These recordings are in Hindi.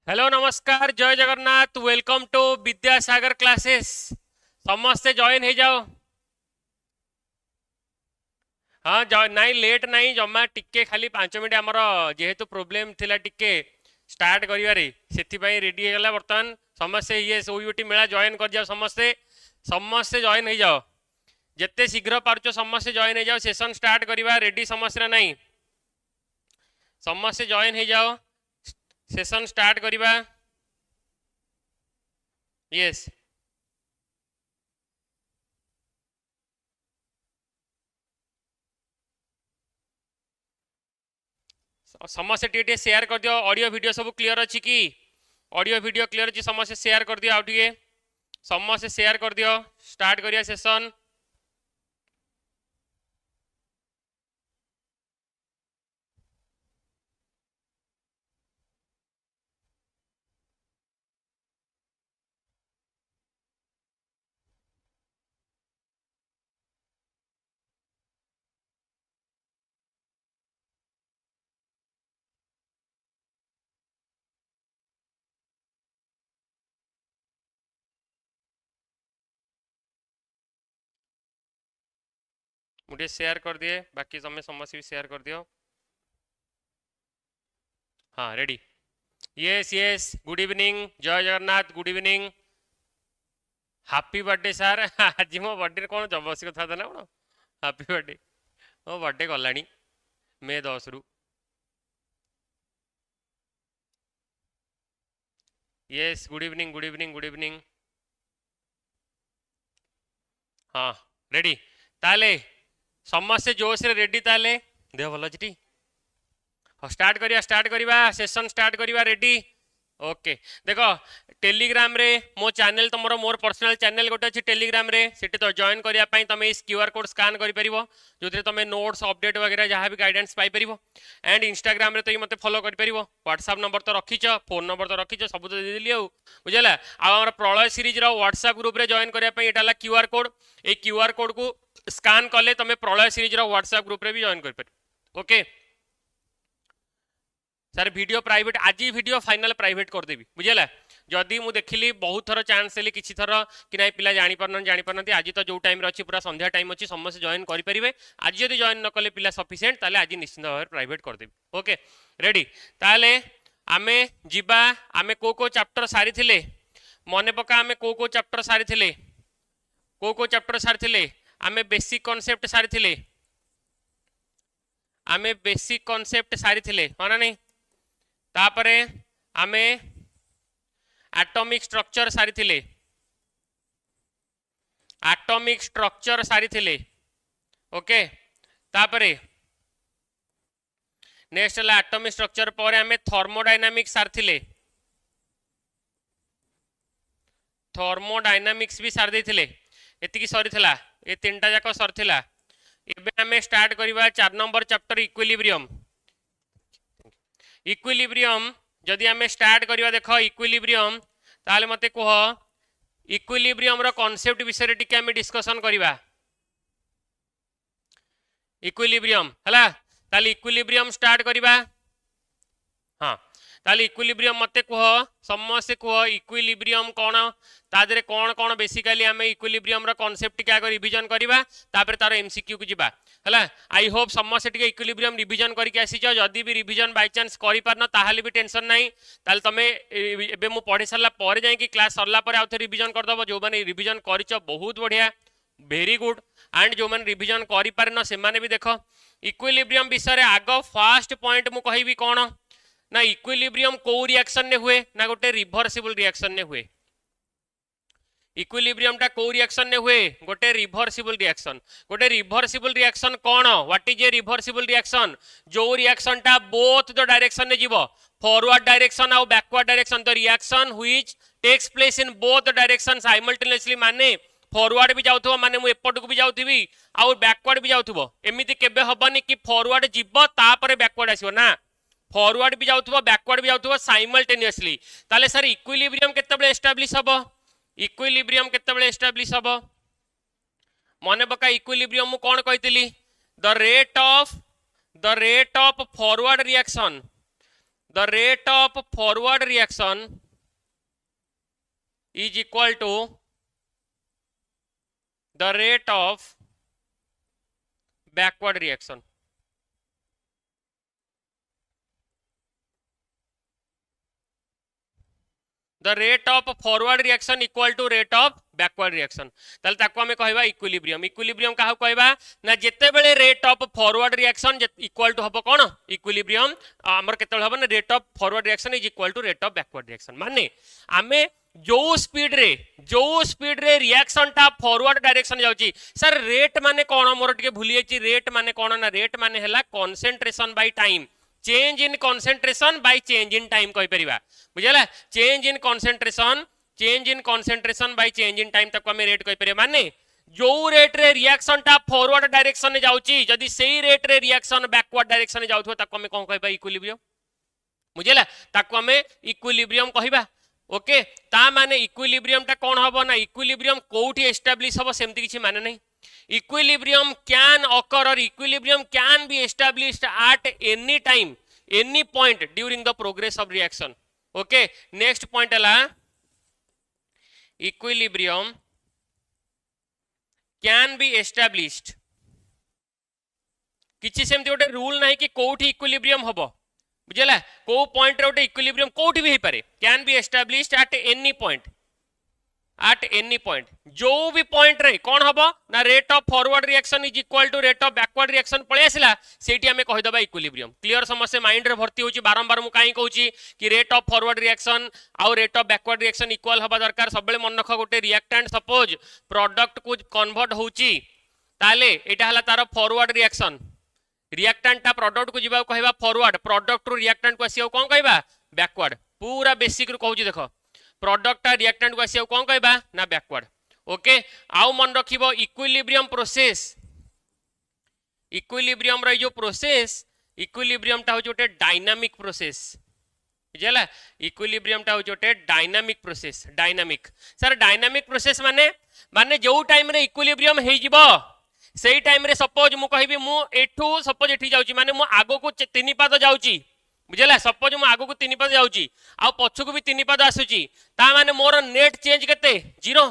हेलो नमस्कार जय Jagannath welcome to Vidyasagar classes समस्ते जॉइन हो जाओ। हाँ नाई लेट नाई जमा टिके खाली 5 मिनट आमर जेहेतु प्रोब्लेम थिला टिके स्टार्ट करिवारे सेथिपाई रेडी हो गला। बर्तमान समस्ते ये ओयूटी मेला जॉइन कर जाओ। समस्ते समस्ते जॉइन हो जाओ जिते शीघ्र पार्चो समस्ते जॉइन हो जाओ। सेशन स्टार्ट करिवा रेडी समस्या नहीं समस्ते जॉइन हो जाओ। सेशन स्टार्ट करिवा यस समस्या टे शेयर कर दियो। ऑडियो वीडियो सब क्लियर अच्छी कि ऑडियो वीडियो क्लियर अच्छी समस्या शेयर कर दियो। आउ टे समस्या शेयर कर दियो। स्टार्ट करिया सेशन। मुझे शेयर कर दिए बाकी समय समस्या भी शेयर कर दियो। हाँ ready yes yes good evening जय Jagannath good evening happy birthday sir. आज मो बर्थडे कौन जबरदस्ती कथा था ना कौन हैप्पी बर्थडे मो बर्थडे गलानी मे 10 रु। Yes good evening good evening good evening. हाँ रेडी ताले समस्ते जोश रे रेडी ताले देह भल अच्छी हाँ स्टार्ट करिया सेशन स्टार्ट करिया रेडी ओके। देखो टेलीग्राम रे मो चैनल तुम मोर पर्सनल चैनल गोटे अच्छी टेलीग्राम रे सेठी तो जॉइन करिया पई तमे इस क्यूआर कोड स्कैन करि परिबो जोथे तमे नोट्स अपडेट वगैरह जहां भी गाइडेंस पाई परिबो। एंड इंस्टाग्राम रे तो ये मते फॉलो करि परिबो। व्हाट्सएप नंबर तो रखिछ फोन नंबर तो रखिछ सब तो दे देली आ बुझला। आ हमर प्रलय सीरीज रो व्हाट्सएप ग्रुप रे जॉइन करिया पई एटाला क्यूआर कोड ए क्यूआर कोड को स्कैन कले तमे प्रलय सीरीज रो व्हाट्सएप ग्रुप रे भी जॉइन कर परिबो। ओके सर वीडियो प्राइवेट आज वीडियो फाइनल प्राइवेट कर देबी बुझेला। जदि मु देखिली बहुत थर चांस देली किछि थर कि नाही पिला जानि पारन आज तो जो टाइम रे अछि पूरा संध्या टाइम अछि समस्त जॉइन करि परिबे। आज जदि जॉइन न कले पिला सफिशिएंट ताले आज निश्चित भाव प्राइवेट कर देबी। ओके रेडी ताले आमे जिबा आमे को चैप्टर सारी थिले मने पका आमे को चैप्टर सारी थिले को चैप्टर सारी थिले आमे बेसिक कांसेप्ट सारी थिले आमे बेसिक कांसेप्ट सारी थिले हो ना नहीं। तापरे आमे एटॉमिक स्ट्रक्चर सारी थिले एटॉमिक स्ट्रक्चर सारी थिले ओके। तापरे नेक्स्ट है एटॉमिक स्ट्रक्चर पर आमे थर्मोडायनामिक्स सारी थिले थर्मोडायनामिक्स भी सारी देथिले एतिकी सरी थिला ए तीनटा जाक सरी थिला। एबे आमे स्टार्ट करिवा 4 नंबर चैप्टर इक्विलिब्रियम। इक्विलिब्रियम जदि आमे स्टार्ट करिवा देखो इक्विलिब्रियम ताले मते कह इक्विलिब्रियम रो कांसेप्ट विषय टिके आमे डिस्कशन करिवा। इक्विलिब्रियम हला ताले इक्विलिब्रियम स्टार्ट करिवा। हाँ ताले इक्विलिब्रियम मते कह समस्त कह इक्विलिब्रियम कोन तादरे कोन कोन बेसिकली आमे इक्विलिब्रियम रो कांसेप्ट के आगे रिवीजन करिवा तापर तार एमसीक्यू को जिबा हला। आई होप समस्त टिके इक्विलिब्रियम रिवीजन करके आसी छ। जदी भी रिवीजन बाय चांस करि पारन ताहाले भी टेंशन नाही ताले तमे एबे मु पढि सरला पर जाय कि क्लास सरला पर आउथे रिवीजन कर दबो। जो माने रिवीजन करिछ बहुत बढ़िया वेरी गुड एंड जो माने रिवीजन करि पारन से माने भी देखो इक्विलिब्रियम विषय आग फर्स्ट पॉइंट मु कहिबी कोन ना इक्विलिब्रियम को रिएक्शन ने हुए ना गोटे रिवर्सिबल रिएक्शन ने हुए। इक्विलिब्रियम टा को रिएक्शन ने हुए गोटे रिवर्सिबल रिएक्शन कौन what is a reversible reaction जो रिएक्शन टा बोथ द डायरेक्शन ने जीवो फॉरवर्ड डायरेक्शन और backward direction the reaction which takes place in both the direction simultaneously माने फॉरवर्ड भी जाउथबो माने मु एपट को भी जाउथिबी और बैकवर्ड भी जाउथबो। एमिति केबे हबनी कि फॉरवर्ड जीवो तापर बैकवर्ड आसीबो ना फॉरवर्ड भी जाउथबो बैकवर्ड भी जाउथबो साइमल्टेनियसली। ताले सर इक्विलिब्रियम केतेबेले एस्टैब्लिश हबो इक्विलिब्रियम केतेबेले एस्टैब्लिश हबो मने पका इक्विलिब्रियम मु कोन कहितली the rate of forward reaction the rate of forward reaction is equal to the rate of backward reaction. The rate of forward reaction equal to rate of backward reaction. ताले ताको हमें कहबा इक्विलिब्रियम. इक्विलिब्रियम काहा कहबा ना जेते बेले rate of forward reaction equal to हबो कोन इक्विलिब्रियम हमर केतल हबो ना rate of forward reaction is equal to rate of backward reaction. माने आमे जो स्पीड रे रिएक्शन टा फॉरवर्ड डायरेक्शन जाउची सर रेट माने कोन मोर टिके भूली जाची. रेट माने कोन ना रेट माने हला concentration by time. Change in concentration by change in time कहि परिबा. बुझला change in concentration by change in time तक हमें रेट कहि परिबा. माने जो रेट रे रिएक्शन टा फॉरवर्ड डायरेक्शन ने जाउची जदी सेही रेट रे रिएक्शन बैकवर्ड डायरेक्शन ने जाउथो तक हमें कोन कहबा इक्विलिब्रियम. बुझला ताको हमें इक्विलिब्रियम कहबा. ओके ता माने इक्विलिब्रियम टा कोन हबो ना इक्विलिब्रियम कोठी एस्टैब्लिश हबो सेमति किछि माने नहीं. Equilibrium can occur or equilibrium can be established at any time, any point during the progress of reaction. Okay, next point है equilibrium can be established. किछि सेमति गोटे रूल नाही कि कोठी इक्विलिब्रियम हबो. बुझला को पॉइंट रे गोटे इक्विलिब्रियम कोठी भी हे पारे. Can be established at any point. at any point जो भी पॉइंट रे कौन हबो ना rate of forward reaction is equal to rate of backward reaction पळे आसिला सेठी हमें कहि दबा इक्विलिब्रियम. क्लियर समस्या माइंड रे भर्ती होची. बारंबार मु काई कहूची कि रेट ऑफ फॉरवर्ड रिएक्शन आ rate of backward reaction equal हबा दरकार. सबले मन रख गोटे रिएक्टेंट सपोज प्रोडक्ट को कन्वर्ट होची ताले एटा हला तार फॉरवर्ड रिएक्शन. रिएक्टेंट ता प्रोडक्ट को जिबा कहबा फॉरवर्ड. प्रोडक्ट रो रिएक्टेंट को आसीओ कोन कहबा बैकवर्ड. पूरा बेसिक रो कहूची देखो प्रोडक्ट रिएक्टेंट को आसीओ कोन कहबा ना बैकवर्ड. ओके आउ मन रखिबो इक्विलिब्रियम प्रोसेस. इक्विलिब्रियम रो जो प्रोसेस इक्विलिब्रियम ता हो जोटे डायनामिक प्रोसेस. बुझला इक्विलिब्रियम ता हो Jote dynamic process. Dynamic sir dynamic process माने माने जो टाइम रे इक्विलिब्रियम हे जिवो सेही टाइम रे सपोज मु कहबी मु एठू सपोज एठी जाउची माने मु आगो को तीन पाद जाउची. बुझला सपोज मु आगो को तीन पाद जाउची आ पछु को भी तीन पाद आसुची ता माने मोर नेट चेंज केते जीरो.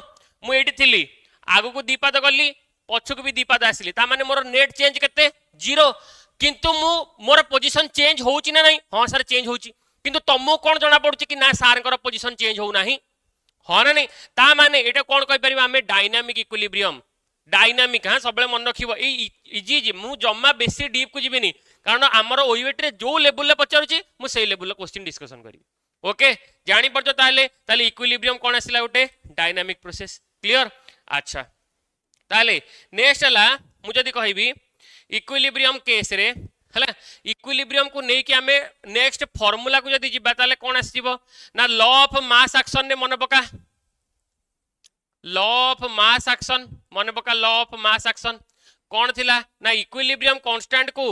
मु एठी थिली आगो को दी पाद गली पछु को भी दी पाद आसिली ता माने मोर नेट चेंज केते जीरो. किंतु मु मोर पोजीशन चेंज होउची ना नहीं. हां सर चेंज होउची किंतु तमु कोन जणा पडुची कि ना सार कर पोजीशन चेंज होउ नाही. हां ना नहीं ता माने एटा कोन कहि परिबा हमें डायनामिक इक्विलिब्रियम. डायनामिक हाँ सब मन रखिबो इजी मु जम्मा बेसी डीप को जीविनी कारण आमर ओयूएट रे जो लेवल पचारुची मु सेही लेवल क्वेश्चन डिस्कशन करी. ओके जानि परजो ताले इक्विलिब्रियम कोन आसिला उटे डायनामिक प्रोसेस. क्लियर अच्छा ताले नेक्स्ट हला मु जदी कहबी इक्विलिब्रियम केस रे हला इक्विलिब्रियम को नै कि हमें नेक्स्ट फार्मूला को जदी जिबा ताले कोन आसीबो ना लॉ ऑफ मास एक्शन ने मन पका. लॉ ऑफ मास एक्शन मन पका. लॉ ऑफ मास एक्शन कौन थिला ना इक्विलिब्रियम कांस्टेंट को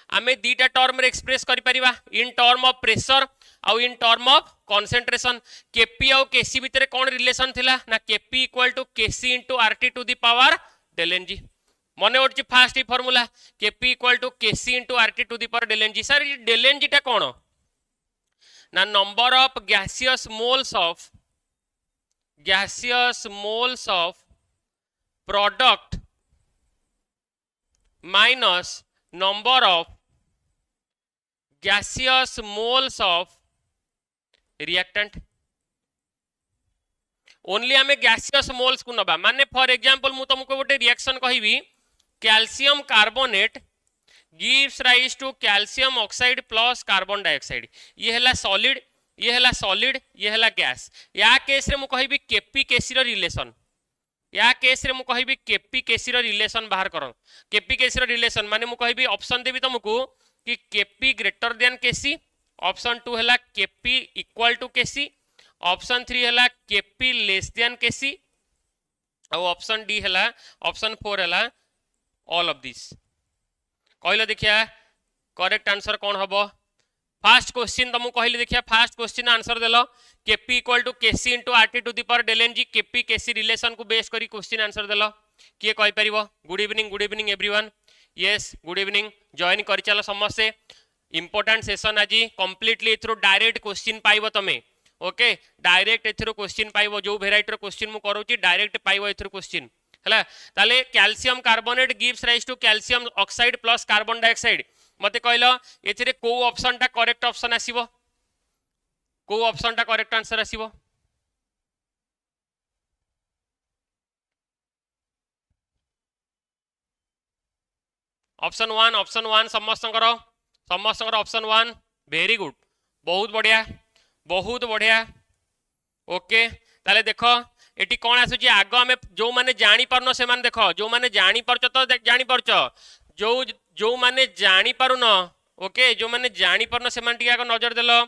आमे दीटा टर्म रे एक्सप्रेस करि परिबा इन टर्म ऑफ प्रेशर आउ in term of concentration. Kp आउ केसी भितर कौन रिलेशन थिला ना Kp equal to Kc into RT to the power del ng. मने ओछि fast formula Kp equal to Kc into RT to the power del ng. Sir ये डेल एनजी टा कोन ना number of gaseous moles of product minus number of gaseous moles of reactant. Only हमें गैसियस मोल्स को नबा. माने फॉर एग्जांपल मु तुमको गोटे रिएक्शन कहबी calcium carbonate gives rise to calcium oxide plus carbon dioxide. ये हला सॉलिड ये हला सॉलिड ये हला गैस. या केस रे मु कहबी केपी केसी रो रिलेशन. या केस रे मु कहबी केपी केसी रो रिलेशन बाहर करो. केपी केसी रो रिलेशन माने मु कहबी ऑप्शन देबी तुमको कि KP greater than KC. Option 2 हला KP equal to KC. Option 3 हला केपी लेस देन केसी और ऑप्शन डी हला ऑप्शन 4 हला ऑल ऑफ दिस. कहलो देखिया करेक्ट आंसर कौन हबो. फास्ट क्वेश्चन तुमको कहली देखिया फास्ट क्वेश्चन आंसर देलो Kp equal to Kc into RT to the power del ng. Kp Kc relation को बेस करी क्वेश्चन आंसर देलो. किए कहि परिबो good evening everyone. Yes good evening join करि चलो समस्ते. इंपोर्टेंट सेशन आज कंप्लीटली एथरो डायरेक्ट क्वेश्चन पाइबो तमे ओके डायरेक्ट एथरो क्वेश्चन पाइबो जो वेराइटी रो क्वेश्चन मु करूची डायरेक्ट पाइबो एथरो क्वेश्चन हला ताले calcium carbonate gives rise to calcium oxide plus carbon dioxide मते कहलो एथिरे को ऑप्शन टा करेक्ट ऑप्शन आसीबो को ऑप्शन टा करेक्ट आंसर आसीबो ऑप्शन 1 समस्तंकर ऑप्शन 1 वेरी गुड बहुत बढ़िया ओके ताले देखो एटी कौन आसुची आग आमे जो माने जानी परनो से माने देखो जो माने जानी परचो तो जानी परचो जो माने जानी पारुन ओके जो माने जानी परनो से माने टिका नजर देलो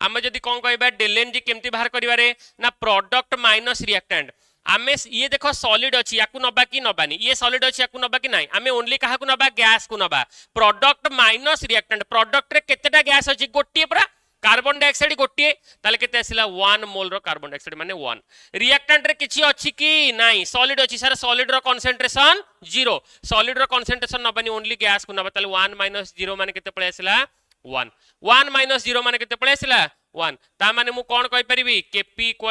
आमे जदी कोन कहबा डेलेनजी केमती बाहर करिवारे ना प्रोडक्ट माइनस रिएक्टेंट आमे ये देखो सॉलिड अछि याकू नबा कि नबानी ये सॉलिड अछि याकू नबा कि नाही आमे ओनली काहा को नबा गैस को नबा प्रोडक्ट माइनस रिएक्टेंट प्रोडक्ट रे केतेटा गैस अछि गोटिए पूरा कार्बन डाइऑक्साइड गोटिए ताले केते आसिला 1 मोल रो कार्बन डाइऑक्साइड माने 1 रिएक्टेंट रे किछि अछि कि नाही सॉलिड अछि सर सॉलिड रो कंसंट्रेशन 0 सॉलिड रो कंसंट्रेशन नबानी ओनली गैस को नबा ताले 1 - 0 माने केते पळे आसिला 1 1 - 0 माने केते पळे आसिला 1 ता माने मु कोन कहि परिबी Kp =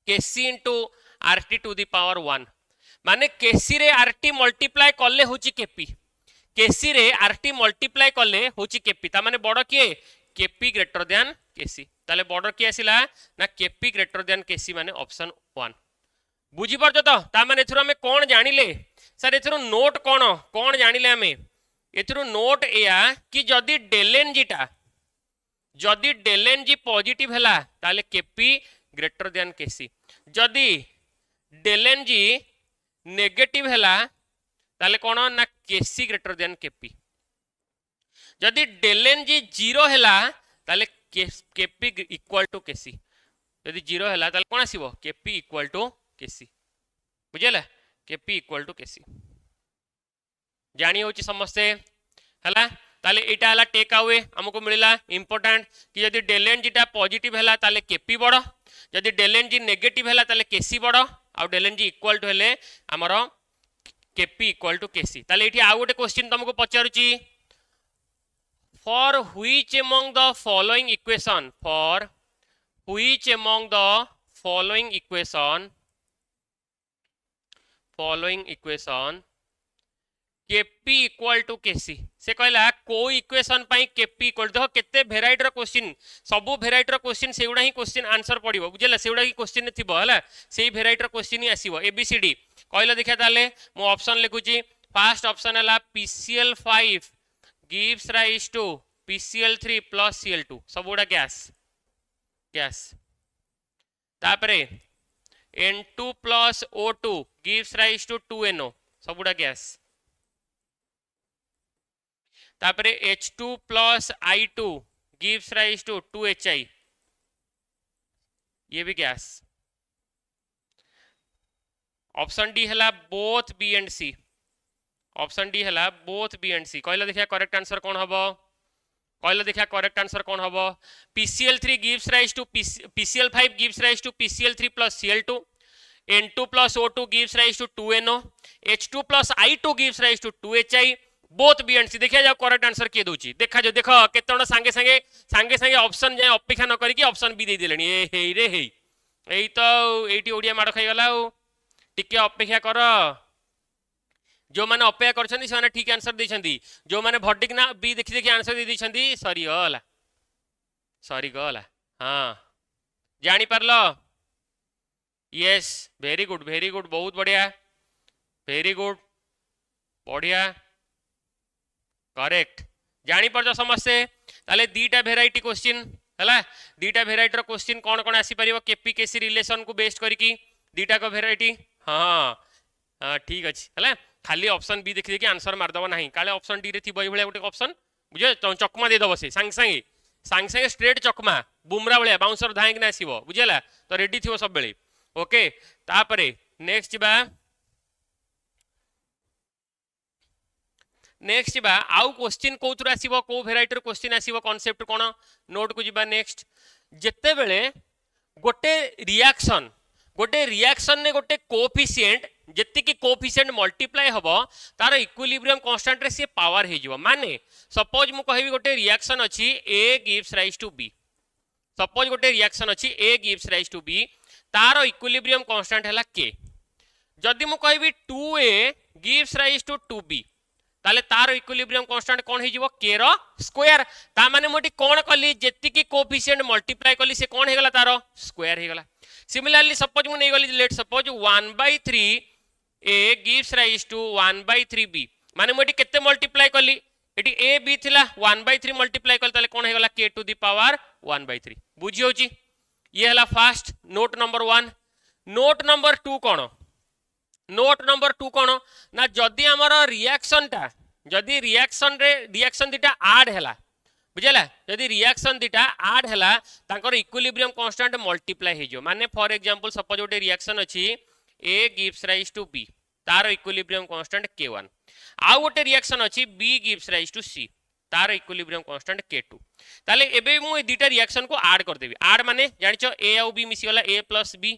Kc into RT to the power 1 माने Kc रे RT मल्टीप्लाई करले होची Kp Kc रे RT मल्टीप्लाई करले होची Kp ता माने बड़ किए Kp ग्रेटर देन Kc ताले बड़ कि आसिला ना Kp ग्रेटर देन Kc माने ऑप्शन 1 बुझी परजो तो ता माने एथरो हमें कोन जानिले सर एथरो नोट कोन जानिले हमें एथरो नोट एया कि जदी डेलेनजी पॉजिटिव हैला ताले Kp ग्रेटर देन Kc जदी डेलेनजी नेगेटिव हैला ताले कोन ना Kc ग्रेटर देन Kp जदी डेलेनजी 0 हैला ताले Kp इक्वल टू Kc जदी 0 हैला ताले कोन आसीबो Kp इक्वल टू Kc बुझेला Kp इक्वल टू Kc जानी होची समस्ते हैला ताले एटा हला टेक अवे हमको मिलला इंपोर्टेंट कि जदी डेलेनजी टा पॉजिटिव हैला ताले Kp बड़ जदी डेलेनजी नेगेटिव हैला ताले Kc बड़ आ डेलेनजी इक्वल टू हेले हमरो Kp इक्वल टू Kc ताले एठी आ गोटे क्वेश्चन तुमको पचारुची for which among the following equation Kp equal to Kc से कहला को इक्वेशन पाई Kp इक्वल देखो केते वेराइटी रो क्वेश्चन सबु वेराइटी रो क्वेश्चन सेउडा ही क्वेश्चन आंसर पड़िबो बुझला सेउडा ही क्वेश्चन थिबो हला सेही वेराइटी रो क्वेश्चन ही आसीबो ABCD कहला देखा ताले मो ऑप्शन लिखुची फर्स्ट ऑप्शन हला PCl5 gives rise to PCl3 plus Cl2 सबुडा गैस तापरे N2 plus O2 gives rise to 2NO सबुडा गैस तापरे H2 plus I2 gives rise to 2HI ये भी गैस ऑप्शन डी हला बोथ बी एंड सी कहला देखिया करेक्ट आंसर कौन हबो PCl3 gives rise to PCl5 gives rise to PCl3 plus Cl2 N2 plus O2 gives rise to 2NO H2 plus I2 gives rise to 2HI both B and C देखिया जाओ करेक्ट आंसर किए दोची देखा जो देखो केतण सांगे ऑप्शन जाय अपेक्षा न करी कि ऑप्शन बी दे देलेनी ए हेई रे हेई एई तो एटी ओडिया माड खाई गला टिके अपेक्षा कर जो माने अपेक्षा करछंदी से माने ठीक आंसर दैछंदी जो माने भटिक ना बी देखि देखि आंसर दे दैछंदी सॉरी गला हां जानी परलो यस वेरी गुड बहुत बढ़िया करेक्ट जानी परजो समस्ते ताले दीटा वेराइटी क्वेश्चन हला दीटा वेराइटी रो क्वेश्चन कोन आसी परिबो Kp Kc रिलेशन को बेस्ड करिकी दीटा को वेराइटी हां ठीक अछि हला खाली ऑप्शन बी देखि देखि आंसर मार दबो नाही काले ऑप्शन डी रे थी बई भले गोटे ऑप्शन बुझे चकमा दे दबो से सांगे स्ट्रेट चकमा बुमरा भले बाउंसर धाई के आसीबो बुझेला तो रेडी थिबो सब बेले ओके तापरे नेक्स्ट बा आउ क्वेश्चन कोथुर आसीबो को वेराइटी रो क्वेश्चन आसीबो कांसेप्ट कोन नोट को जिबा नेक्स्ट जेते बेले गोटे रिएक्शन ने गोटे कोएफिशिएंट जेति की कोफिशिएंट मल्टीप्लाई हबो तार इक्विलिब्रियम कांस्टेंट रे से पावर हे जिवो माने सपोज मु कहबी गोटे रिएक्शन अछि A gives rise to B suppose गोटे रिएक्शन अछि A gives rise to B तार इक्विलिब्रियम कांस्टेंट हैला के जदि मु कहबी 2a gives rise to 2b ताले तार इक्विलिब्रियम कांस्टेंट कोन हे जिवो k रो स्क्वायर ता माने मोटी कोन कली जेति की कोफिशिएंट मल्टीप्लाई कली से कोन हे गला तार स्क्वायर हे गला सिमिलरली सपोज मु नै गली let suppose 1/3 a gives rise to 1/3b माने मोटी केते मल्टीप्लाई कली एटी a b थिला 1/3 मल्टीप्लाई कल ताले कोन हे गला k टू द पावर 1/3 बुझी होची ये हला first note number 1 note number 2 कोन नोट नंबर 2 कोन ना जदि हमर रिएक्शन टा जदि रिएक्शन रे रिएक्शन दिटा ऐड हैला बुझला जदि रिएक्शन दिटा ऐड हैला तांकर इक्विलिब्रियम कांस्टेंट मल्टीप्लाई हे जो माने फॉर एग्जांपल सपोज गोटे रिएक्शन अछि a gives rise to b तार इक्विलिब्रियम कांस्टेंट k1 आ गोटे रिएक्शन अछि b gives rise to c तार इक्विलिब्रियम कांस्टेंट k2 ताले एबे मु ए दिटा रिएक्शन को ऐड कर देबी ऐड माने जानिचो a आ b मिसी गला a + b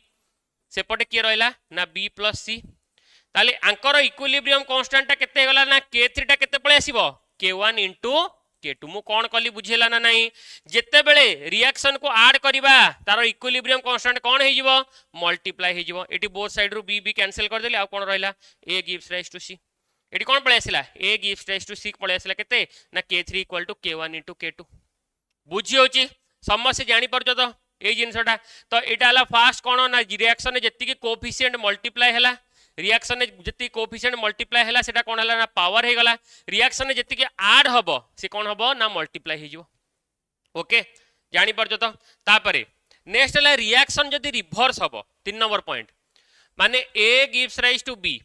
सेपटे के रहला ना b + c ताले आंकर इक्विलिब्रियम कांस्टेंट ता केते गला ना k3 ता केते पळे आसीबो k1 * k2 मु कोन कली बुझेला ना नाही जेते बेले रिएक्शन को ऐड करिबा तार इक्विलिब्रियम कांस्टेंट कोन हे जिवो मल्टीप्लाई हे जिवो एटी बोथ साइड रु b b कैंसिल कर देली आ कोन रहला a gives rise to c एटी कोन पळे आसिला a gives rise to c पळे आसिला केते ना k3 = k1 * k2 बुझी होची समस्या जानि परजो तो ए जिंसटा तो एटा हला फर्स्ट कोन ना रिएक्शन जेति की कोफिशिएंट मल्टीप्लाई हैला रिएक्शन जति कोफिशिएंट मल्टीप्लाई हैला सेटा कोन हैला ना पावर हे गला रिएक्शन जति के ऐड हबो से कोन हबो ना मल्टीप्लाई हे जिवो ओके जानि परजो तो तापरे नेक्स्ट हैला रिएक्शन जति रिवर्स हबो 3 नंबर पॉइंट माने a gives rise to b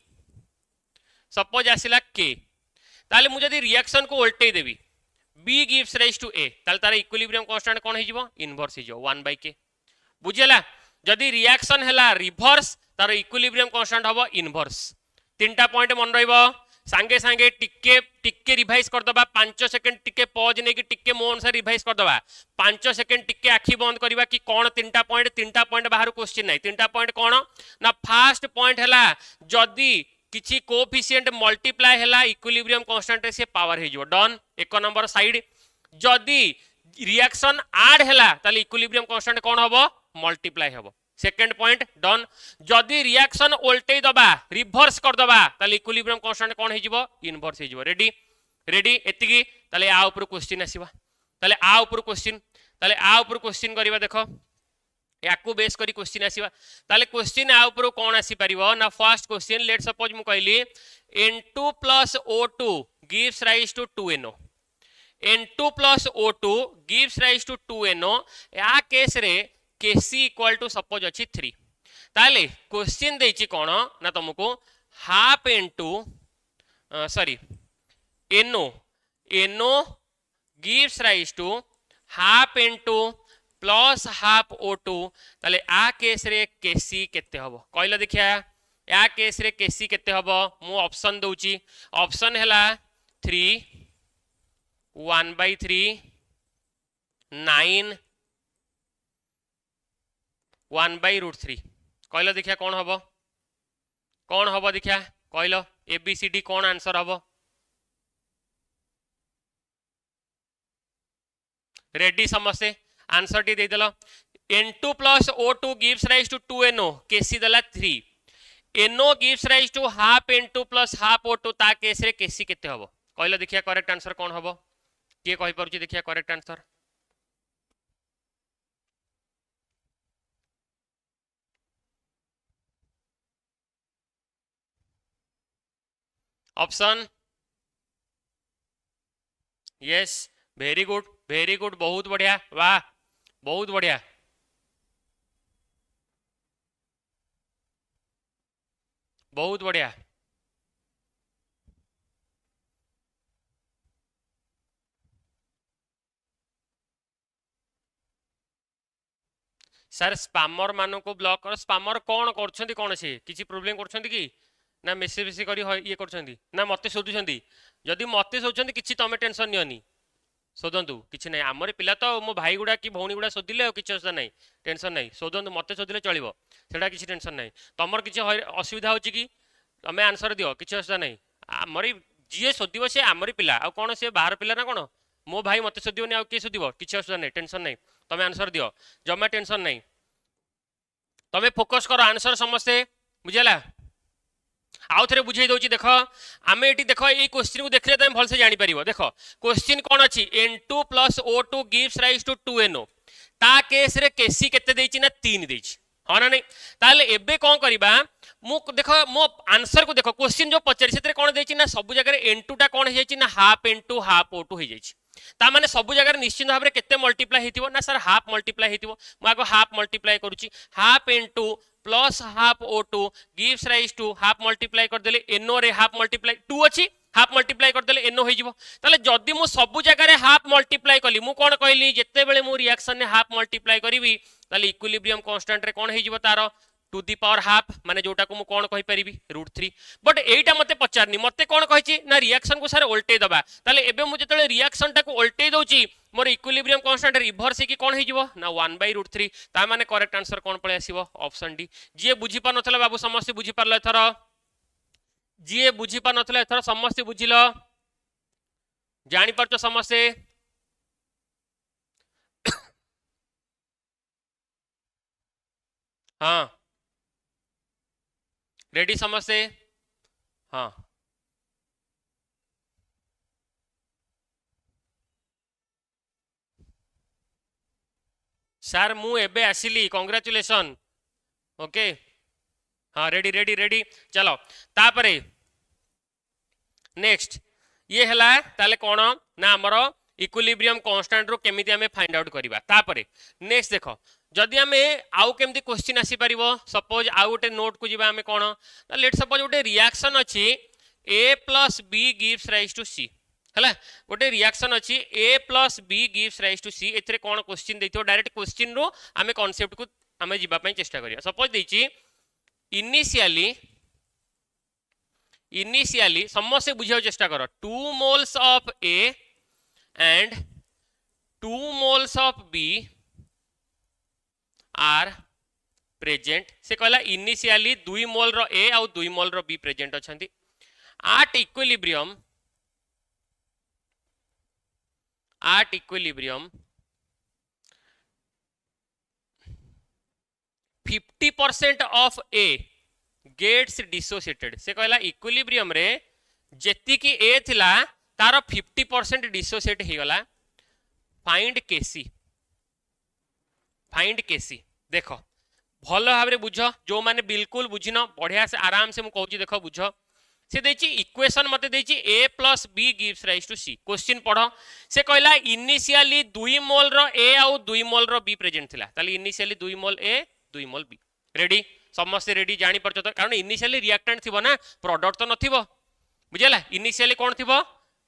suppose आसिला k ताले मु जति रिएक्शन को उल्टे देबी b gives rise to a ताले तार इक्विलिब्रियम कांस्टेंट कोन हे जिवो इनवर्स हे जिवो 1/k बुझियला जदि रिएक्शन हैला रिवर्स तार इक्विलिब्रियम कांस्टेंट हबो इनवर्स तीनटा पॉइंट मन रहइबो सांगे सांगे टिके रिवाइज कर दबा 5 सेकंड टिके पॉज नै कि टिके मो अनुसार रिवाइज कर दबा 5 सेकंड टिके आखी बंद करबा कि कोन तीनटा पॉइंट बाहर क्वेश्चन नै तीनटा पॉइंट कोन ना फर्स्ट पॉइंट हैला जदि किछि कोफिशिएंट मल्टीप्लाई हैला इक्विलिब्रियम कांस्टेंट से पावर हे जो डन एक नंबर साइड जदि रिएक्शन ऐड हैला ताले इक्विलिब्रियम कांस्टेंट कोन हबो मल्टीप्लाई हबो सेकंड पॉइंट डन जदि रिएक्शन उल्टे दबा रिवर्स कर दबा ताले इक्विलिब्रियम कांस्टेंट कोन हे जिवो इनवर्स हे जिवो रेडी रेडी एतिकी ताले आ ऊपर क्वेश्चन आसीबा ताले आ ऊपर क्वेश्चन करबा देखो याकू बेस करी क्वेश्चन आसीबा ताले क्वेश्चन आ ऊपर कोन आसी परिबो ना फर्स्ट क्वेश्चन लेट सपोज मु कहली N2 + O2 gives rise to 2NO N2 + O2 gives rise to 2NO या केस रे Kc = सपोज अछि 3 ताले क्वेश्चन देछि कोन ना तुमको half N2 sorry NO gives rise to half N2 plus half O2 ताले आ केस रे Kc केते हबो कहला देखिया या केस रे Kc केते हबो मु ऑप्शन दउची ऑप्शन हैला 3 1/3 9 1/√3 कहलो देखिया कौन हबो देखिया कहलो ABCD कौन आंसर हबो रेडी समस्ते आंसर टी दे देलो N2 + O2 gives rise to 2NO Kc दला 3 NO gives rise to half N2 + half O2 ता केस रे Kc केते हबो कहलो देखिया करेक्ट आंसर कौन हबो के कहि परछि देखिया correct answer option yes very good बहुत बढ़िया वाह बहुत बढ़िया बहुत बढ़िया सर स्पैमर मानन को ब्लॉक कर स्पैमर कौन करछंती कौन से किछि प्रॉब्लम करछंती कि ना मेसेज बेसी करी ये करछंती ना मते सोधुछंती जदि मते सोधुछंती किछि तमे टेंशन नियनी सोधंतु किछि नै हमर पिला तो मो भाई गुडा कि भौणी गुडा सोधिले आ किछि असर नै टेंशन नै सोधंतु मते सोधिले चलिबो सेडा किछि टेंशन नै तमर किछि असुविधा होछि कि तमें आंसर दियो किसी असुविधा नहीं आमरी जी शोधिव सी आमरी पिला आ कौन सी बाहर पिला ना कौन मो भाई मत शोधि आउ किए शोधिव किसी असुविधा नहीं टेंशन नहीं तमें आंसर दियो जमा टेंशन नहीं तमें फोकस कर आंसर समस्ते बुझेगा आउ थे बुझे दूसरी देख आम ये देख ये क्वेश्चन को देखले तुम भलसे जापर देख क्वेश्चन कौन अच्छी N2 + O2 gives rise to 2NO ता केस रे केसी केते देछि ना 3 देछि हाँ ना नहीं ताले एबे कौन करबा मु देख मो आंसर को देख क्वेश्चन जो पचारि सेतरे कौन देछि ना सब जगह N2 टा कौन हो जाइछि ना हाफ N2 हाफ O2 हो जाइछि ता माने सब जगह निश्चित भाव में केते मल्टीप्लाई हेतिबो ना सर हाफ मल्टीप्लाई हेतिबो मु आगो हाफ मल्टीप्लाई करूछि half N2 plus half O2 gives rise to half multiply कर देले NO रे हाफ मल्टीप्लाई 2 अछि हाफ मल्टीप्लाई कर देले NO हो जिवो ताले जदी मु सब जगह रे हाफ मल्टीप्लाई कली मु कोन कहली जत्ते बेले मु रिएक्शन ने हाफ मल्टीप्लाई करिवि ताले इक्विलिब्रियम कांस्टेंट रे कोन हो जिवो तारो टू दी पावर हाफ माने जोटा को मु कोन कहि परिबि √3 बट एटा मते पचारनी मते कोन कहिछि ना रिएक्शन को सारे उल्टे दबा ताले एबे मु जतले रिएक्शन टा को उल्टे दउची मोर इक्विलिब्रियम कांस्टेंट रिवर्स की कोन हो जिवो ना 1/√3 ता माने करेक्ट आंसर कोन पळे आसीबो ऑप्शन डी जे बुझी पार नथला बाबू समस्त बुझी पारलो एथरा जी बुझी पार नथला एथरा समस्त बुझिलो जानि परचो समस्त हाँ रेडी समस्ते हाँ सर मु एबे आसिली कांग्रेचुलेशन ओके हाँ रेडी रेडी रेडी चलो तापरे नेक्स्ट ये हला ताले कौन ना हमरो इक्विलिब्रियम कांस्टेंट रो केमिति हमें फाइंड आउट करबा तापरे नेक्स्ट देखो जदि आमे आउ केमती क्वेश्चन आसी परिबो सपोज आउ गोटे नोट को जिबा आमे कोन लेट सपोज गोटे रिएक्शन अछि A + B gives rise to C हला गोटे रिएक्शन अछि A + B gives rise to C एथरे कोन क्वेश्चन देथियो डायरेक्ट क्वेश्चन रो आमे कांसेप्ट को आमे जिबा पई चेष्टा करिया सपोज देछि इनिशियली समस्त बुझियो चेष्टा करो 2 moles of A and 2 moles of B are present से कहला इनिशियली 2 मोल रो ए और 2 मोल रो बी प्रेजेंट अछंती at equilibrium 50% of A gets dissociated से कहला इक्विलिब्रियम रे जेति की ए थिला तार 50% डिसोसिएट हे गला फाइंड केसी देख भल भाव बुझ जो माने बिल्कुल बुझिन बढ़िया से आराम से मु कहूची देख बुझ से देछि इक्वेशन मते देछि A + B gives rise to C question पढ़ से कहला इनिशियली 2 मोल रो A और 2 मोल रो B प्रेजेंट थिला ताली initially 2 mole A 2 mole B ready समस्त रेडी जानि परछ तो कारण इनिशियली रिएक्टेंट थिबो ना प्रोडक्ट तो नथिबो बुझला इनिशियली कोन थिबो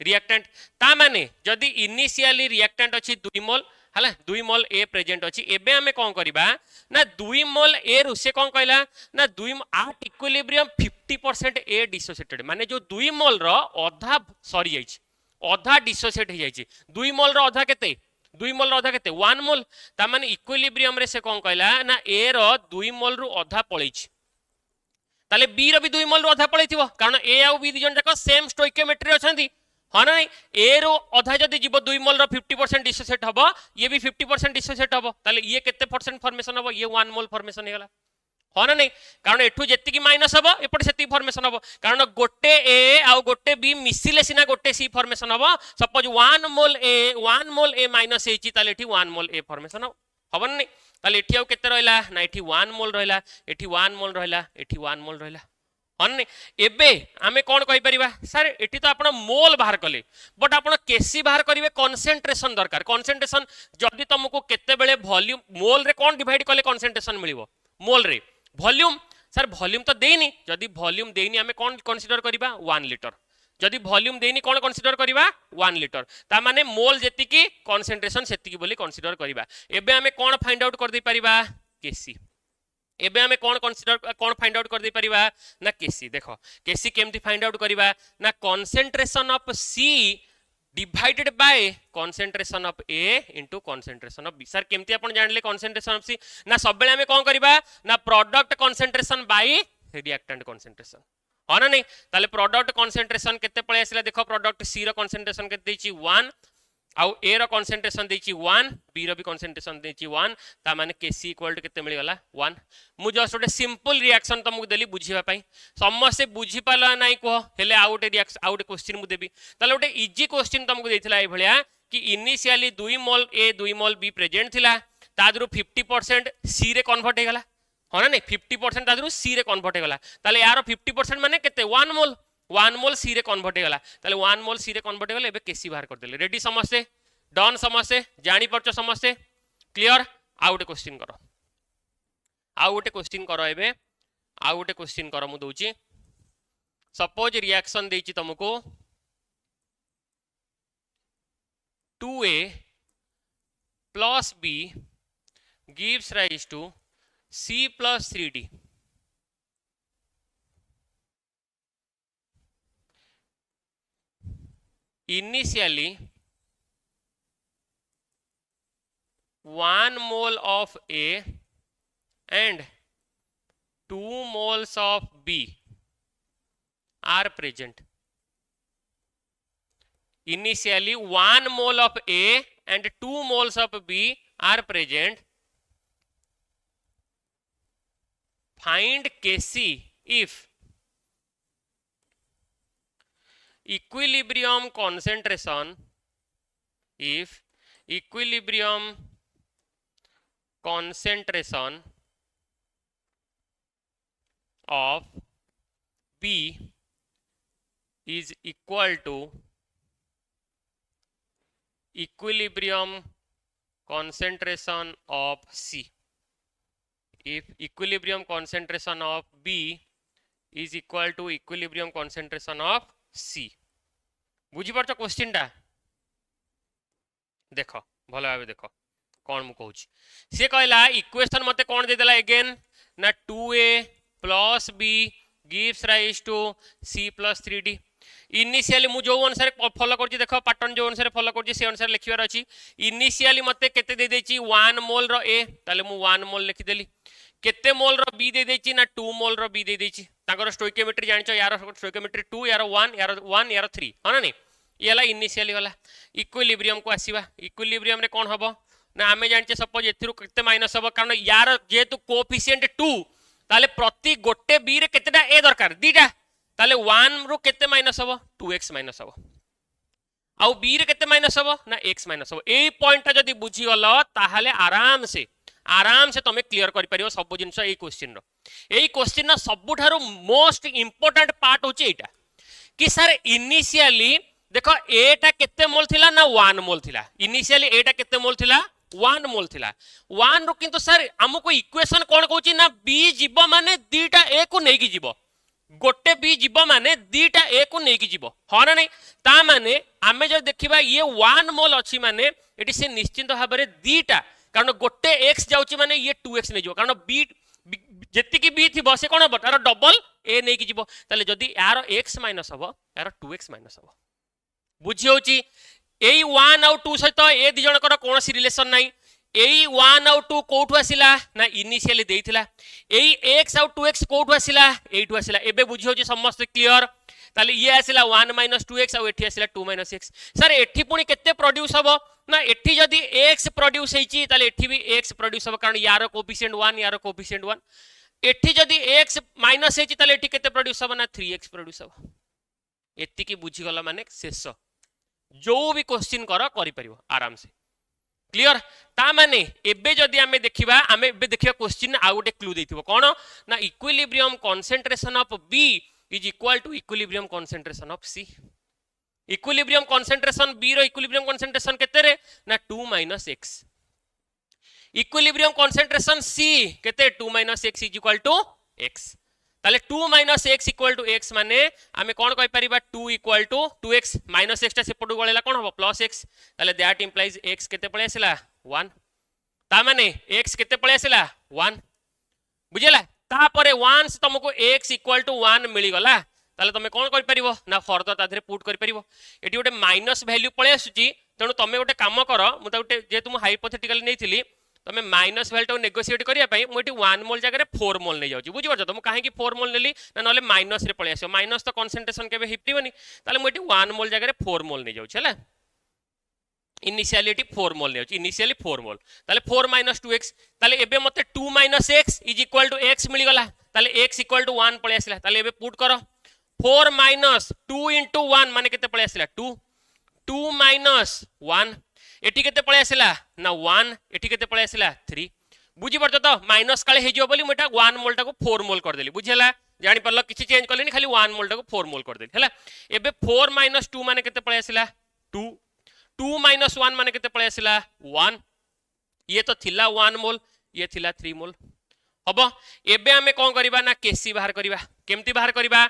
रिएक्टेंट ता माने जदी इनिशियली रिएक्टेंट अछि 2 मोल हला 2 मोल ए प्रेजेंट अछि एबे हमें कोन करबा ना 2 मोल ए रु से कोन कहला ना 2 एट इक्विलिब्रियम 50% ए डिसोसिएटेड माने जो 2 मोल रो आधा सरी जाइछि आधा डिसोसिएट हो जाइछि 2 मोल रो आधा केते 2 मोल रो आधा केते 1 मोल ता माने इक्विलिब्रियम रे से कोन कहला ना ए रो 2 मोल रु आधा पळैछि ताले बी रो भी 2 मोल रु आधा पळैथिबो कारण ए और बी दिजन जाक सेम स्टोइकियोमेट्री अछंती हाँ ना ए रो अधा जदि जीव 2 मोल रो 50% डिसोसिएट हबो ये भी 50% डिसोसिएट हबो ताले ये केते परसेंट फॉर्मेशन हबो ये 1 मोल फॉर्मेशन हे गला हाँ ना नहीं कारण एठू जेति की माइनस हबो एपटे सेति फॉर्मेशन हबो कारण गोटे ए आ गोटे बी मिसिले सिना गोटे सी फॉर्मेशन हबो सपोज 1 मोल ए माइनस हेची ताले एठी 1 मोल ए फॉर्मेशन हबो नहीं ताले एठी आ केते रहला ना एठी 1 मोल रहला एठी 1 मोल रहला एठी 1 मोल रहला हन एबे आमे कोन कहि परिबा सर एठी तो आपण मोल बाहर कले बट आपण केसी बाहर करिवे कंसंट्रेशन दरकार कंसंट्रेशन जदी तुमको केते बेले वॉल्यूम मोल रे कोन डिवाइड कले कंसंट्रेशन मिलिवो मोल रे वॉल्यूम सर वॉल्यूम तो देनी जदी वॉल्यूम देनी आमे कोन कंसीडर करिबा 1 लीटर जदी वॉल्यूम देनी कोन कंसीडर करिबा 1 लीटर ता माने मोल जेति की कंसंट्रेशन सेति की बोली कंसीडर करिबा एबे आमे कोन फाइंड आउट कर दे परिबा केसी एबे हमें कौन कंसीडर कौन फाइंड आउट कर दे परिबा ना केसी देखो केसी केमती फाइंड आउट करिबा ना concentration of C divided by concentration of A into concentration of B sir केमती आपण जानले कंसंट्रेशन ऑफ सी ना सब बेले हमें कौन करिबा ना product concentration bye reactant concentration हाँ ना नहीं ताले प्रोडक्ट कंसंट्रेशन केते पळे आसिला देखो प्रोडक्ट सी रो कंसंट्रेशन केते देछि 1 आउ ए रो कंसंट्रेशन देछि 1 बी रो भी कंसंट्रेशन देछि 1 ता माने केसी इक्वल टू केते मिल गला 1 मु जस्ट ओटे सिंपल रिएक्शन तुमको देली बुझिबा पई समस्त बुझी पाला नाही को हेले आउट रिएक्शन आउट क्वेश्चन मु देबी ताले ओटे इजी क्वेश्चन तुमको देथिला ए भलिया कि initially 2 mole A 2 mole be present थिला तादरु 50% सी रे कन्वर्ट हे गला हाँ ना नहीं 50% तादरु सी रे कन्वर्ट हे गला ताले यार 50% माने केते 1 मोल सी रे कन्वर्ट हे गला ताले 1 मोल सी रे कन्वर्ट हे गले एबे केसी बाहर कर देले रेडी समस्ते डन समस्ते जानि परचो समस्ते क्लियर आउट क्वेश्चन करो आउट क्वेश्चन करो एबे आउट क्वेश्चन करो मु दोची सपोज रिएक्शन देची तुमको 2a plus b gives rise to c plus 3d. Initially 1 mole of A and 2 moles of B are present. Initially 1 mole of A and 2 moles of B are present. Find Kc if equilibrium concentration of B is equal to equilibrium concentration of C. If equilibrium concentration of B is equal to equilibrium concentration of C. बुझी पारछ क्वेश्चन टा देख भल भाव देख कौन मु कहूँ सी कहला इक्वेशन मते कौन दे देला अगेन ना 2a plus b gives rise to c plus 3d. Initially मु जो अनुसार फॉलो करछि देखो पैटर्न जो अनुसार फॉलो करछि से अनुसार लिखिबार अछि इनिशियली मते केते दे देछि 1 मोल रो a ताले मु 1 मोल लिखि देली केते मोल रो b दे देछि ना 2 मोल रो b दे देछि ताकर स्टोइकियोमेट्री जानिछो यार स्टोइकियोमेट्री 2 यार 1 यार 3 हां नहीं येला इनिशियली वाला इक्विलिब्रियम को आसीबा इक्विलिब्रियम रे कोन हबो ना आमे जानिछे सपोज एथिरु केते माइनस हबो कारण यार जेतु कोएफिशिएंट 2 ताले प्रति गोटे b रे केतेटा a दरकार दीटा ताले 1 रो केते माइनस हबो 2x माइनस हबो आउ b रे केते माइनस हबो ना x माइनस हबो एई पॉइंटटा जदी बुझी गलो ताहाले आराम से तमे क्लियर करि परियो सब जिंस एई क्वेश्चन रो एई क्वेश्चन ना सबुठारो मोस्ट इंपोर्टेंट पार्ट होची एटा कि सर इनिशियली देखो a टा केते मोल थिला ना 1 मोल थिला इनिशियली a टा केते मोल थिला 1 मोल थिला 1 रो किंतु सर हमको इक्वेशन कोन कहूची ना b जीवो माने दीटा a को नेकी जीवो गोटे b जीवो माने दीटा a को नेकी जीवो ह ना नहीं ता माने आमे जो देखिबा ये 1 मोल अछि माने एटी से निश्चित भाबरे दीटा कारण गोटे x जाउची माने ये 2x नै जो कारण b जेति की b थिबो से कोन हबो तार डबल a नेकी जीवो ताले जदी यार x माइनस हबो यार 2x माइनस हबो बुझी होची एई 1 आउ 2 सहित ए दि जनकर कोनोसी रिलेशन नाही एई 1 आउ 2 कोठु आसिला ना इनिशियली देइथिला एई x आउ 2x कोठु आसिला एइठु आसिला एबे बुझी होची समस्त क्लियर ताले ये आसिला 1 - 2x आउ एठी आसिला 2 - x सर एठी पुनी केते प्रोड्यूस हबो ना एठी जदी x प्रोड्यूस हेची ताले एठी भी x प्रोड्यूस हबो कारण यार कोएफिशिएंट 1 यार कोएफिशिएंट 1 एठी जदी x माइनस हेची ताले एठी केते प्रोड्यूस हबो ना 3x प्रोड्यूस हबो एति की बुझी गला माने शेष जो भी क्वेश्चन करि परिबो आराम से क्लियर ता माने एबे जदी हमें देखिबा हमें एबे देखिबा क्वेश्चन आ गोटे क्लू देथिबो कोन ना equilibrium concentration of B is equal to equilibrium concentration of C equilibrium concentration B रो इक्विलिब्रियम कंसंट्रेशन केते रे ना 2 - x इक्विलिब्रियम कंसंट्रेशन C केते 2 - x is equal to x ताले 2 - x इक्वल टू x माने आमे कोन कहि परिबा 2 इक्वल टू 2x - x ता सेपटु गळेला कोन हबो प्लस x ताले दैट इंप्लाइज x केते पळे आसिला 1 ता माने x केते पळे आसिला 1 बुझिला ता परे वन्स तुमको x इक्वल टू 1 मिली गला ताले तमे कोन करि परिबो ना फर्दर ता धरे पुट करि परिबो एटी गोटे माइनस वैल्यू पळे आसुची तणु तमे गोटे काम करो मु ता गोटे जे तुम हाइपोथेटिकली नेथिली तुम माइनस भैल्यू नेगोशिएट करने मुझे 1 मोल जगह 4 मोल नहीं जाऊँ बुझीपार तो कहीं 4 मोल नेली ना माइनस रे पलि आस माइनस तो कनसेंट्रेशन के हिपनी मुझे 1 मोल जगह 4 मोल नहीं जाऊँ इनिशियलिटी 4 मोल नहीं इनिशियली 4 मोल ताले 4 माइनस 2x ताले एबे मते 2 minus x is equal to x मिलगला ताले x इक्वल टू 1 पळे आसिला ताले एबे पुट करो 4 माइनस 2 into 1 माने केते पळे आसिला 2 2 माइनस 1 एटी केते पळे आसिला ना 1 एटी केते पळे आसिला 3 बुझी पड़तो तो माइनस काले हे जो बोली मोटा 1 मोल टाको 4 मोल कर देली बुझिला जानि परलो किछि चेंज करलेनी खाली 1 मोल टाको 4 मोल कर देली हला एबे 4 माइनस 2 माने केते पळे आसिला 2 2 माइनस 1 माने केते पळे आसिला 1 ये तो थिला 1 मोल ये थिला 3 मोल हबो एबे हमें कोन करिबा ना केसी बाहर करिबा केमती बाहर करिबा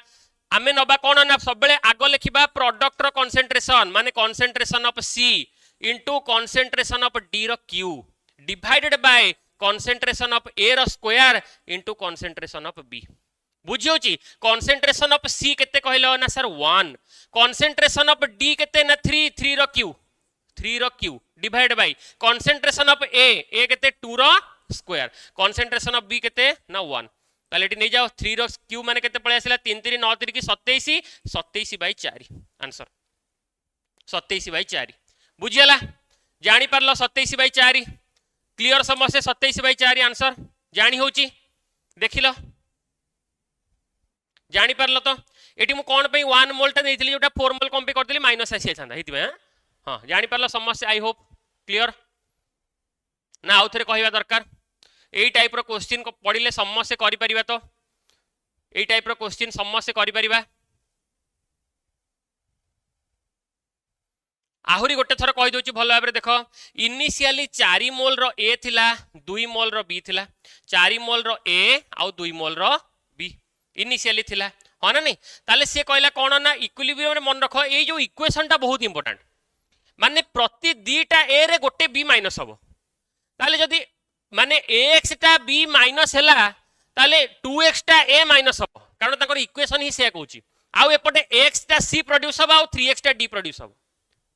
आमे नबा कोन ना सबले आगो लिखिबा प्रोडक्ट रो कंसंट्रेशन माने concentration of C into concentration of D रो Q divided by concentration of A रो square into concentration of B बुझियोची कंसंट्रेशन ऑफ C केते कहलो ना सर 1 कंसंट्रेशन ऑफ D केते ना 3 रो Q divide by concentration of A केते 2 रो स्क्वायर कंसंट्रेशन ऑफ B केते ना 1 ताले एटी नै जाओ 3 रो Q माने केते पळे आसिला 3 3 9 3 की 27 27 बाय 4 आंसर 27 बाय 4 बुझियला जानि परलो 27 बाय 4 क्लियर समस्या 27 बाय 4 आंसर जानि होची देखिलो जानि परलो तो एटी मु कोन पे 1 मोल ता देइथिली जोटा 4 मोल कम पे कर देली माइनस आसी छांदा हेति में हां जानि परलो समस्या आई होप क्लियर ना आउ थरे कहबा दरकार एई टाइप रो क्वेश्चन को पढिले समस्या करि परिबा तो एई टाइप रो क्वेश्चन समस्या करि परिबा आहुरी गोटे थर कहि दोची भलो भाबरे देखो इनिशियली 4 मोल रो A थिला 2 मोल रो B थिला 4 मोल रो A आउ 2 मोल रो B इनिशियली थिला हां ना नहीं ताले से कहला कोन ना इक्विलिब्रियम रे मन रखो ए जो इक्वेशन टा बहुत इंपोर्टेंट माने प्रति दीटा A रे गोटे B माइनस हबो ताले जदी माने ax टा b माइनस हैला ताले 2x टा a माइनस हबो कारण ताकर इक्वेशन ही से कहूची आउ एपटे x टा c प्रोड्यूस हबो आउ 3x टा d प्रोड्यूस हबो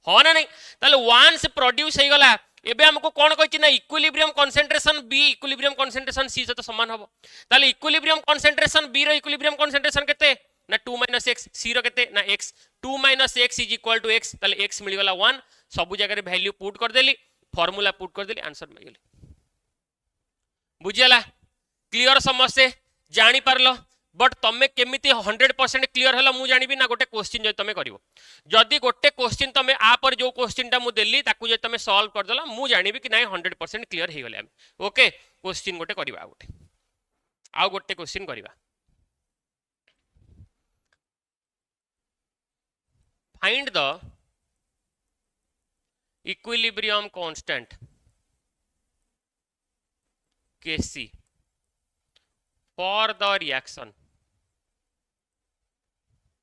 हो ना नहीं ताले वंस प्रोड्यूस हे गला एबे हमको कोन कहछि ना equilibrium concentration b equilibrium concentration c से तो समान हबो ताले इक्विलिब्रियम कंसंट्रेशन b रो इक्विलिब्रियम कंसंट्रेशन केते ना 2 - x c रो केते ना x 2 - x = x ताले x मिल गला 1 सब जगह रे वैल्यू पुट कर देली फार्मूला पुट कर देली आंसर मिल गेली बुझियला क्लियर समस्या जानि पारलो बट तमे केमिति 100% क्लियर हला मु जानिबी ना गोटे क्वेश्चन जे तमे करिवो जदी गोटे क्वेश्चन तमे आ पर जो क्वेश्चन ता मु देली ताकू जे तमे सॉल्व कर देला मु जानिबी कि नाही 100% क्लियर हे गले ओके क्वेश्चन गोटे करिवा आ गोटे क्वेश्चन करिवा find the equilibrium constant Kc for the reaction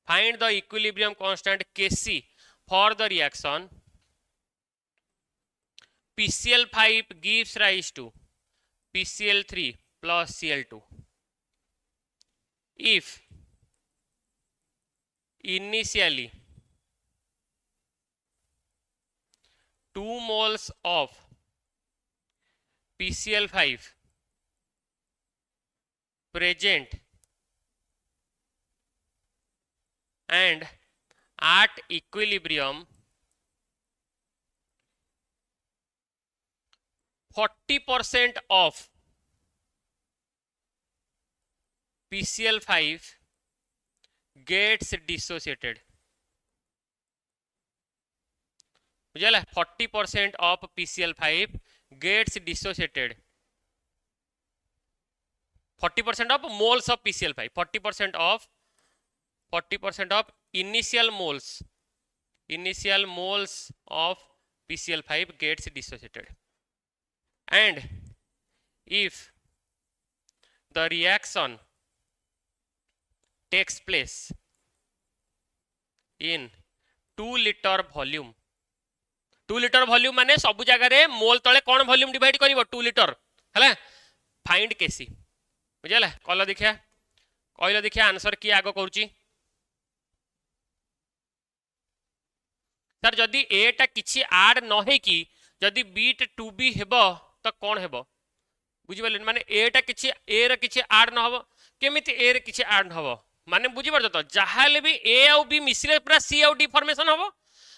find the equilibrium constant Kc for the reaction PCl5 gives rise to PCl3 plus Cl2 if initially 2 moles of PCl5 present and at equilibrium 40% of PCl5 gets dissociated बुझला 40% of PCl5 gets dissociated 40% of moles of PCl5 40% of initial moles of PCl5 gets dissociated and if the reaction takes place in 2 liter volume 2 liter volume माने सब जगह रे मोल तले कोन वॉल्यूम डिवाइड करिवो 2 liter हला फाइंड केसी बुझला कहलो देखिया कहलो देखिया आंसर की आगो करूची सर जदी ए टा किछि ऐड न हे कि जदी b टा 2b हेबो तो कौन हेबो बुझी पाले माने ए टा किछि ए रे किछि ऐड न हबो केमिति ए रे किछि ऐड न हबो माने बुझी परछ तो जहाले भी ए आउ बी मिसिले पूरा सी आउ डी फॉर्मेशन हबो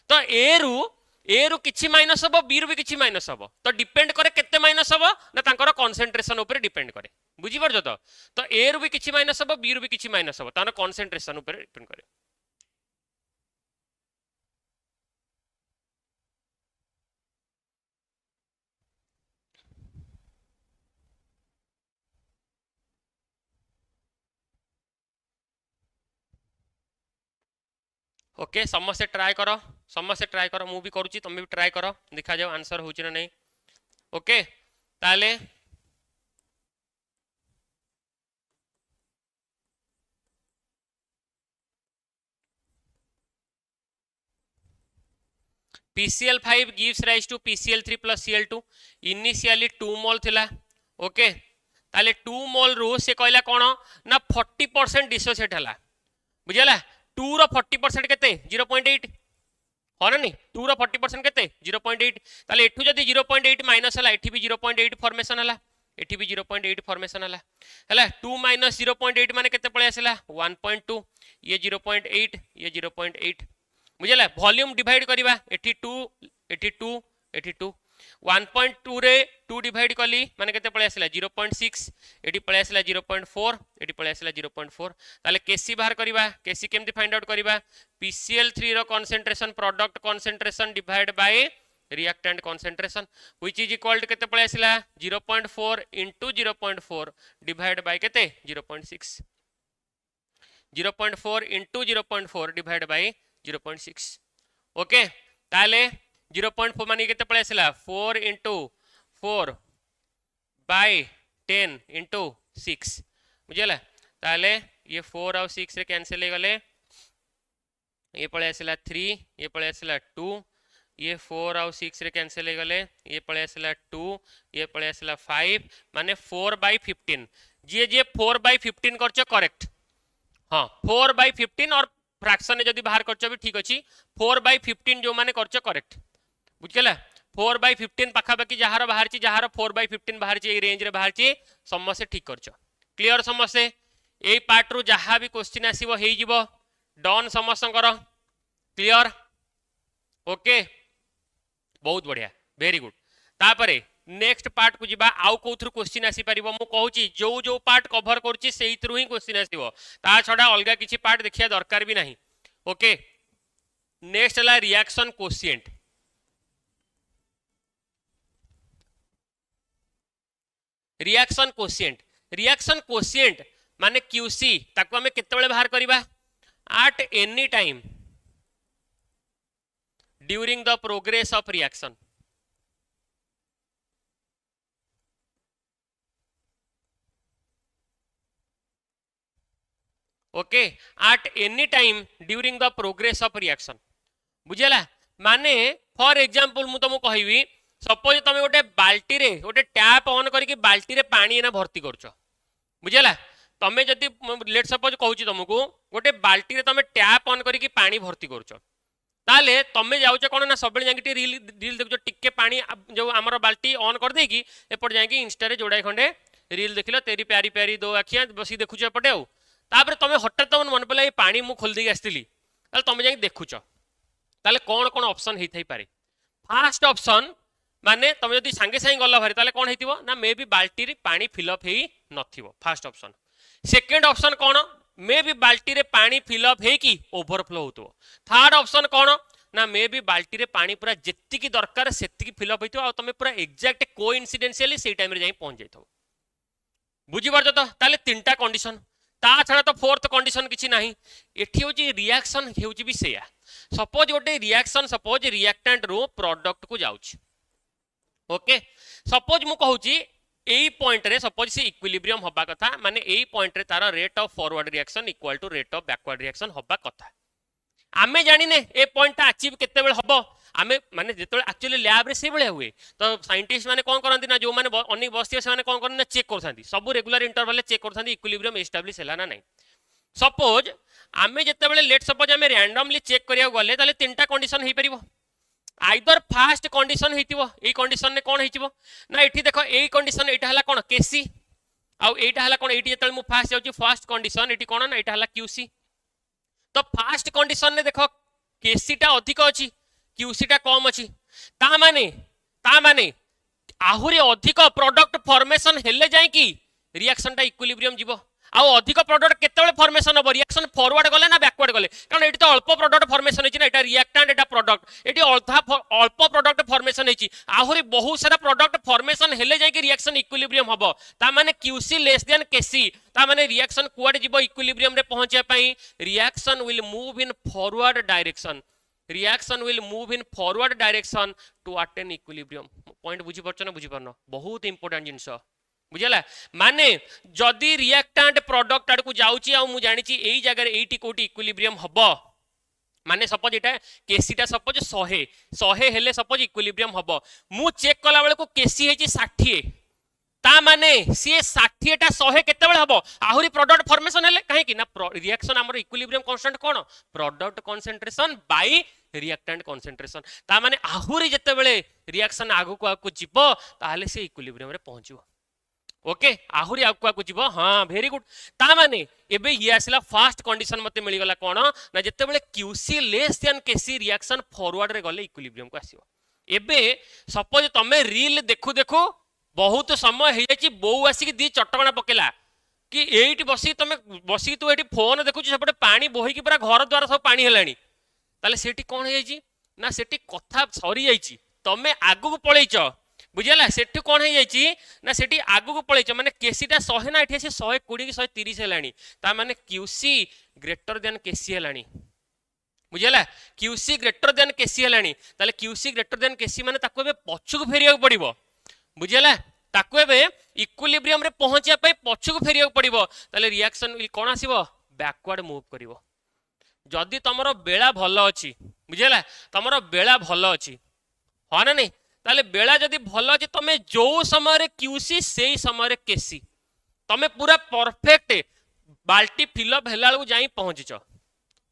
तो ए रु किछि माइनस हबो बी रु भी किछि माइनस हबो तो डिपेंड करे केते माइनस हबो ना तांकर कंसंट्रेशन ऊपर डिपेंड करे बुझी परछ तो ए रु भी किछि माइनस हबो बी रु भी किछि माइनस हबो तानो कंसंट्रेशन ऊपर डिपेंड करे ओके समस्त ट्राई करो मु भी करूची तुम भी ट्राई करो देखा जाओ आंसर होची ना नहीं ओके ताले PCl5 gives rise to PCl3 plus Cl2 initially 2 मोल थिला ओके ताले 2 मोल रो से कहला कोन ना 40% डिसोसिएट हला बुझला 2 रो 40% केते 0.8 हो ना नहीं 2 रो 40% केते 0.8 ताले एठू जदी 0.8 माइनस हला एठी भी 0.8 फॉर्मेशन हला एठी भी 0.8 फॉर्मेशन हला 2 माइनस 0.8 माने केते पळे आसिला 1.2 ये 0.8 ये 0.8 बुझला वॉल्यूम डिवाइड करबा एठी 2 एठी 2 एठी 2 1.2 रे 2 डिवाइड कली माने केते पळे आसिला 0.6 एठी पळे आसिला 0.4 एठी पळे आसिला 0.4 ताले केसी बाहर करबा केसी केमति फाइंड आउट करबा PCl3 रो concentration product concentration divide by reactant concentration which is equal to केते पळे आसिला 0.4 into 0.4 डिवाइड बाय केते 0.6 0.4 into 0.4 डिवाइड बाय 0.6 ओके ताले 0.4 माने केते पळे आसिला 4 into 4 by 10 into 6 बुझला ताले ये 4 और 6 रे कैंसिल हो गले ये पळे आसिला 3 ये पळे आसिला 2 ये 4 और 6 रे कैंसिल हो गले ये पळे आसिला 2 ये पळे आसिला 5 माने 4 by 15 जे जे 4 by 15 करछ करेक्ट हां 4 by 15 और फ्रैक्शन ने जदी बाहर करछ भी ठीक अछि 4 by 15 जो माने करछ करेक्ट बुझला 4 by 15 पाखा बाकी जहार बाहर छि जहार 4 by 15 बाहर छि ए रेंज रे बाहर छि समस्या ठीक करछ क्लियर समस्या ए पार्ट रु जहां भी क्वेश्चन आसीबो हेई जिवो डन समस्त कर क्लियर ओके बहुत बढ़िया वेरी गुड तापरे नेक्स्ट पार्ट को जिबा आउ कोथरु क्वेश्चन आसी परिबो मु कहूची जो जो पार्ट कवर करची सेही थ्रू ही क्वेश्चन आसीबो ता छडा अलगा किछि पार्ट देखिया दरकार भी नहीं ओके नेक्स्ट ला रिएक्शन कोशिएंट रिएक्शन कोशिएंट माने QC ताको हमें केते बेले बाहर करबा at any time during the progress of reaction okay at any time during the progress of reaction बुझला माने फॉर एग्जांपल मु तुमको कहबी सपोज तुम गोटे बाल्टी रे गोटे टैप ऑन करके बाल्टी रे पानी एना भर्ती करछ बुझला तमे जदी लेट सपोज कहूची तुमको गोटे बाल्टी रे तमे टैप ऑन करके पानी भर्ती करछ ताले तमे जाउछ कोन ना सबले जांगी रील रील देखो टिके पानी जो हमर बाल्टी ऑन कर देकी एपट जांगी इंस्टा रे जोड़ाई खंडे रील देखिलो तेरी प्यारी प्यारी दो आखियां बसी देखुछ एपटे आउ तापर तमे हठात तम मन पला ए पानी मु खोल देकी आस्तिली ताले तमे जांगी देखुछ ताले कोन कोन ऑप्शन हेइ थाई पारे फर्स्ट ऑप्शन माने तुम जदि सांगे सांगे गला भारी ताले कोन हेतिबो ना मे बी बाल्टी रे पानी फिल अप हेई नथिबो फर्स्ट ऑप्शन सेकंड ऑप्शन कोन मे बी बाल्टी रे पानी फिल अप हेई की ओवरफ्लो होतो थर्ड ऑप्शन कोन ना मे बी बाल्टी रे पानी पूरा जेत्ती की दरकार सेत्ती की फिल अप हेतिबो आ तमे पूरा एग्जैक्ट कोइंसिडेंशियली सेही टाइम रे जाई पहुंच जाइथो बुझी परछ तो ताले तीनटा कंडीशन ता छडा तो फोर्थ कंडीशन किछि नाही एठी होची रिएक्शन हेउची भी सेया सपोज गोटे रिएक्शन सपोज रिएक्टेंट रो प्रोडक्ट को जाउची ओके सपोज मु कहूची एई पॉइंट रे सपोज से इक्विलिब्रियम होबा कथा माने एई पॉइंट रे तारा rate of forward reaction equal to rate of backward reaction होबा कथा आमे जानि ने ए पॉइंट ता अचीव केते बेल हबो आमे माने जेतो एक्चुअली लैब रे से बेले हुए तो साइंटिस्ट माने कोन करंती ना जो माने अनेक बस्ती से माने कोन करन ना चेक करथांती सब रेगुलर इंटरवल चेक करथांती इक्विलिब्रियम एस्टैब्लिश हैला ना नहीं सपोज आमे जेते बेले लेट सपोज आमे रैंडमली चेक करिया गले ताले तीनटा कंडीशन हेई परिबो आइदर फास्ट कंडीशन हेतिबो ए कंडीशन ने कोन हेतिबो ना एठी देखो ए कंडीशन एटा हला कोन केसी आउ एटा हला कोन एठी जेतल मु फास्ट जाउची फर्स्ट कंडीशन एठी कोन ना एटा हला क्यूसी तो फास्ट कंडीशन ने देखो केसी टा अधिक अछि क्यूसी टा कम अछि ता माने आहुरी अधिक प्रोडक्ट फॉर्मेशन हेले जाय कि रिएक्शन टा इक्विलिब्रियम जीवो आउ अधिक प्रोडक्ट केतेबेले फॉर्मेशन हो रिएक्शन फॉरवर्ड गले ना बैकवर्ड गले कारण एटी तो अल्प प्रोडक्ट फॉर्मेशन हेची ना एटा रिएक्टेंट एटा प्रोडक्ट एटी अल्प प्रोडक्ट फॉर्मेशन हेची आहुरी बहुत सारा प्रोडक्ट फॉर्मेशन हेले जाय कि रिएक्शन इक्विलिब्रियम हबो ता माने क्यूसी लेस देन केसी ता माने रिएक्शन कुआडे जीवो इक्विलिब्रियम रे पहुंचे पई reaction will move in forward direction reaction will move in forward direction to attain equilibrium point बुझी परछ ना बुझी परनो बहुत इंपोर्टेंट जिंस बुझला माने जदी रिएक्टेंट प्रोडक्ट आड़ को जाउची आ मु जानि ची एई जगह एटी कोटी इक्विलिब्रियम हबो माने सपोज एटा केसीटा सपोज 100 हेले सपोज इक्विलिब्रियम हबो मु चेक कला बेले को केसी हेची 60 ता माने सी 60 टा 100 केते बेले हबो आहुरी प्रोडक्ट फॉर्मेशन हेले काहे कि ना रिएक्शन हमर इक्विलिब्रियम कांस्टेंट कोन product concentration bye reactant concentration ता माने आहुरी जते बेले रिएक्शन आगु को जिवो ताले से इक्विलिब्रियम रे पहुंचो ओके आहुरी आगु को जिवो हां वेरी गुड ता माने एबे ये आसिला फास्ट कंडीशन मते मिली गला कोन ना जते बेले क्यूसी लेस देन केसी रिएक्शन फॉरवर्ड रे गले इक्विलिब्रियम को आसीबो एबे सपोज तमे रील देखु देखु बहुत समय हो जाए बो आसिक दी चटकणा पकेला कि एटी बसी तुम बसी तू ये फोन देखु सेपटे पानी बोहिकी पूरा घर द्वारा सब पानी हेलानी ताले सेठी कौन है ना सेठी कथा सरी जाइए तमे आगु पलैच बुझेला सेठी कौन है ना सेठी आगु पलैच माने केसीटा 100 ना एठी 120 कि 130 हेलानी ता माने क्यूसी ग्रेटर देन केसी हेलानी बुझेला क्यूसी ग्रेटर देन केसी हेलानी ताले क्यूसी ग्रेटर देन केसी माने ताको बे पछुक फेरिया पड़िबो बुझेला ताको एबे इक्विलिब्रियम रे पहुंचिया पई पछुक फेरिया पड़िबो ताले रिएक्शन विल कोन आसीबो बैकवर्ड मूव करिवो जदी तमरो बेला भलो अछि बुझेला तमरो बेला भलो अछि हो ना नहीं ताले बेला जदी भलो अछि तमे जो समय रे क्यूसी सेही समय रे केसी तमे पूरा परफेक्ट बाल्टी फिलअप हेलाळू जाई पहुंचिचो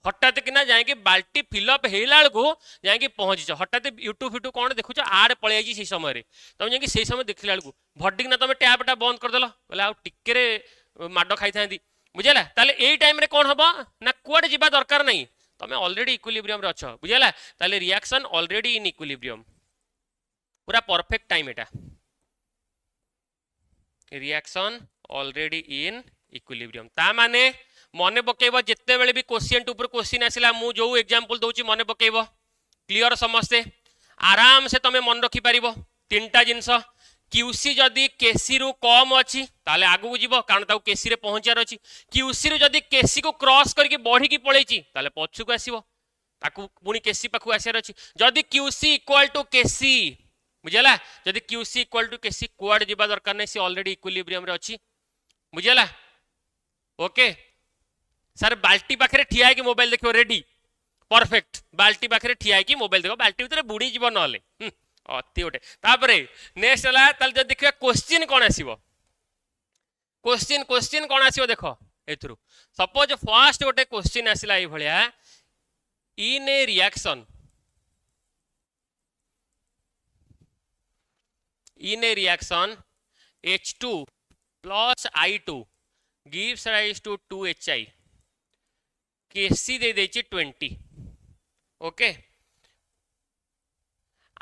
हठात किना जाएगी बाल्टी फिलअप हेला को जाएगी पहुंची हठात यूट्यूब फिटू कौन देखुच आड़ पलि आई से समय तुम जाएगी से समय देखला बेलू भड्डिक ना तुम टैपटा बंद करदेल बोले आउ टिके माड खाई था बुझेला ताले एई टाइम रे कौन हबो ना कुआडे जिबा दरकार नहीं तुम ऑलरेडी इक्विलिब्रियम रे अछ बुझेला ताले रिएक्शन ऑलरेडी इन इक्विलिब्रियम पूरा perfect time Etah reaction already in equilibrium ता माने मने पकेब जिते बेले भी क्वेश्चन ऊपर क्वेश्चन आसिला मु जो एग्जांपल दउची मने पकेब क्लियर समस्ते आराम से तमे मन रखी पारिबो तीनटा जिंस क्यूसी जदी केसी रु कम अछि ताले आगु जीवो कारण ताऊ केसी रे पहुंचार अछि क्यूसी रु जदी केसी को क्रॉस करके बढ़ी की पळेची ताले पछु को आसीबो ताकू पुनी केसी पाखु आसियार अछि जदी क्यूसी इक्वल टू केसी बुझला जदी क्यूसी इक्वल टू केसी कोड जीवा दरकार नै से ऑलरेडी इक्विलिब्रियम रे अछि बुझला ओके सर बाल्टी पाखे ठिया है कि मोबाइल देखो रेडी परफेक्ट बाल्टी पाखे ठिया है कि मोबाइल देखो बाल्टी भीतर बुड़ी जीव नले अति गोटे तापरे नेक्स्ट हला ताल जब देखिबा क्वेश्चन कोन आसीबो क्वेश्चन कोन आसीबो देखो एथरु सपोज फर्स्ट गोटे क्वेश्चन आसिला ए भलिया इन ए reaction H2 plus I2 gives rise to 2HI KC दे देची 20 okay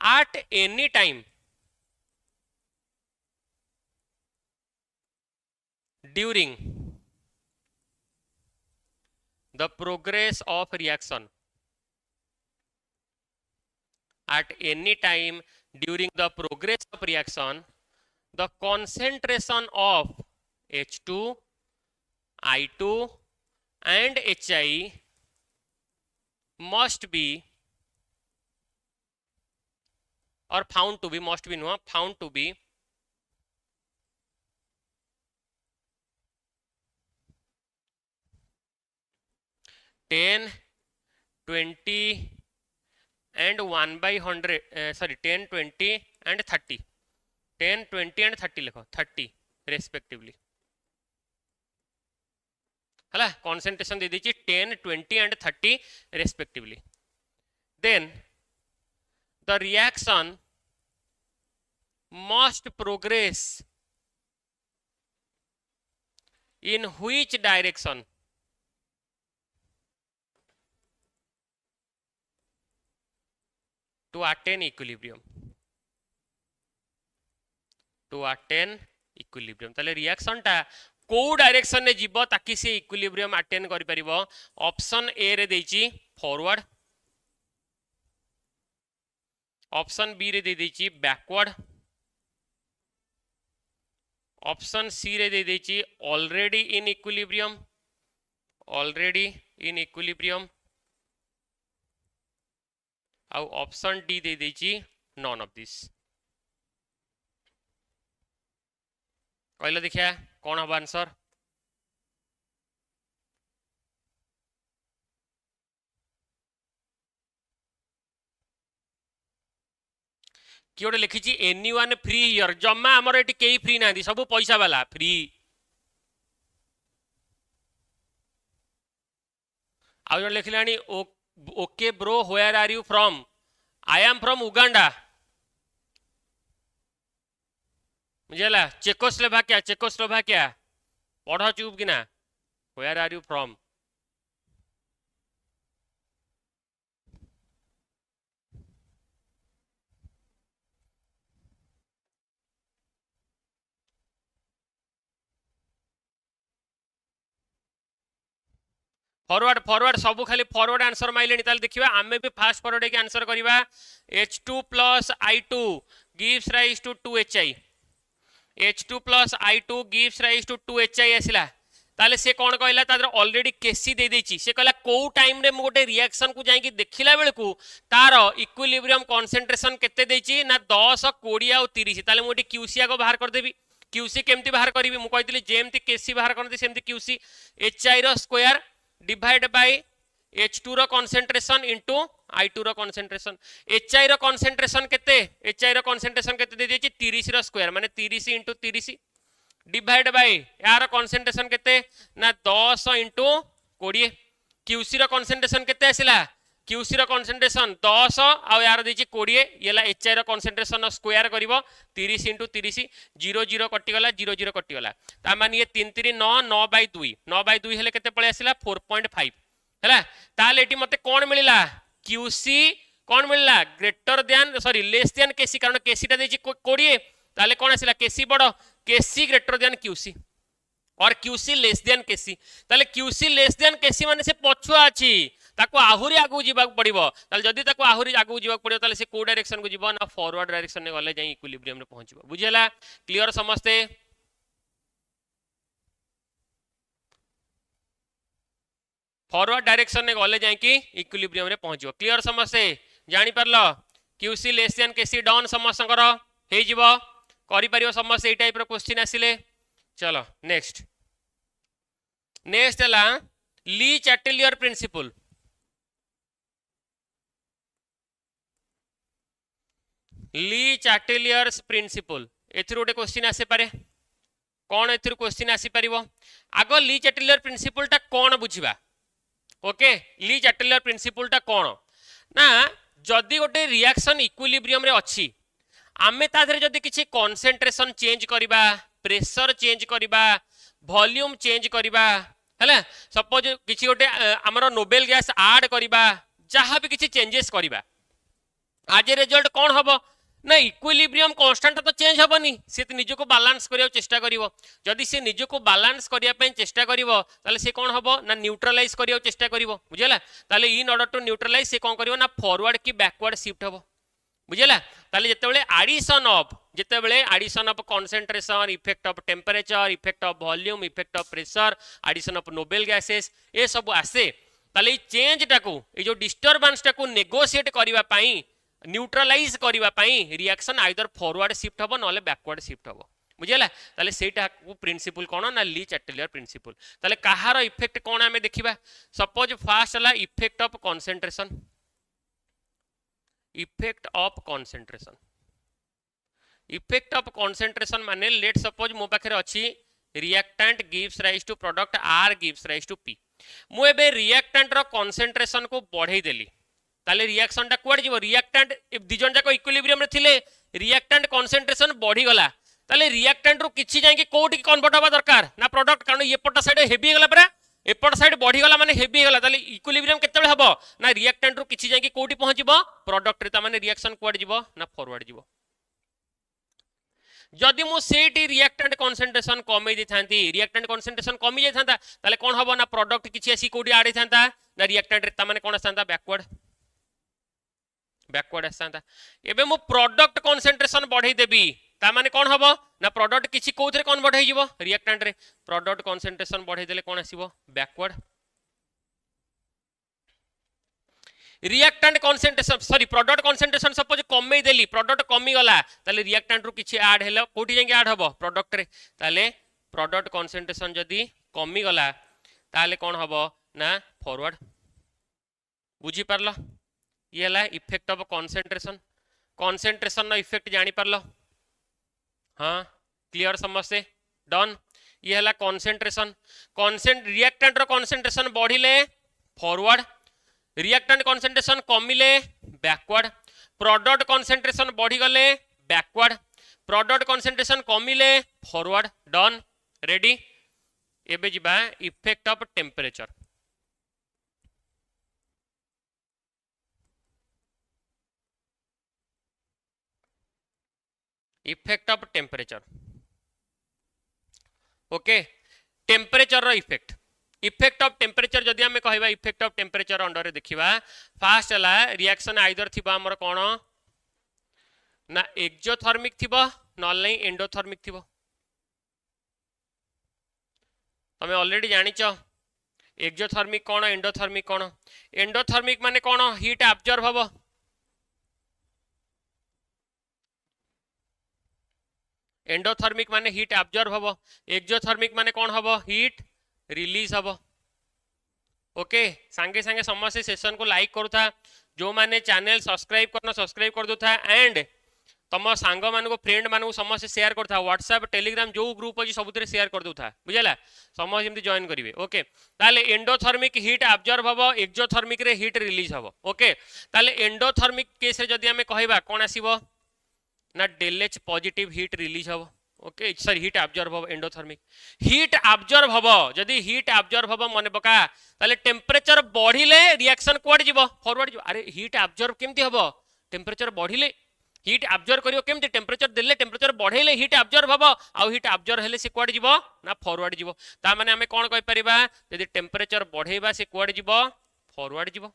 at any time during the progress of reaction at any time during the progress of reaction the concentration of H2 I2 and HI must be or found to be must be no found to be 10, 20 and 1/100 sorry 10, 20 and 30 10, 20 and 30 लिखो 30 respectively हला concentration दे दीजिए 10, 20 and 30 respectively then the reaction must progress in which direction to attain equilibrium, to attain equilibrium. ताले रिएक्शन टा को डायरेक्शन ने जीवो ताकि से इक्विलिब्रियम अटेन करि परिबो. ऑप्शन ए रे देछि फॉरवर्ड, ऑप्शन बी रे दे देछि बैकवर्ड, ऑप्शन सी रे दे देछि already in equilibrium, already in equilibrium, आउ ऑप्शन डी दे देछि नॉन ऑफ दिस. कहले देखिया कौन हम आंसर. कि गोटे लिखी एनी वन फ्री हियर, जमा आमर एटी केही फ्री ना, सब पैसा वाला फ्री. आउ जन लिखलानी okay bro where are you from, I am from Uganda. बुझेला चेकोस्लोवाकिया, चेकोस्लोवाकिया पढ़ चुप कि ना. Where are you from. Forward forward सब खाली फॉरवर्ड आंसर माइले. देखिए आम भी फास्ट फॉरवर्ड आंसर करवा. H2 plus I2 gives rise to 2HI, H2 plus I2 gives rise to 2HI आसला. ताले से कौन कहला तादर ऑलरेडी केसी दे देछि. से कहला को टाइम रे मु गोटे रिएक्शन को जाई कि देखिला बेल को तार इक्विलिब्रियम कंसंट्रेशन केते देछि ना 10 20 और 30. ताले मु क्यूसी को बाहर कर देबी. क्यूसी केमती बाहर करी मु कहतिली जेमती केसी बाहर करते सेमती क्यूसी HI रो स्क्वायर डिवाइड बाय H2 रो कंसंट्रेशन इनटू I2 रो कंसंट्रेशन. HI रो कंसंट्रेशन केते, HI रो कंसंट्रेशन केते दे देछि 30 रो स्क्वायर माने 30 इनटू 30 डिवाइड बाय यार कंसंट्रेशन केते ना 10 इनटू 20. QC रो कंसंट्रेशन केते आसिला, QC रो कंसंट्रेशन 10 आ यार देछि 20. येला HI रो कंसंट्रेशन स्क्वायर करिवो 30 इनटू 30 0 0 कटि गला 0 0 कटि गला. ता माने ये 3 3 9 9 बाय 2 9 बाय 2 हेले केते पळे आसिला 4.5 हैला. ताले एटी मते कोन मिलिला QC कोन मिलिला greater than sorry less than KC, कारण KC टा देछि 20. ताले कोन आसिला KC बडो, KC ग्रेटर देन QC और QC लेस देन KC. ताले QC लेस देन KC माने से पछुआ अछि, ताको आहुरी आगु जीवाक पड़िबो. ताले जदी ताको आहुरी आगु जीवाक पड़िबो ताले से को डायरेक्शन को जीवो ना फॉरवर्ड डायरेक्शन ने गले जाई इक्विलिब्रियम रे पहुंचबो. बुझियला क्लियर समझते. फॉरवर्ड डायरेक्शन ने गले जाई कि इक्विलिब्रियम रे पहुंचबो. क्लियर समझते जानि परलो. QC less than KC done समस्तकर हे जीवो करि परियो समस्त ए टाइप रो क्वेश्चन आसिले. चलो नेक्स्ट नेक्स्ट हला ली चैटेलियर प्रिंसिपल. ली चैटेलियर्स प्रिंसिपल एथि गोटे क्वेश्चन आसे पारे. कौन एथि क्वेश्चन आसी परिबो. आगो ली चैटेलियर प्रिंसिपल टा कौन बुझिबा. ओके ली चैटेलियर प्रिंसिपल टा कौन ना, जदि गोटे रिएक्शन इक्विलिब्रियम रे अछि आमे ताधरे जदि किछि कंसंट्रेशन चेंज करिबा, प्रेशर चेंज करिबा, वॉल्यूम चेंज करिबा हैला, सपोज किछि गोटे हमर नोबेल गैस ऐड करिबा, जहां भी किछि चेंजेस करिबा आज रिजल्ट कौन हबो ना इक्विलिब्रियम कांस्टेंट तो चेंज हबनी. से निज को बैलेंस करियो चेष्टा करिवो. जदि से निज को बैलेंस करिया पे चेष्टा करिवो ताले से कौन हबो ना न्यूट्रलाइज करियो चेष्टा करिवो. बुझियला ताले इन ऑर्डर टू न्यूट्रलाइज से कौन करिवो ना फॉरवर्ड की बैकवर्ड शिफ्ट हबो. बुझियला ताले जेतेबेले addition of concentration, effect of temperature, effect of volume, effect of pressure, addition of noble gases ए सब आसे. ताले चेंज टाकू ए जो डिस्टरबेंस टाकू नेगोशिएट करिवा पई न्यूट्रलाइज करिवा पई रिएक्शन आइदर फॉरवर्ड शिफ्ट हबो नले बैकवर्ड शिफ्ट हबो. बुझियला ताले सेटा प्रिंसिपल कोन ना ली चैटेलियर प्रिंसिपल. ताले कहार इफेक्ट कोन हमें देखिबा. सपोज फास्ट हला effect of concentration. Effect of concentration, effect of concentration माने लेट सपोज मो पाखरे अछि reactant gives rise to product R gives rise to P. मु एबे रिएक्टेंट रो कंसंट्रेशन को बढ़ाई देली ताले रिएक्शन टा कुआड जीवो रिएक्टेंट दि जन जाक इक्विलिब्रियम रे थिले रिएक्टेंट कंसंट्रेशन बढ़ी गला ताले रिएक्टेंट रू किछि जाय कि कोठी कन्वर्ट होबा दरकार ना प्रोडक्ट कारण ये पटा साइड हेवी गला परा एपट साइड बढ़ी गला माने हेवी गला ताले इक्विलिब्रियम केतेबे हबो ना रिएक्टेंट रू किछि जाय कि कोठी पहुंचीबो प्रोडक्ट रे ता माने रिएक्शन कुआड जीवो ना फॉरवर्ड जीवो जदि मु सेठी रिएक्टेंट कंसंट्रेशन कमी दै थांती रिएक्टेंट कंसंट्रेशन कमी जाय थांता ताले कोन हबो ना प्रोडक्ट किछि आसी कोठी आडे थांता ना रिएक्टेंट रे ता माने कोन आसांता बैकवर्ड आसांता एबे मु प्रोडक्ट कंसंट्रेशन बढ़ाई देबी ता माने कोन हबो ना प्रोडक्ट किछि कोथरे कन्वर्ट हो जिवो रिएक्टेंट रे प्रोडक्ट कंसंट्रेशन बढ़ाई देले कोन आसीबो backward reactant concentration sorry product concentration suppose कमी देली प्रोडक्ट कमी गला ताले रिएक्टेंट रू किछि ऐड हेलो कोठी जाके ऐड हबो प्रोडक्ट रे ताले प्रोडक्ट कंसंट्रेशन जदी कमी गला ताले कोन हबो ना फॉरवर्ड बुझी परलो ये हला effect of concentration no effect जानी परलो हाँ क्लियर समझे डन ये हला कंसंट्रेशन रिएक्टेंट रो कंसंट्रेशन बढ़िले फॉरवर्ड रिएक्टेंट कंसंट्रेशन कमिले बैकवर्ड प्रोडक्ट कंसंट्रेशन बढ़ी गले बैकवर्ड प्रोडक्ट कंसंट्रेशन कमिले फॉरवर्ड डन रेडी एबे जिबा effect of temperature effect of temperature okay temperature रो इफेक्ट ऑफ टेम्परेचर जदि हमें कहबा इफेक्ट ऑफ टेम्परेचर अंडर रे देखिबा फास्ट हला रिएक्शन आइदर थिबा हमर कोन ना एक्सोथर्मिक थिबो नल नै एंडोथर्मिक थिबो तमे ऑलरेडी जानिचो एक्सोथर्मिक कोन एंडोथर्मिक माने कोन हीट एब्जॉर्ब हबो एंडोथर्मिक माने हीट एब्जॉर्ब हबो एक्सोथर्मिक माने कोन हबो हीट रिलीज हबो ओके संगे संगे समस्त सेशन को लाइक करूथा जो माने चैनल सब्सक्राइब कर दोथा एंड तम सांग मानको फ्रेंड मानको समस्त शेयर करथा व्हाट्सएप टेलीग्राम जो ग्रुप अछि सबुतरे शेयर कर दोथा बुझला समस्त जेमति जॉइन करिवे ओके ताले एंडोथर्मिक हीट एब्जॉर्ब हबो एक्सोथर्मिक रे हीट रिलीज हबो ओके ताले एंडोथर्मिक केस रे जदि हमें कहबा कोन आसीबो ना del H positive heat release हबो ओके सॉरी हीट एब्जॉर्ब हबो एंडोथर्मिक हीट एब्जॉर्ब हबो जदी हीट एब्जॉर्ब हबो मने पका ताले टेम्परेचर बढ़िले रिएक्शन कोड जीवो फॉरवर्ड जीवो अरे हीट एब्जॉर्ब केमति हबो टेम्परेचर बढ़िले हीट एब्जॉर्ब करियो केमति टेम्परेचर देले टेम्परेचर बढ़ेले हीट एब्जॉर्ब हबो आ हीट एब्जॉर्ब हेले से कोड जीवो ना फॉरवर्ड जीवो ता माने हमें कोन कहि परिबा जदी टेम्परेचर बढ़ेबा से कोड जीवो फॉरवर्ड जीवो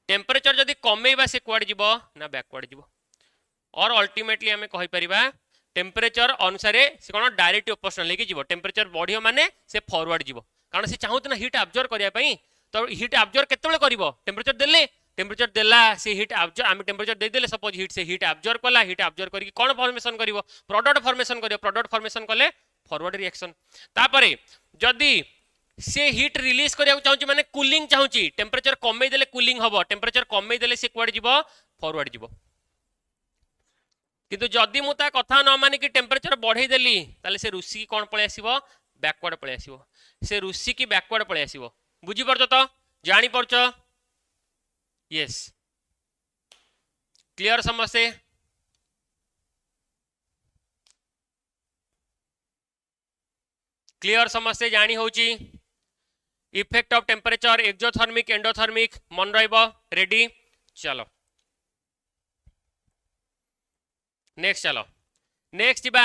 टेम्परेचर जदी कमेबा से कोड जीवो ना बैकवर्ड जीवो और अल्टीमेटली हमें कहि परिबा टेम्परेचर अनुसार से कौन डायरेक्ट ऑपोजिशन लेके जीवो टेम्परेचर बढ़ियो माने से फॉरवर्ड जीवो कारण से चाहूत ना हीट एब्जॉर्ब करिया पई तो हीट एब्जॉर्ब केतेबेले करिवो टेम्परेचर देला से हीट एब्जॉर्ब आम टेम्परेचर दे देले सपोज हीट से हीट एब्जॉर्ब कला हीट एब्जॉर्ब करके कौन फॉर्मेशन करिवो प्रोडक्ट फॉर्मेशन कले फॉरवर्ड रिएक्शन तापरे जदी से हीट रिलीज करिया चाहूची माने कूलिंग चाहूची टेम्परेचर कमे देले कूलिंग हबो टेम्परेचर कमे देले से कुआड जीवो फॉरवर्ड जीवो किंतु जदि मु ता कथा न माने कि टेम्परेचर बढ़ाई देली ताले से रुसी की कोन पळे आसीबो बैकवर्ड पळे आसीबो से रुसी की बैकवर्ड पळे आसीबो बुझी परछो तो जानि परछो यस क्लियर समझे जानि होची effect of temperature exothermic endothermic मन रहइबो रेडी चलो नेक्स्ट चलो नेक्स्ट बा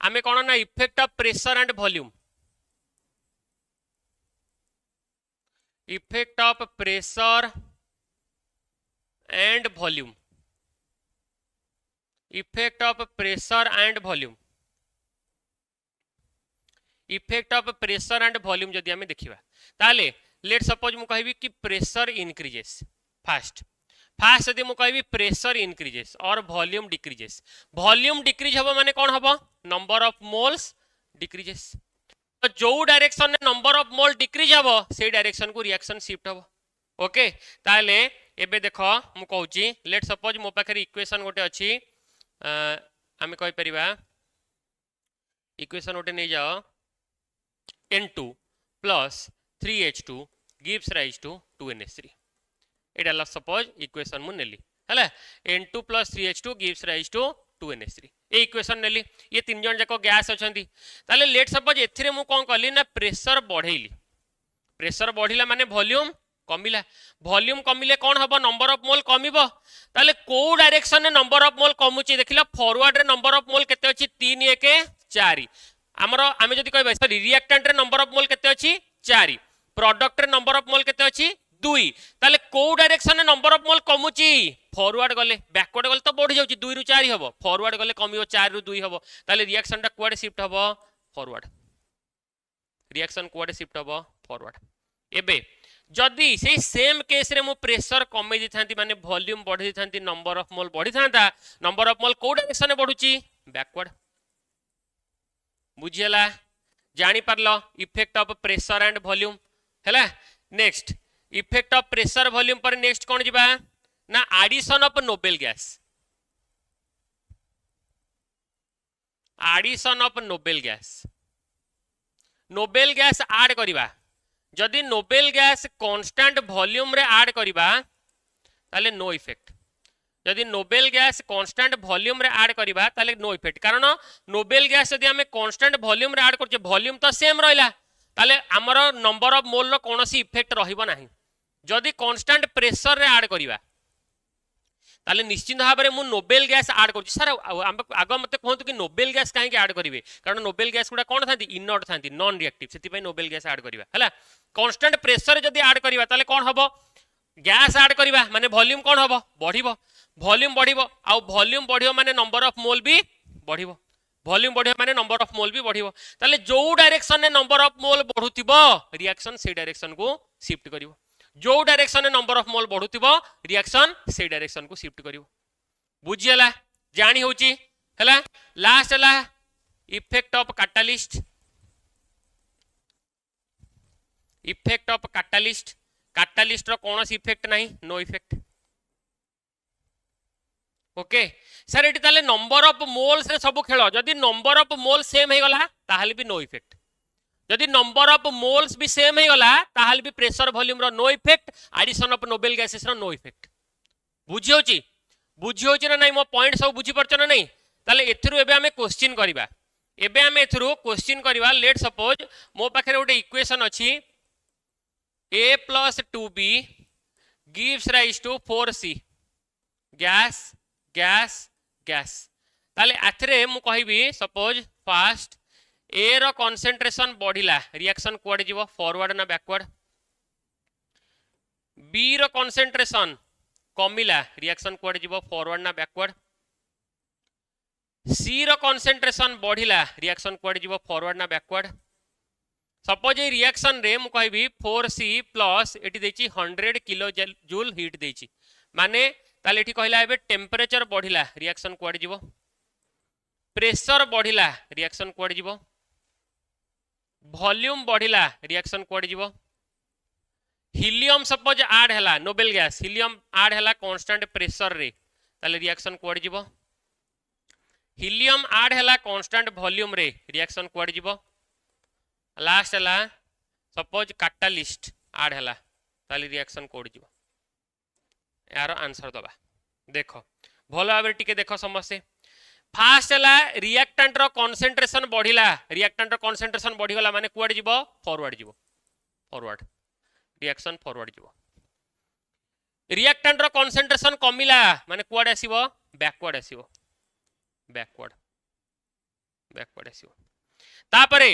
आमे कोन ना effect of pressure and volume effect of pressure and volume effect of pressure and volume effect of pressure and volume जदि आमे देखिबा ताले लेट सपोज मु कहबी कि प्रेशर इंक्रीजेस फास्ट यदि मु कहबी प्रेशर इंक्रीजेस और वॉल्यूम डिक्रीज हबो माने कोन हबो नंबर ऑफ मोल्स डिक्रीजेस तो जो डायरेक्शन में नंबर ऑफ मोल डिक्रीज हबो से डायरेक्शन को रिएक्शन शिफ्ट हबो ओके ताले एबे देखो मु कहूची लेट सपोज मो पाखरे इक्वेशन गोटे अछि आमे कहि परिबा इक्वेशन गोटे नै जाओ N2 plus 3H2 gives rise to 2NH3 Etah suppose equation मु नेली हला N2 + 3H2 gives rise to 2NH3 ए इक्वेशन नेली ये तीन जन जाको गैस अछंती ताले लेट सपोज एथिरे मु कोन करली ना प्रेशर बढ़ेली प्रेशर बढ़िला माने वॉल्यूम कमिला वॉल्यूम कमिले कौन हबो नंबर ऑफ मोल कमिबो ताले को डायरेक्शन ने नंबर ऑफ मोल कमुची देखिला फॉरवर्ड रे नंबर ऑफ मोल केते अछि 3 1 4 हमरो आमे जदी कहबा सॉरी रिएक्टेंट रे नंबर ऑफ मोल केते अछि 4 प्रोडक्ट रे नंबर ऑफ मोल केते अछि 2 ताले को डायरेक्शन ने नंबर ऑफ मोल कमुची फॉरवर्ड गले बैकवर्ड गले तो बढ़ी जाउची 2 रु 4 हबो फॉरवर्ड गले कमियो 4 रु 2 हबो ताले रिएक्शन टा कुआडे शिफ्ट हबो फॉरवर्ड रिएक्शन कुआडे शिफ्ट हबो फॉरवर्ड एबे जदि से सेम केस रे मु प्रेशर कमे दिथांती माने वॉल्यूम बढ़ी दिथांती नंबर ऑफ मोल बढ़ी थांता नंबर ऑफ मोल को डायरेक्शन बढ़ुची बैकवर्ड बुझियला जानि परलो effect of pressure and volume हैला next effect of pressure volume पर नेक्स्ट कोन जिबा ना addition of noble gas addition of noble gas add करिबा जदि नोबेल गैस कांस्टेंट वॉल्यूम रे ऐड करिबा ताले नो इफेक्ट जदि नोबेल गैस कांस्टेंट वॉल्यूम रे ऐड करिबा ताले नो इफेक्ट कारण नोबेल गैस जदि हमें कांस्टेंट वॉल्यूम रे ऐड करछे वॉल्यूम तो सेम रहला ताले हमर नंबर ऑफ मोल रो कोनोसी इफेक्ट रहिबो नाही जदि कांस्टेंट प्रेशर रे ऐड करिबा ताले निश्चित भाव में मुझे नोबेल गैस ऐड कर सर आग मत कहतु कि नोबेल गैस कहीं ऐड करेंगे कारण नोबेल गैस गुड़ा कौन था इनर्ट था नॉन रिएक्टिव से नोबेल गैस ऐड करवा है कांस्टेंट प्रेशर जदि ऐड करवा ताले कौन हम गैस ऐड करवा माने वॉल्यूम कौन हम बढ़िबो वॉल्यूम बढ़िबो आउ वॉल्यूम बढ़िबो माने नंबर ऑफ मोल भी बढ़िबो वॉल्यूम बढ़िबो माने नंबर ऑफ मोल भी बढ़िबो ताले जो डायरेक्शन ने नंबर ऑफ मोल बढ़ुतिबो रिएक्शन से डायरेक्शन को शिफ्ट करिवो जो डायरेक्शन ने नंबर ऑफ मोल बढ़ुतिबो रिएक्शन से डायरेक्शन को शिफ्ट करिवो बुझियला जानी होची हला लास्ट हला इफेक्ट ऑफ कैटालिस्ट कैटालिस्ट रो कोनोसी इफेक्ट नहीं नो इफेक्ट ओके सर एटी ताले नंबर ऑफ मोल्स रे सब खेलो जदी नंबर ऑफ मोल सेम हे गला ताहाले भी नो इफेक्ट जदि नंबर ऑफ मोल्स भी सेम हे गला ताहाले भी प्रेशर वॉल्यूम रो no effect addition of noble gases रो नो इफेक्ट बुझियोची ना नहीं मो पॉइंट सब बुझी परछ ना नहीं ताले एथरु एबे हमें क्वेश्चन करबा एबे हमें एथरु क्वेश्चन करबा लेट सपोज मो पाखे गोटे इक्वेशन अछि a + 2b gives rise to 4c gas gas gas ताले एथरे मु कहबी सपोज फास्ट ए रो कंसंट्रेशन बढ़िला रिएक्शन कोड जीवो फॉरवर्ड ना बैकवर्ड बी रो कंसंट्रेशन कमिला रिएक्शन कोड जीवो फॉरवर्ड ना बैकवर्ड सी रो कंसंट्रेशन बढ़िला रिएक्शन कोड जीवो फॉरवर्ड ना बैकवर्ड सपोज ए रिएक्शन रे मु कहबी 4c प्लस एटी देची 100 किलो जूल हीट देची माने ताले एटी कहला एबे टेम्परेचर बढ़िला रिएक्शन कोड जीवो प्रेशर बढ़िला रिएक्शन कोड जीवो वॉल्यूम बढ़िला रिएक्शन कोड जीवो हीलियम सपोज ऐड हैला नोबेल गैस हीलियम ऐड हैला कांस्टेंट प्रेशर रे ताले रिएक्शन कोड जीवो हीलियम ऐड हैला कांस्टेंट वॉल्यूम रे रिएक्शन कोड जीवो लास्ट हैला सपोज कैटालिस्ट ऐड हैला ताले रिएक्शन कोड जीवो यार आंसर दबा देखो भलो भाबे टिके देखो समस्या फास्ट हैला रिएक्टेंट रो कंसंट्रेशन बढ़िला रिएक्टेंट रो कंसंट्रेशन बढ़ी गला माने कुआड जीवो फॉरवर्ड रिएक्शन फॉरवर्ड जीवो रिएक्टेंट रो कंसंट्रेशन कमिला माने कुआड आसीबो बैकवर्ड आसीबो तापरे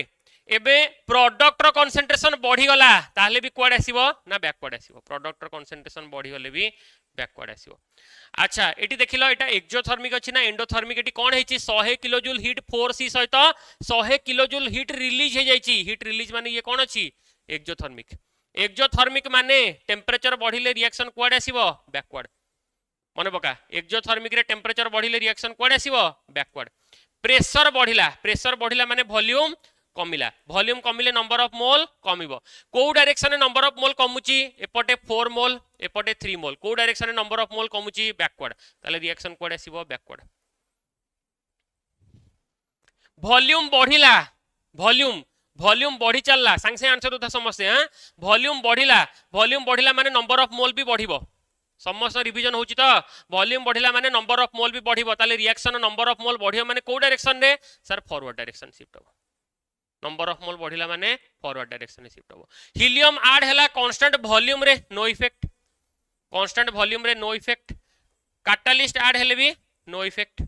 एबे प्रोडक्ट रो कंसंट्रेशन बढ़ी गला ताहले भी कुआड आसीबो ना बैकवर्ड आसीबो प्रोडक्ट रो कंसंट्रेशन बढ़ी गले भी बैकवर्ड आसीबो अच्छा एटी देखिलो एटा एक्सोथर्मिक अछि ना एंडोथर्मिक एटी कोन हेची 100 किलो जूल हीट 4c सहित 100 किलो जूल हीट रिलीज हे जाईची हीट रिलीज माने ये कोन अछि एक्सोथर्मिक माने टेम्परेचर बढ़िले रिएक्शन कुआड आसीबो बैकवर्ड मने पका एक्सोथर्मिक रे टेम्परेचर बढ़िले रिएक्शन कुआड आसीबो बैकवर्ड प्रेशर बढ़िला माने वॉल्यूम कमिले नंबर ऑफ मोल कमिबो को डायरेक्शन में नंबर ऑफ मोल कमुची एपटे 4 मोल एपटे 3 मोल को डायरेक्शन में नंबर ऑफ मोल कमुची बैकवर्ड ताले रिएक्शन कोड आसीबो बैकवर्ड वॉल्यूम बढ़िला वॉल्यूम बढ़ी चलला संग से आंसर उठा समस्या वॉल्यूम बढ़िला माने नंबर ऑफ मोल भी बढ़िबो समस्त रिवीजन होची तो वॉल्यूम बढ़िला माने नंबर ऑफ मोल भी बढ़िबो ताले रिएक्शन नंबर ऑफ मोल बढ़ियो माने को डायरेक्शन रे सर फॉरवर्ड डायरेक्शन शिफ्ट हो नंबर ऑफ मोल बढ़िला माने फॉरवर्ड डायरेक्शन शिफ्ट हो हीलियम ऐड हैला कांस्टेंट वॉल्यूम रे नो इफेक्ट कांस्टेंट वॉल्यूम रे नो इफेक्ट कैटलिस्ट ऐड हेले भी नो इफेक्ट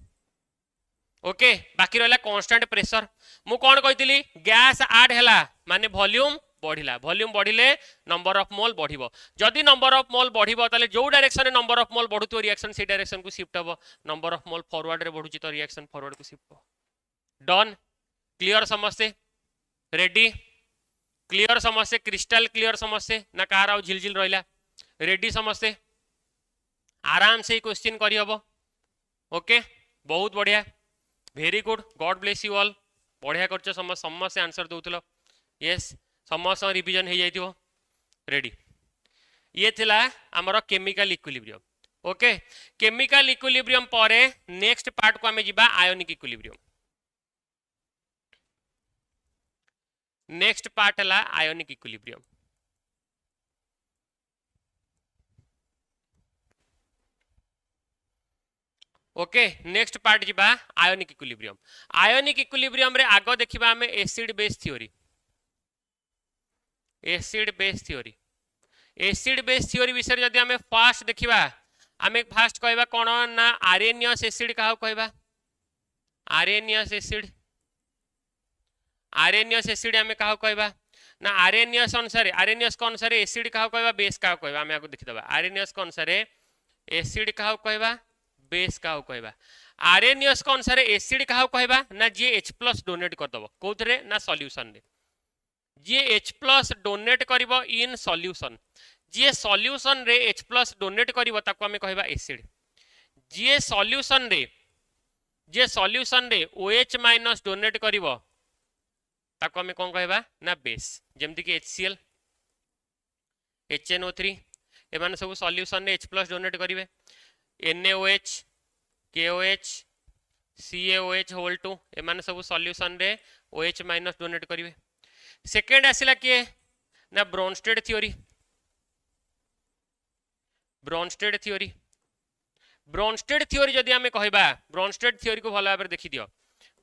ओके बाकी रहला कांस्टेंट प्रेशर मु कोन कहितली गैस ऐड हैला माने वॉल्यूम बढ़िला वॉल्यूम बढ़िले नंबर ऑफ मोल बढ़िबो जदी नंबर ऑफ मोल बढ़िबो ताले जो डायरेक्शन रे नंबर ऑफ मोल बढ़ुतो रिएक्शन से डायरेक्शन को शिफ्ट हो नंबर ऑफ मोल फॉरवर्ड रे बढ़ुची तो रिएक्शन फॉरवर्ड को शिफ्ट हो डन क्लियर समझते रेडी क्लियर समझते क्रिस्टल क्लियर समझते ना कार आउ झिलझिल रहिला रेडी समझते आराम से क्वेश्चन करी हबो ओके बहुत बढ़िया very good God bless you all बढ़िया करछ समस्त आंसर दउतलो यस समस्त रिवीजन हो जाइथिबो रेडी ये थिला हमर chemical equilibrium okay chemical equilibrium परे नेक्स्ट पार्ट को हमें जिबा आयोनिक इक्विलिब्रियम नेक्स्ट पार्ट है ionic equilibrium okay next part जिबा आयोनिक इक्विलिब्रियम रे आगो देखिबा हमें एसिड बेस थ्योरी विषय जदि हमें फास्ट देखिबा हमें फास्ट कहबा कोन ना आरेनियस एसिड का कहबा आरेनियस एसिड हमें का कहबा ना आरेनियस को अनुसार एसिड का कहबा बेस का कहबा हमें आगो देखि दबा आरेनियस को अनुसार एसिड का कहबा बेस का कहबा आरएनएस को अनुसार एसिड का कहबा ना जे H+ डोनेट कर दबो कोथरे ना सॉल्यूशन रे जे H+ डोनेट करबो इन सॉल्यूशन जे सॉल्यूशन रे H+ डोनेट करबो ताको हमें कहबा एसिड जे सॉल्यूशन रे OH- डोनेट करबो ताको हमें कोन कहबा ना बेस जेमति कि HCl HNO3 एमान सब सॉल्यूशन रे H+ डोनेट करिवे NaOH KOH CaOH होल 2 एमान सब सॉल्यूशन रे OH- डोनेट करिवे सेकेंड आसिला के ना ब्रोनस्टेड थ्योरी जदि हमें कहबा ब्रोनस्टेड थ्योरी को भला भाबरे देखि दियो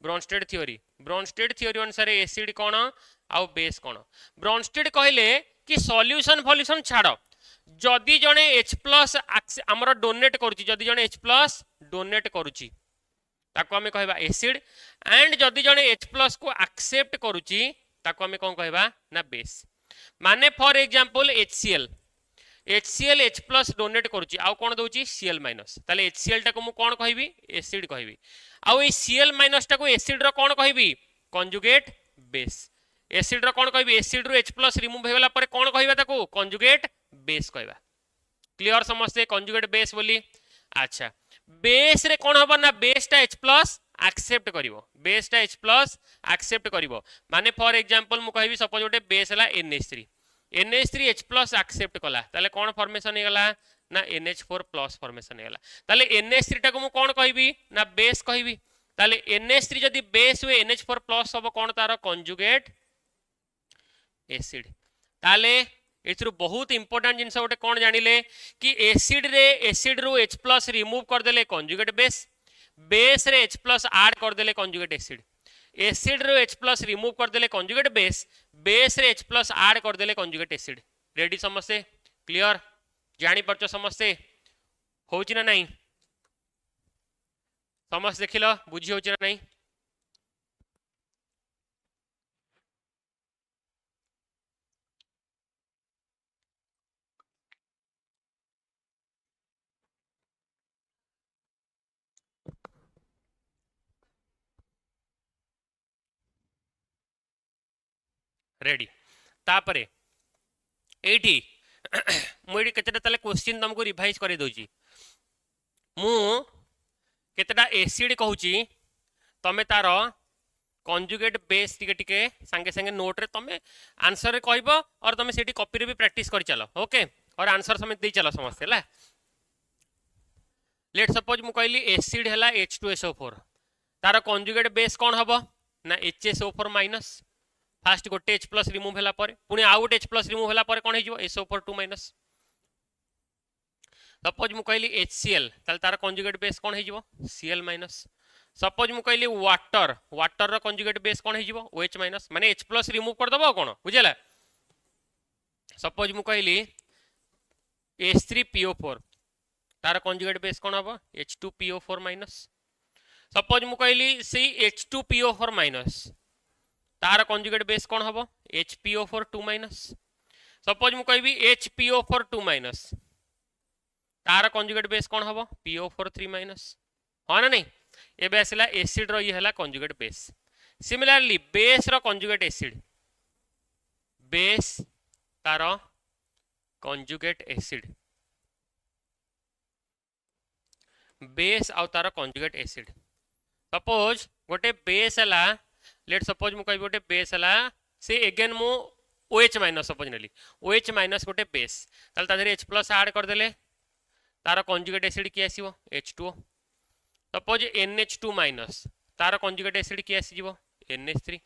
ब्रोनस्टेड थ्योरी अनुसार एसिड कोन आउ बेस कोन ब्रोनस्टेड कहले कि सॉल्यूशन छाड़ जदि जने H+ हमर डोनेट करूची जदि जने H+ डोनेट करूची ताको हमें कहबा एसिड एंड जदि जने H+ को एक्सेप्ट करूची ताको हमें कोन कहबा ना बेस माने for example HCl H+ donate करूची आउ कोन दउची Cl- ताले HCl टाको मु कोन कहबी एसिड कहबी आउ ए Cl- टाको एसिड रो कोन कहबी कंजुगेट बेस एसिड रो कोन कहबी एसिड रो H+ रिमूव हेला पर कोन कहबा ताको कंजुगेट बेस कहबा क्लियर समझते कंजुगेट बेस बोली अच्छा बेस रे कोन हबो ना बेस टा H+ एक्सेप्ट करिवो माने फॉर एग्जांपल मु कहबी सपोज गोटे बेस हला NH3 H+ एक्सेप्ट कला ताले कोन फॉर्मेशन हे गला ना NH4+ फॉर्मेशन हे गला ताले NH3 टाको मु कोन कहबी ना बेस कहबी ताले NH3 जदी बेस हुए NH4+ हबो कोन तार कंजुगेट एसिड ताले एथरु बहुत इंपोर्टेंट जिनस गोटे कोन जानिले कि एसिड रो H+ रिमूव कर देले कंजुगेट बेस रे H+ ऐड कर देले कंजुगेट एसिड रो H+ रिमूव कर देले कंजुगेट बेस रे H+ ऐड कर देले कंजुगेट एसिड रेडी समझते क्लियर जानि परछो समझते होउची ना नहीं समझ देखिलो बुझी होउची ना नहीं रेडी तापरे एठी मुई केतेटा तले क्वेश्चन तुमको रिवाइज करि दोची मु केतेटा एसिड कहूची तमे तार कंजुगेट बेस टिके संगे संगे नोट रे तमे आंसर रे कहबो और तमे सेठी कॉपी रे भी प्रैक्टिस करि चलो ओके और आंसर समेत दे चलो समझते ला लेट सपोज मु कहली एसिड हैला H2SO4 तार कंजुगेट बेस कोन हबो ना HSO4- फास्ट गोटे H+ रिमूव होला पर पुनी आउ गोटे H+ रिमूव होला पर कोन हे जिवो SO4 2-। सपोज मु कहली HCl ताल तार कंजुगेट बेस कोन हे जिवो Cl माइनस सपोज मु कहली वाटर वाटर रो कंजुगेट बेस कोन हे जिवो OH माइनस माने H प्लस रिमूव कर दबो कोन बुझला सपोज मु कहली H3PO4 तार कंजुगेट बेस कोन हबो H2PO4 माइनस सपोज मु कहली सी H2PO4 माइनस तार कंजुगेट बेस कोन हबो HPO4 2 माइनस सपोज मु कहबी HPO4 2 माइनस तार कंजुगेट बेस कोन हबो PO4 3 माइनस हां ना नहीं एबे आसला एसिड रो ये हला कंजुगेट बेस सिमिलरली बेस रो कंजुगेट एसिड बेस तार कंजुगेट एसिड बेस आउ तार कंजुगेट एसिड सपोज गोटे बेस हला लेट सपोज मु कहबी गोटे बेस हला से अगेन मु OH माइनस सपोज नेली OH माइनस गोटे बेस ताल ता H प्लस ऐड कर देले तार कंजुगेट एसिड की आसीबो H2O सपोज NH2 माइनस तार कंजुगेट एसिड की आसीबो NH3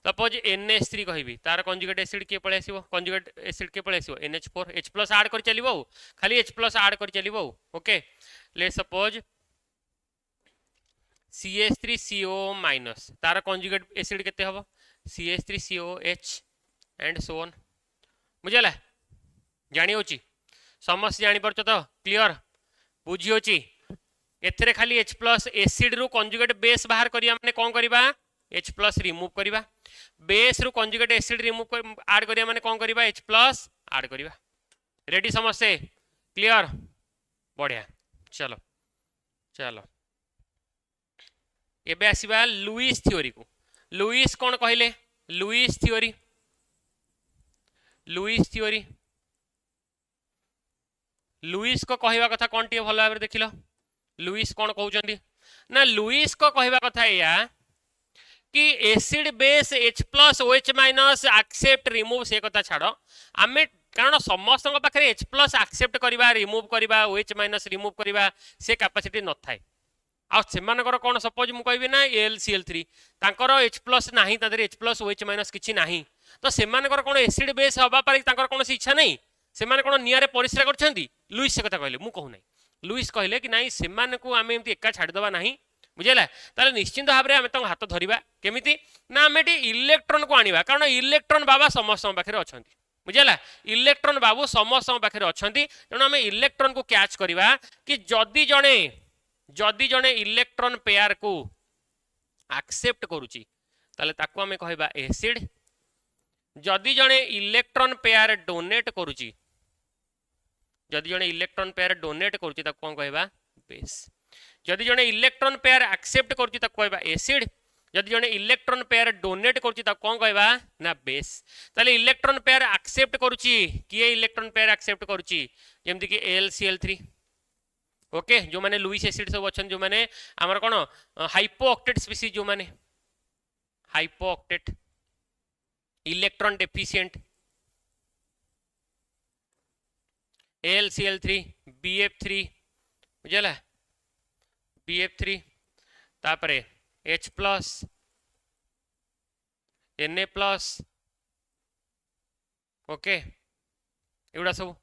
सपोज NH3 कहबी तार कंजुगेट एसिड के पळे आसीबो कंजुगेट एसिड के पळे आसीबो NH4 H प्लस ऐड कर चलीबो खाली H प्लस ऐड कर चलीबो okay let suppose CH3CO minus तार कंजुगेट एसिड केते हबो CH3COH एंड सो ऑन बुझला जानी होची समस्त जानी परछ तो क्लियर बुझी होची एथरे खाली H प्लस एसिड रु कंजुगेट बेस बाहर करिया माने कोन करिबा H प्लस रिमूव करिबा बेस रु कंजुगेट एसिड रिमूव ऐड करिया माने कोन करिबा H प्लस ऐड करिबा रेडी समस्त क्लियर बढ़िया चलो चलो एबे आसीबा लुईस थ्योरी को लुईस कोन कहले लुईस थ्योरी लुईस को कहवा कथा कोन टी भल भाव देखिल लुईस कोन कहउचंदी ना लुईस को कहवा कथा या कि acid base H plus OH minus accept remove से कथा छाड़ आमे कारण समस्त पाखे H प्लस एक्सेप्ट करवा रिमूव करवा OH माइनस रिमूव करवा से कैपेसिटी न थाए आ सेमानकर कोन सपोज मु कहबी ना LCl3 तांकर H प्लस नाही तादरे H प्लस OH माइनस किछि नाही तो सेमानकर कोन एसिड बेस हबा पारि तांकर कोन इच्छा नहीं सेमाने कोन नियारे परिश्रा करछंती लुईस से कथा कहले मु कहू नाही लुईस कहले कि नाही सेमान को आमे एमती एका छाड़ दबा नाही बुझेला ताले निश्चित भाव रे आमे तंग हाथ धरिबा केमिति ना आमे टी इलेक्ट्रॉन को आनिबा कारण इलेक्ट्रॉन बाबा समस्त पाखे अछंती बुझेला इलेक्ट्रॉन बाबू समस्त पाखे अछंती तेणु आमे इलेक्ट्रॉन को कैच करबा कि जदी जणे इलेक्ट्रॉन पेयर को एक्सेप्ट करूची ताले ताको आमे कहबा एसिड जदी जणे इलेक्ट्रॉन पेयर डोनेट करूची जदी जणे इलेक्ट्रॉन पेयर डोनेट करूची ताको कोन कहबा बेस जदी जणे इलेक्ट्रॉन पेयर एक्सेप्ट करूची ताको कहबा एसिड जदी जणे इलेक्ट्रॉन पेयर डोनेट करूची ताको कोन कहबा ना बेस ताले इलेक्ट्रॉन पेयर एक्सेप्ट करूची किए इलेक्ट्रॉन पेयर एक्सेप्ट करूची जेमति कि LCl3 ओके जो माने लुईस एसिड सब अछन जो माने हमर कोन हाइपो ऑक्टेट स्पीसीज जो माने hypo octet electron deficient LCl3 BF3 बुझला BF3 तापरे H plus Na plus okay एवडा सब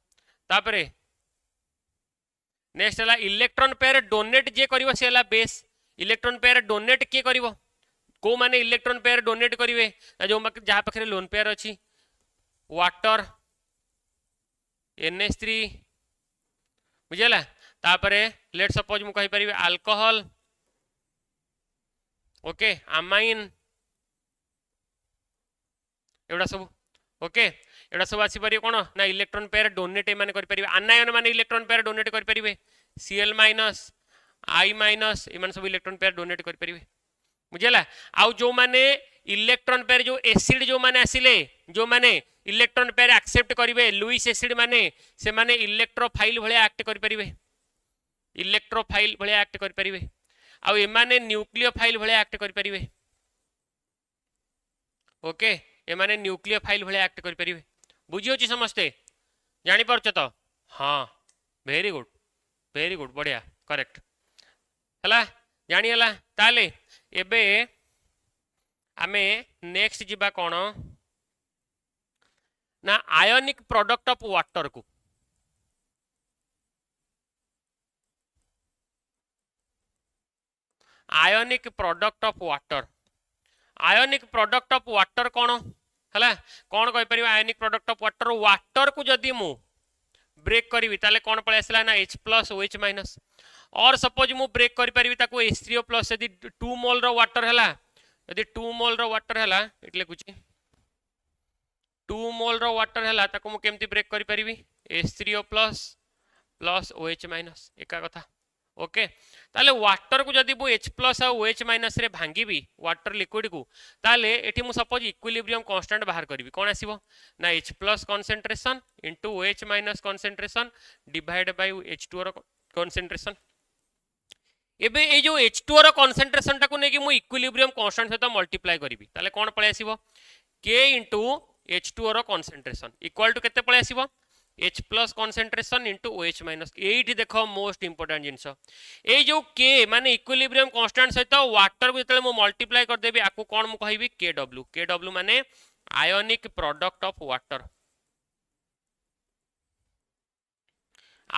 तापरे नेक्स्ट हला इलेक्ट्रॉन पेयर डोनेट जे करिवो से हला बेस इलेक्ट्रॉन पेयर डोनेट के करिवो को माने इलेक्ट्रॉन पेयर डोनेट करिवे जो जहा पाखरे लोन पेयर अछि वाटर NH3 बुझला तापरे लेट सपोज मु कहि परिबे अल्कोहल ओके अमाइन एवडा सब ओके एडा सब आसी पारि कोन ना इलेक्ट्रॉन पेयर डोनेट माने करि परिबे आनायन माने इलेक्ट्रॉन पेयर डोनेट करि परिबे Cl माइनस I माइनस इमान सब इलेक्ट्रॉन पेयर डोनेट करि परिबे बुझला आउ जो माने इलेक्ट्रॉन पेयर जो एसिड जो माने आसिले जो माने इलेक्ट्रॉन पेयर एक्सेप्ट करिवे लुईस एसिड माने से माने इलेक्ट्रोफाइल भले एक्ट करि परिबे इलेक्ट्रोफाइल भले एक्ट करि परिबे आउ ए माने न्यूक्लियोफाइल भले एक्ट करि परिबे ओके ए माने न्यूक्लियोफाइल भले एक्ट करि परिबे बुझियो छी समस्ते जानि परछ तो हां वेरी गुड बढ़िया करेक्ट हला जानि हला ताले एबे आमे नेक्स्ट जिबा कोन ना आयोनिक प्रोडक्ट ऑफ वाटर को ionic product of water ionic product of water कौन है कौन कहीपर ionic product of water water को जदि मु ब्रेक करी ताले कौन पड़े आसला ना H प्लस OH माइनस और सपोज मु ब्रेक करि परिबी ताको H3O प्लस यदि 2 मोल रो वाटर हैला यदि 2 मोल रो वाटर हैला इटले कुछ 2 मोल रो वाटर हैला ताको मु केमती ब्रेक करि परिबी H3O plus plus OH minus एका कथा ओके ताले वाटर को जदि मु H प्लस आ OH माइनस रे भांगीबी वाटर लिक्विड को ताले एठी मु सपोज इक्विलिब्रियम कांस्टेंट बाहर करिवि कोन आसीबो ना H plus concentration into OH minus concentration divide by H2O रो कंसंट्रेशन एबे ए जो H2O रो कंसंट्रेशन टाको नेकी मु इक्विलिब्रियम कांस्टेंट सहित मल्टीप्लाई करिवि ताले कोन पळे आसीबो K इनटू H2O रो कंसंट्रेशन इक्वल टू केते पळे आसीबो H plus concentration into OH minus एठी देखो मोस्ट इंपोर्टेंट जिंस ए जो K माने इक्विलिब्रियम कांस्टेंट सहित वाटर को जतले मु मल्टीप्लाई कर देबी आकु कोन मु कहिबी KW माने ionic product of water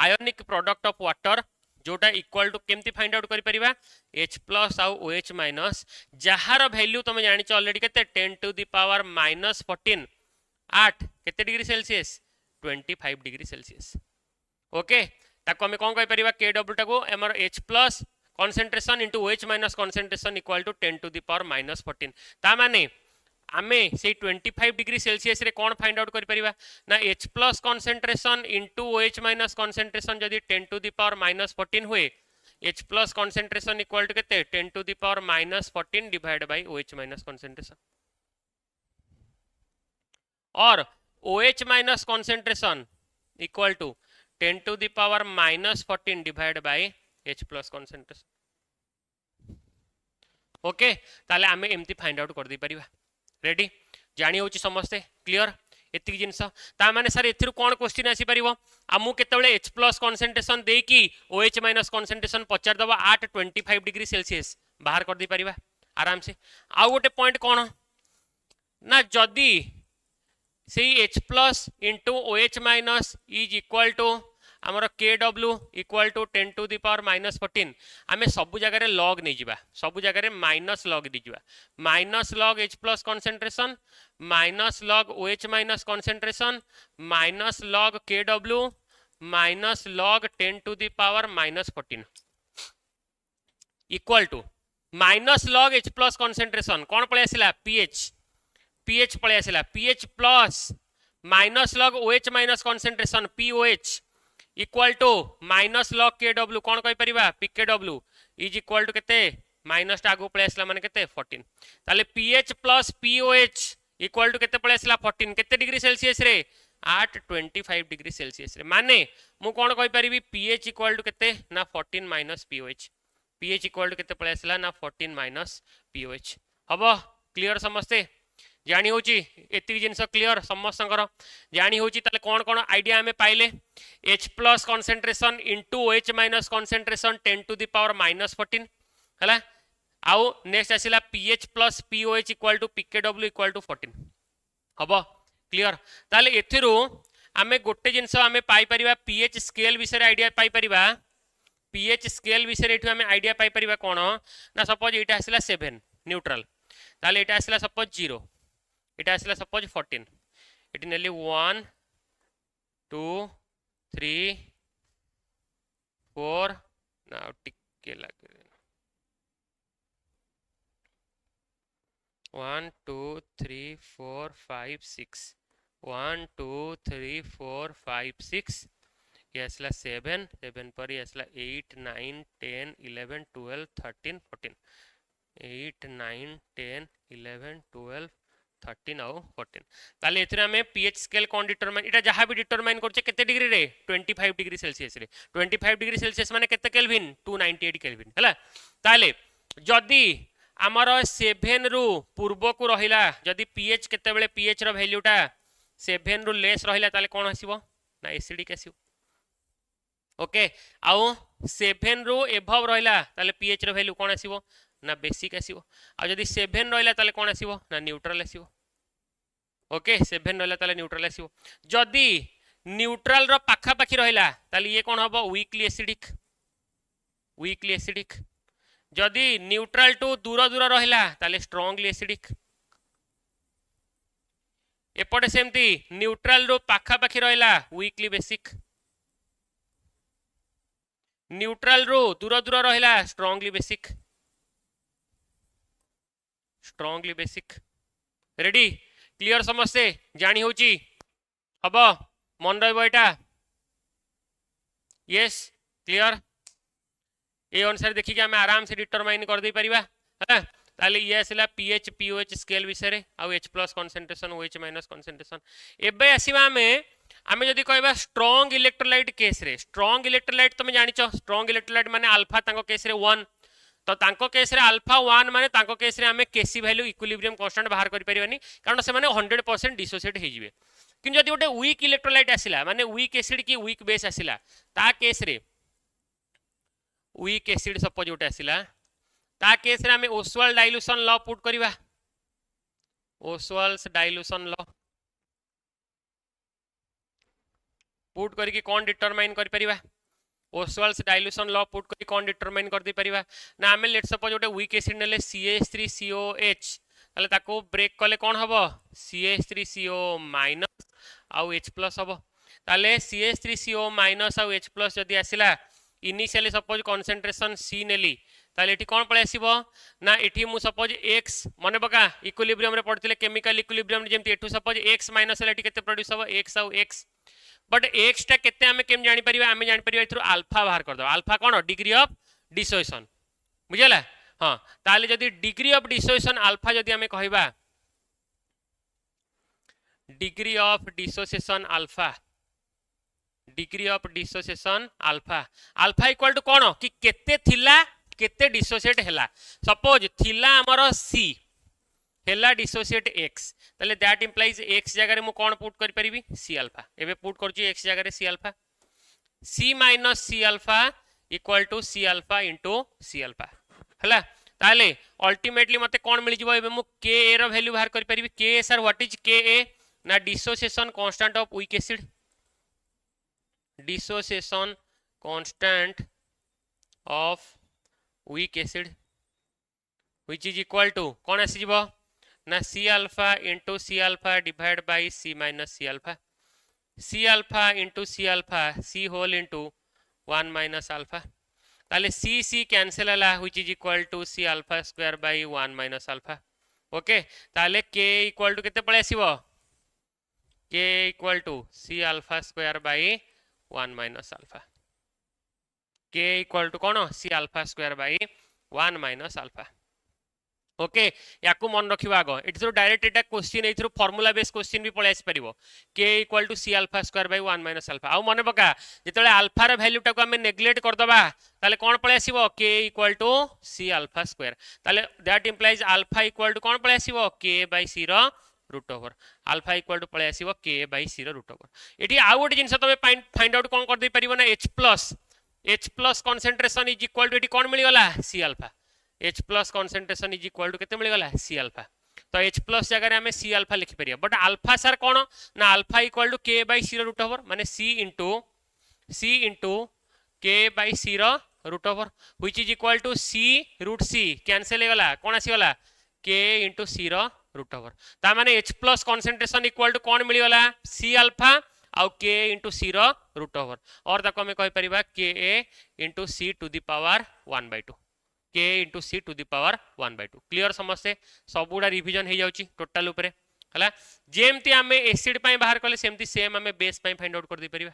ionic product of water जोटा इक्वल टू केमती फाइंड आउट करि परिबा H प्लस आउ OH माइनस जहार वैल्यू तुम जानि छ ऑलरेडी केते 10 टू द पावर -14 8 केते degree Celsius 25 degree Celsius okay ताको हम कोन कहि परिबा KW टाको हमर H plus concentration into OH minus concentration equal to 10 to the power -14 ता माने आमे से 25 डिग्री सेल्सियस रे कोन फाइंड आउट करि परिबा ना H plus concentration into OH minus concentration जदि 10 टू द पावर -14 हुए H plus concentration equal to केते 10 to the power -14 divide by OH minus concentration और OH minus concentration equal to 10 to the power -14 divide by H plus concentration okay ताले आमे एमती फाइंड आउट कर दी परिबा रेडी जानी होची समस्ते क्लियर एतिक जिंस ता माने सर एथिरु कोन क्वेश्चन आसी परिबो आमु केतबेले H प्लस कंसंट्रेशन देई की OH माइनस कंसंट्रेशन पचार दबा 825 डिग्री सेल्सियस बाहर कर दी परिबा आराम से आ गोटे पॉइंट कोन ना जदी से H plus into OH minus is equal to आमर KW equal to 10 to the power -14 आमे सब जगह रे लॉग नहीं जिबा सब जगह रे माइनस लॉग दी जिबा minus log H plus concentration minus log OH minus concentration minus log KW minus log 10 to the power -14 equal to minus log H plus concentration कौन पळे आसिला pH पळे आसिला pH plus minus log OH minus concentration POH equal to minus log KW कौन कहि परिबा PKW इज इक्वल टू केते माइनस टा आगु पळे आसला माने केते 14 ताले pH plus POH equal to केते पळे आसला 14 केते डिग्री सेल्सियस रे 825 डिग्री सेल्सियस रे माने मु कौन कहि परिबी pH इक्वल टू केते ना 14 minus POH pH equal to केते पळे आसला ना 14 माइनस POH हबो क्लियर समझते जानी होची एति जिंस क्लियर समस्तंकर जानी होची ताले कोन कोन आईडिया हमें पाइले H plus concentration into OH minus concentration 10 to the power -14 हला आउ नेक्स्ट आसिला pH plus POH equal to PKW equal to 14 हबो क्लियर ताले एथिरु हमें गोटे जिंस हमें पाई परिबा pH स्केल विषय आईडिया पाई परिबा pH स्केल विषय एठु हमें आईडिया पाई परिबा कोन ना सपोज एटा आसिला 7 न्यूट्रल ताले एटा आसिला सपोज 0 इटा आसला सपोज 14 इट नेली 1 2 3 4 नाउ टिके लागे 1 2 3 4 5 6 1 2 3 4 5 6 ये आसला 7 7 पर ये आसला 8 9 10 11 12 13 14 8 9 10 11 12 13 आउ 14 ताले एथरे हमें pH स्केल कोन डिटरमाइन इटा जहां भी डिटरमाइन करछे केते डिग्री रे 25 डिग्री सेल्सियस रे 25 डिग्री सेल्सियस माने केते केल्विन 298 केल्विन हला ताले जदी हमर 7 रु पूर्व को रहिला जदी pH केते बेले pH रो वैल्यूटा 7 रु लेस रहिला ताले कोन आसीबो ना एसिडिक आसीबो ओके आउ 7 रु एभव रहिला ताले pH रो वैल्यू कोन आसीबो ना बेसिक आसीबो आ जदी 7 रहिला ताले कोन आसीबो ना न्यूट्रल आसीबो ओके 7 रहिला ताले न्यूट्रल आसीबो जदी न्यूट्रल रो पाखा पाखी रहिला ताले ये कोन हबो वीकली एसिडिक जदि न्यूट्रल टू दूर दूर रहिला ताले स्ट्रांगली एसिडिक एपटे सेमती न्यूट्रल रो पाखा पाखी रहिला वीकली बेसिक न्यूट्रल रो दूर दूर रहिला स्ट्रांगली बेसिक रेडी क्लियर समस्ते जानी होची हम मन रहा यस क्लियर ए अनुसार देखिए आम आराम से डिटरमाइन कर दे परिबा है ताले ये आसला पीएच पीओएच स्केल विषय रे आ H plus concentration OH minus concentration एबे आसीबा आमे जदि कहबा स्ट्रांग इलेक्ट्रोलाइट केस रे स्ट्रांग इलेक्ट्रोलाइट तुम जानिचो स्ट्रांग इलेक्ट्रोलाइट माने अल्फा तांको केस रे 1 तो तांको केस रे अल्फा 1 माने तांको केस रे आमे केसी वैल्यू इक्विलिब्रियम कांस्टेंट बाहर करि परिबानी कारण से माने 100% डिसोसिएट हे जिवे कि जदि गोटे वीक इलेक्ट्रोलाइट आसिला माने वीक एसिड की वीक बेस आसिला ता केस रे वीक एसिड सपोज गोटे आसिला ता केस रे आमे ओसवाल्ड डाइल्यूशन लॉ पुट करिवा ओसवाल्ड्स डाइल्यूशन लॉ पुट करके कौन डिटरमाइन कर परिवा ओसवाल्ड्स डाइल्यूशन लॉ पुट करके कौन डिटरमाइन कर दे परिवा ना आमे लेट सपोज गोटे वीक एसिड नेले CH3COH ताले ताको ब्रेक कले कौन हबो CH3CO माइनस आउ H प्लस हबो ताले CH3CO माइनस आउ H प्लस जदि आसिला इनिशियली सपोज कंसंट्रेशन C नेली ताले एठी कौन पळे आसीबो ना एठी मु सपोज x मने बका इक्विलिब्रियम रे पड़थिले केमिकल इक्विलिब्रियम जेमति एठू सपोज x माइनस एठी केते प्रोड्यूस हबो x आउ x बट x टा केते हमें केम जानि परिबा हमें जानि परिबा थ्रू अल्फा बाहर कर दो alpha cone degree of dissociation बुझला हां ताले जदि डिग्री ऑफ डिसोसिएशन अल्फा जदि हमें कहबा degree of dissociation alpha alpha equal to कोन कि केते थिला केते डिसोसिएट हैला सपोज थिला हमर c हेला डिसोसिएट x ताले दैट इंप्लाइज x जगह रे मु कोन पुट कर परिबी c अल्फा एबे पुट करची x जगह रे c alpha c minus c alpha equal to c alpha into c alpha हला ताले अल्टीमेटली मते कोन मिल जिवो एबे मु ka रो वैल्यू बाहर कर परिबी ka sir what is ka ना dissociation constant of weak acid dissociation constant of weak acid which is equal to कोन आसी जिवो ना c alpha into c alpha divide by c minus c alpha into c alpha c whole into 1 minus alpha ताले c कैंसिल हला which is equal to c alpha square by 1 minus alpha okay ताले k इक्वल टू केते पळे आसीबो k equal to c alpha square by 1 minus alpha k equal to कोन c alpha square by 1 minus alpha okay याकू मन रखिबा आगो इट्स डायरेक्ट एटा क्वेश्चन एथरो फार्मूला बेस क्वेश्चन भी पळे आसी परिबो k equal to c alpha square by 1 minus alpha आ मने पका जेतले अल्फा रो वैल्यू टाको हमें नेग्लेक्ट कर दबा ताले कोन पळे आसीबो k equal to c alpha square ताले that implies alpha equal to कोन पळे आसीबो k बाय c रो root over alpha equal to पळे आसीबो k बाय c रो रूट ओवर एठी आ गोटे जिंस तमे फाइंड आउट कोन कर दे परिबो ना H plus concentration is equal to एठी कोन मिल गला c alpha H plus concentration is equal to केते मिल गला c अल्फा तो H प्लस जगह रे हमें c अल्फा लिखि परिया बट अल्फा सर कोन ना alpha equal to k by c रो रूट ओवर माने c into k by c रो root over which is equal to c root c cancel हे गला कोन आसी गला k इनटू c रो रूट ओवर ता माने H plus concentration equal to कोन मिल गला c अल्फा आउ k इनटू c रो रूट ओवर और ताको हमें कहि परिबा k into c to the power 1/2 k into c to the power 1/2 clear समस्ते सबुडा रिवीजन हो जाउची टोटल ऊपर हला जेमती आमे एसिड पई बाहर करले सेमती सेम आमे बेस पई फाइंड आउट कर दे परिबा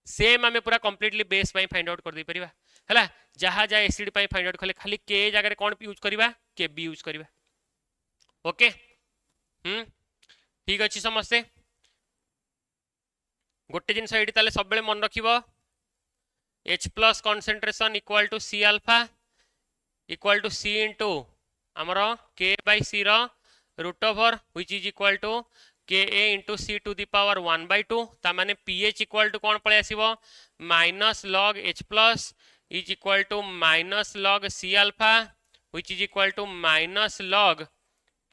सेम आमे पूरा कंप्लीटली बेस पई फाइंड आउट कर दे परिबा हला जहा जा एसिड पई फाइंड आउट खाली खाली k जगह रे कोन यूज करबा k b यूज करबा ओके ठीक अछि समस्ते गोटे जिंस एडी ताले सब बेले मन रखिबो H plus concentration equal to c alpha equal to c into आमर k बाय c रो root over which is equal to ka into c to the power 1/2 ता माने pH इक्वल टू कोन पळे आसीबो minus log H plus is equal to minus log c alpha which is equal to minus log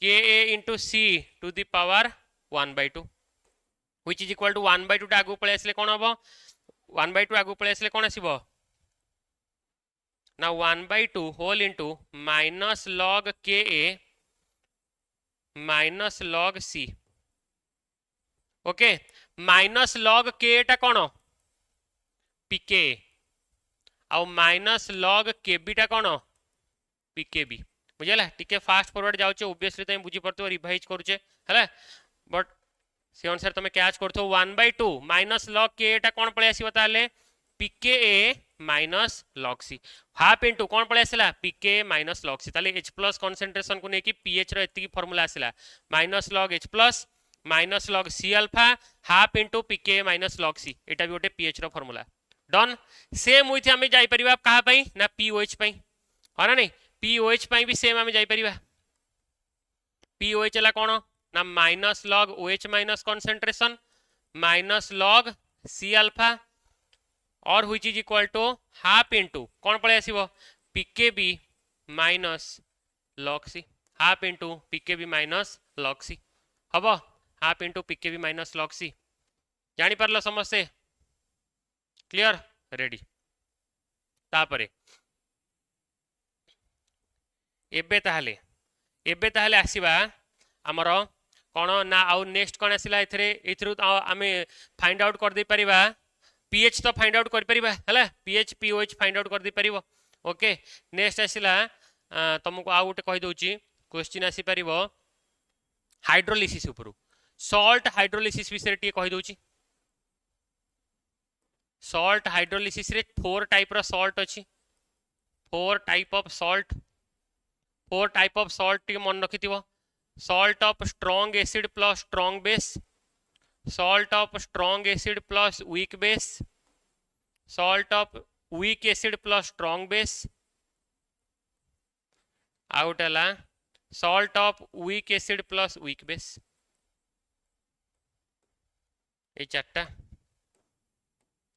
ka into c to the power 1/2 which is equal to 1/2 टा आगु पळे आसले कोन हबो 1/2 आगु पळे आसले कोन आसीबो ना 1/2 होल इंटू माइनस लॉग के ए माइनस लॉग सी ओके माइनस लॉग के टा कौन पीके आउ माइनस लॉग केबी टा कौन पीकेबी बुझेला टिके फास्ट फॉरवर्ड जाउचे ऑब्वियसली तुम बुझी परतो रिवाइज करूचे हैला बट से अनुसार तुम कैच करथो 1/2 माइनस लॉग के टा कौन पळे आसीबो ताले पीके ए minus log C half into कौन पळे आसिला पीके माइनस लॉग सी ताले एच प्लस कंसंट्रेशन को नेकी पीएच रो एतिकी फार्मूला आसिला minus log H plus minus log C alpha half into pK minus log C एटा भी गोटे पीएच रो फार्मूला डन सेम विथ आमे जाई परिबा कहा पई ना पीओएच पई हा ना नहीं पीओएच पई भी सेम आमे जाई परिबा पीओएच ला कोन ना minus log OH minus concentration minus log C alpha और which is equal to half into कौन पळे आसीबो pKb minus log C half into pKb minus log C हबो half into pKb minus log C जानी परलो समझते क्लियर रेडी तापरे एबे ताहले आसीबा हमर कोन ना आउ नेक्स्ट कोन आसिला एथरे एथरु आमे फाइंड आउट कर दे परिबा पीएच तो फाइंड आउट कर परिबा हला पीएच पीओएच फाइंड आउट कर दे परिबो ओके नेक्स्ट आसिला तुमको आउ गोटे कहि दोची क्वेश्चन आसी परिबो हाइड्रोलिसिस उपरु सॉल्ट हाइड्रोलिसिस विषय टी कहि दोची सॉल्ट हाइड्रोलिसिस रे 4 टाइप रो सॉल्ट अछि 4 टाइप ऑफ सॉल्ट टी मन रखिथिबो salt of strong acid plus strong base salt of strong acid plus weak base salt of weak acid plus strong base out ala salt of weak acid plus weak base ए चारटा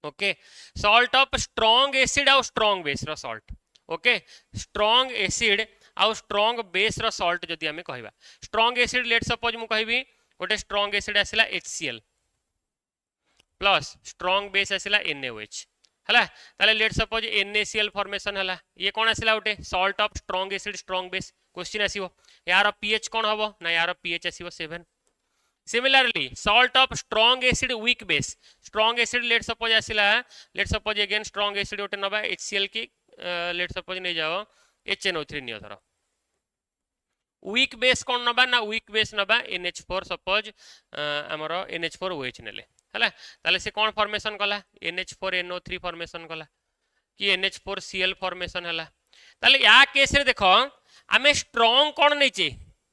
okay salt of strong acid और strong base रो salt ओके strong acid आउ स्ट्रॉन्ग बेस रो सॉल्ट जदि हमें कहबा स्ट्रॉन्ग एसिड लेट सपोज मु कहबी गोटे स्ट्रॉन्ग एसिड आसिला HCl प्लस स्ट्रॉन्ग बेस आसिला NaOH हला ताले लेट सपोज NaCl फॉर्मेशन हला ये कोन आसिला गोटे salt of strong acid strong base question आसीबो यार पीएच कोन हबो ना यार पीएच आसीबो 7 similarly salt of strong acid weak base strong acid let suppose again strong acid गोटे नबा HCl की लेट सपोज नै जाओ HNO3 नियो धर वीक बेस कौन नबा ना वीक बेस नबा NH4 सपोज हमर NH4OH नेले हला ताले से कौन फॉर्मेशन कला NH4NO3 फॉर्मेशन कला कि NH4Cl फॉर्मेशन हला ताले या केस रे देखो आमे स्ट्रांग कौन नैचे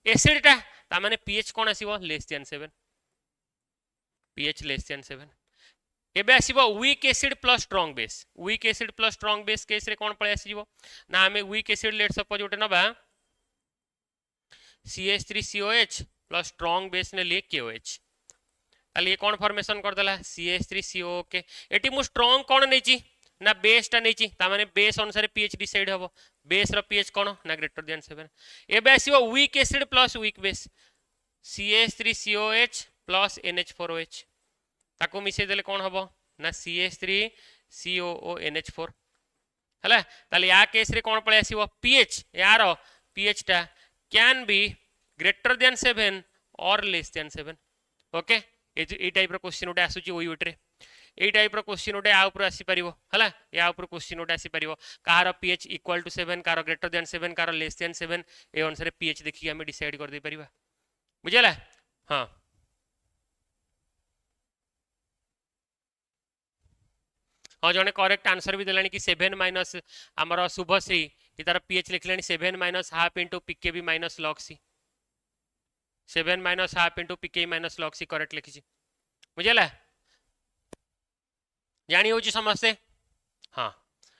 एसिड ता ता माने pH कौन आसीबो less than 7 pH less than 7 एबे आसीबो weak acid plus strong base case रे कोन पळे आसीबो ना हमें वीक एसिड लेट सपोज उठे नबा CH3COH प्लस स्ट्रांग बेस ने लिए KOH ताले ये कोन फॉर्मेशन कर देला CH3CO के एटी मु स्ट्रांग कोन नैची ना बेस ता नैची ता माने बेस अनुसार pH डिसाइड हबो बेस रो pH कोन ना ग्रेटर देन 7 एबे आसीबो weak acid plus weak base CH3COH plus NH4OH ताको मिसे देले कोन हबो ना CH3COONH4 हला ताले या केस रे कोन पळे आसीबो pH यार pH ता कैन बी ग्रेटर देन 7 और लेस देन 7 ओके ए टाइप रो क्वेश्चन उडे आसुची ओयूट रे ए टाइप रो क्वेश्चन उडे आ ऊपर आसी परिबो हला या ऊपर क्वेश्चन उडे आसी परिबो कार pH इक्वल टू 7 कार ग्रेटर देन 7 कार लेस देन 7 ए अनुसार pH देखि हमें डिसाइड कर दे परिबा बुझला हां हाँ जने करेक्ट आंसर भी देलानी कि 7 माइनस आमर शुभश्री ये तार पीएच लिखलानी 7 minus half into pKb minus log C 7 minus half into pKb minus log C correct लिखी बुझेला जानी होची समझते हाँ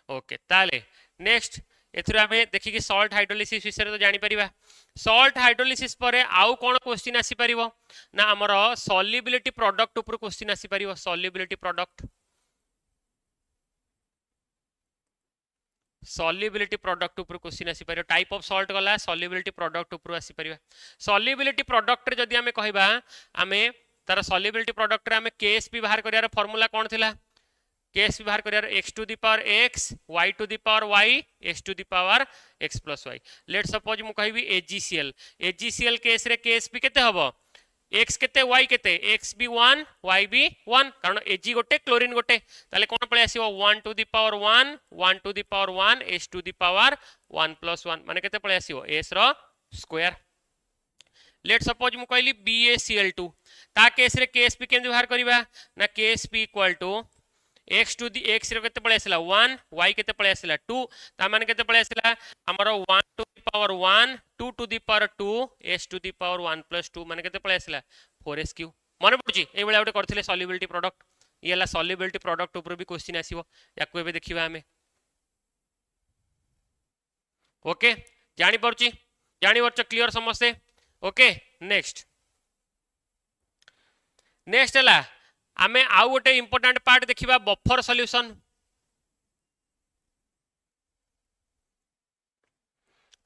ओके ताले नेक्स्ट एथुर आमे देखि कि सॉल्ट हाइड्रोलिसिस विषय तो जानि परिबा सॉल्ट हाइड्रोलिसिस परे आउ कोन क्वेश्चन आसी परिबो ना हमर सॉल्युबिलिटी प्रोडक्ट ऊपर क्वेश्चन आसी परिबो सॉल्युबिलिटी प्रोडक्ट ऊपर क्वेश्चन आसी परिबो टाइप ऑफ सॉल्ट गला सॉल्युबिलिटी प्रोडक्ट ऊपर आसी परिबा सॉल्युबिलिटी प्रोडक्ट रे जदी हमें कहबा हमें तार सॉल्युबिलिटी प्रोडक्ट रे हमें केएस भी बाहर करियार फार्मूला कोन थिला केस भी बाहर करियार x to the power x y to the power y x to the power x plus y। Let suppose मु कहबी AgCl केस रे केस भी केते हबो x केते y केते x भी 1 y भी 1 कारण Ag गोटे क्लोरीन गोटे ताले कोन पळे आसीबो 1 to the power 1 1 to the power 1 s to the power 1 plus 1 माने केते पळे आसीबो s रो स्क्वायर। लेट सपोज मु कहली BaCl2 ता केस रे केस भी केन बाहर करबा ना केस भी equal to x to the x रे केते पळे आसिला 1 y केते पळे आसिला 2 ता माने केते पळे आसिला हमरो 1 to the power 1 2 to the power 2 s to the power 1 plus 2 माने केते पळे आसिला 4s3 माने पडुची ए बेला उटे करथिले सॉल्युबिलिटी प्रोडक्ट येला सॉल्युबिलिटी प्रोडक्ट ऊपर भी क्वेश्चन आसीबो याकू एबे देखिबा हमें ओके जानि परची क्लियर समझते ओके नेक्स्ट हला आमे आउ गोटे इंपोर्टेंट पार्ट देखिबा बफर सॉल्यूशन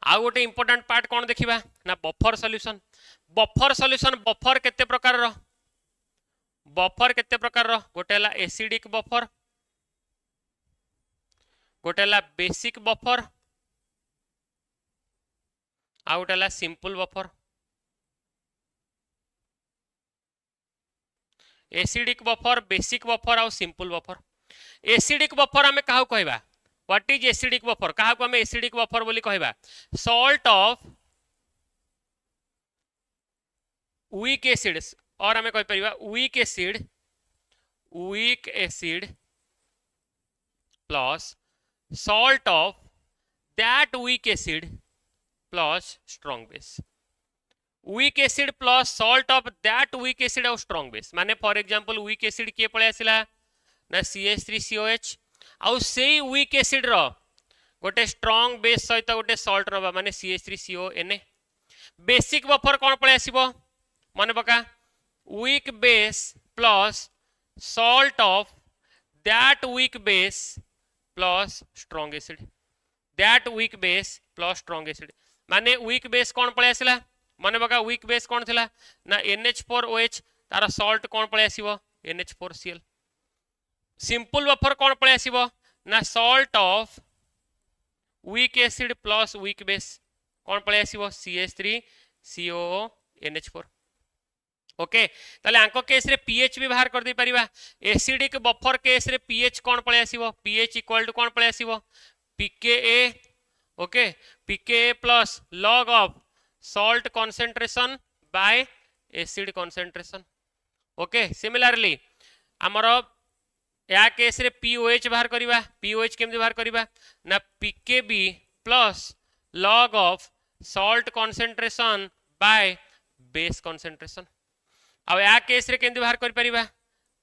आउ गोटे इंपोर्टेंट पार्ट कौन देखिबा ना बफर सॉल्यूशन बफर केते प्रकार रो गोटे हला एसिडिक बफर गोटे हला बेसिक बफर आउ गोटे हला simple buffer acidic buffer basic buffer आउ सिंपल बफर एसिडिक बफर हमें काहू कहबा व्हाट इज एसिडिक बफर काहा को हमें एसिडिक बफर बोली कहबा सॉल्ट ऑफ वीक एसिड और हमें कह परिबा weak acid plus salt of that weak acid plus strong base weak acid plus salt of that weak acid और स्ट्रॉन्ग बेस माने फॉर एग्जांपल वीक एसिड किए पळे आसिला ना CH3COH आउ सेई वीक एसिड रो गोटे स्ट्रॉन्ग बेस सहित गोटे सॉल्ट रबा माने CH3CONA बेसिक बफर कोन पळे आसीबो माने बका weak base plus salt of that weak base plus strong acid that weak base plus strong acid माने वीक बेस कोन पळे आसिला माने बका वीक बेस कोन थिला ना NH4OH तारा सॉल्ट कोन पळे आसीबो NH4Cl सिंपल बफर कोन पळे आसीबो ना salt of weak acid plus weak base कोन पळे आसीबो CH3COONH4 ओके ताले आंको केस रे pH भी बाहर कर दे परिबा एसिडिक बफर केस रे pH कोन पळे आसीबो pH इक्वल टू कोन पळे आसीबो pKa okay pKa plus log of salt concentration by acid concentration okay similarly हमरो या केस रे POH बाहर करिबा POH केमति बाहर करिबा ना pKb plus log of salt concentration by base concentration अब या केस रे केमति बाहर करि परिबा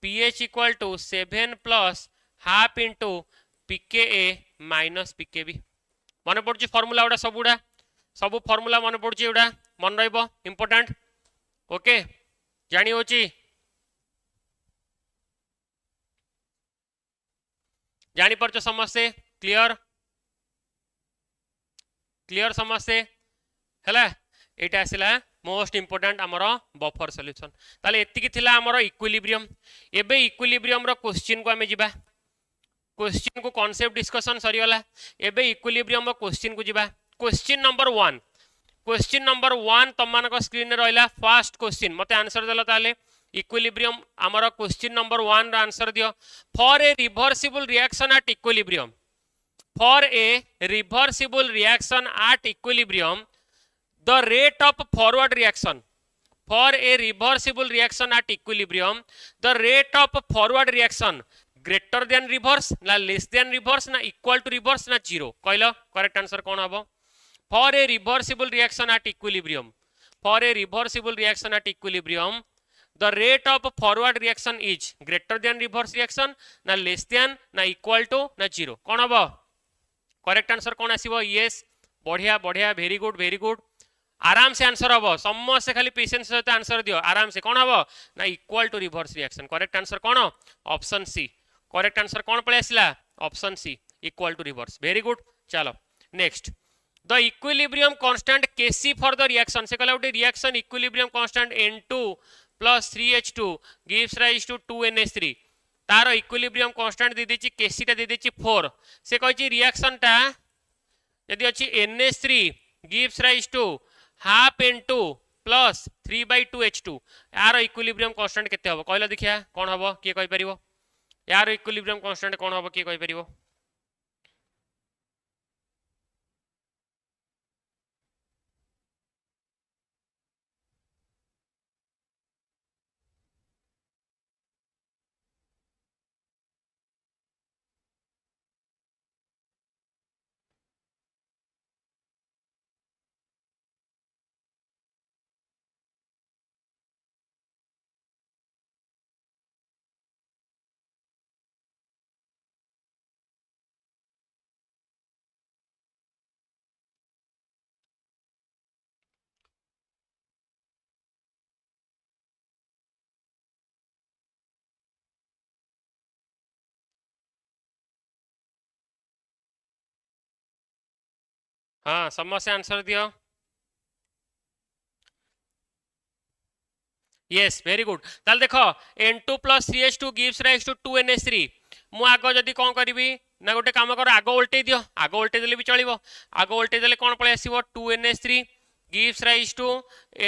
pH equal to 7 plus half into pKa minus pKb मन पड़छि फार्मूला उडा सबुडा सब फार्मूला मन पड़छि उडा मन रहइबो इंपोर्टेंट ओके जानि होछि जानि परछ समस्ते क्लियर समस्ते हला एटा आसिला मोस्ट इंपोर्टेंट हमरो बफर सॉल्यूशन ताले एतिकी थिला हमरो इक्विलिब्रियम एबे इक्विलिब्रियम रो क्वेश्चन को हमें जिबा क्वेश्चन को कांसेप्ट डिस्कशन सरी वाला एबे इक्विलिब्रियम रो क्वेश्चन को जिबा क्वेश्चन नंबर 1 तमान को स्क्रीन रे रहला फर्स्ट क्वेश्चन मते आंसर देलो ताले इक्विलिब्रियम हमरो क्वेश्चन नंबर 1 रो आंसर दियो for a reversible reaction at equilibrium the rate of forward reaction the rate of forward reaction greater than reverse ना less than reverse ना equal to reverse ना zero कहलो करेक्ट आंसर कोन हबो for a reversible reaction at equilibrium the rate of forward reaction is greater than reverse reaction ना less than ना equal to ना zero कोन हबो करेक्ट आंसर कोन आसीबो यस बढ़िया वेरी गुड आराम से आंसर हम समस्त खाली पेशेंस सहित आंसर दियो आराम से कौन हम ना equal to reverse reaction correct answer कौन ऑप्शन सी करेक्ट आंसर कौन पळे आसिला option C equal to reverse very good चलो next the equilibrium constant Kc for the reaction से कहला reaction equilibrium constant N2 + 3H2 gives rise to 2NH3 तार इक्विलिब्रियम कांस्टेंट दे देछि केसी टा दे देछि 4 से कहछि रिएक्शन टा यदि अछि NH3 gives rise to half N2 plus 3/2 H2 यार इक्विलिब्रियम कांस्टेंट केते हबो कहला देखिया कोन हबो के कहि परिबो यार इक्विलिब्रियम कांस्टेंट कोन हबो के कहि परिबो हाँ समस्या आंसर दियो यस वेरी गुड ताल देखो N2 plus 3H2 gives rise to 2NH3 मु आगो जदी कोन करबी ना गोटे काम कर आगो उल्टे दियो आगो उल्टे देले भी चलिबो आगो उल्टे देले कोन पळे आसीबो 2NH3 gives rise to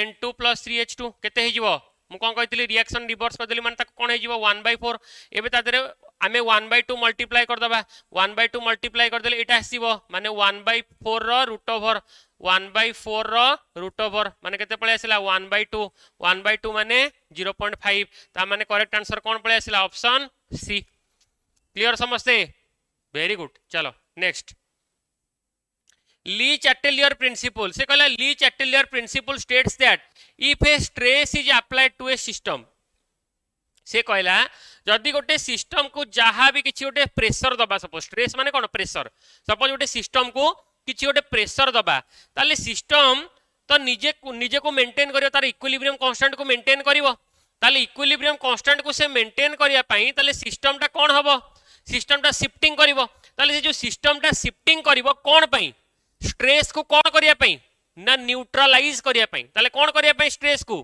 N2 plus 3H2 केते हे जिवो मु कोन कहतिली रिएक्शन रिवर्स कर देली माने ताको कोन हे जिवो 1/4 एबे ता देरे आमे 1/2 मल्टीप्लाई कर दबा 1/2 मल्टीप्लाई कर देले एटा आसीबो माने 1/4 रो रूट ओवर 1/4 रो रूट ओवर माने केते पळे आसिला 1/2 माने 0.5 ता माने करेक्ट आंसर कोन पळे आसिला ऑप्शन सी क्लियर समझते वेरी गुड चलो नेक्स्ट ली चैटेलियर प्रिंसिपल से कहला Le Chatelier principle states that if a stress is applied to a system से कहला जदि गोटे सिस्टम को जहाँ भी किसी गोटे प्रेशर दबा सपोज स्ट्रेस माने कौन प्रेशर सपोज गोटे सिस्टम को किसी गोटे प्रेशर दबा ताले सिस्टम तो निजे को मेंटेन करियो तार इक्विलिब्रियम कांस्टेंट को मेंटेन करिवो ताले इक्विलिब्रियम कांस्टेंट को से मेंटेन करिया पई ताले सिस्टम टा कोन हबो सिस्टम टा शिफ्टिंग करिवो ताले से जो सिस्टम टा शिफ्टिंग करिवो कोन पई स्ट्रेस को कोन करिया पई ना न्यूट्रलाइज करिया पई ताले कोन करिया पई स्ट्रेस को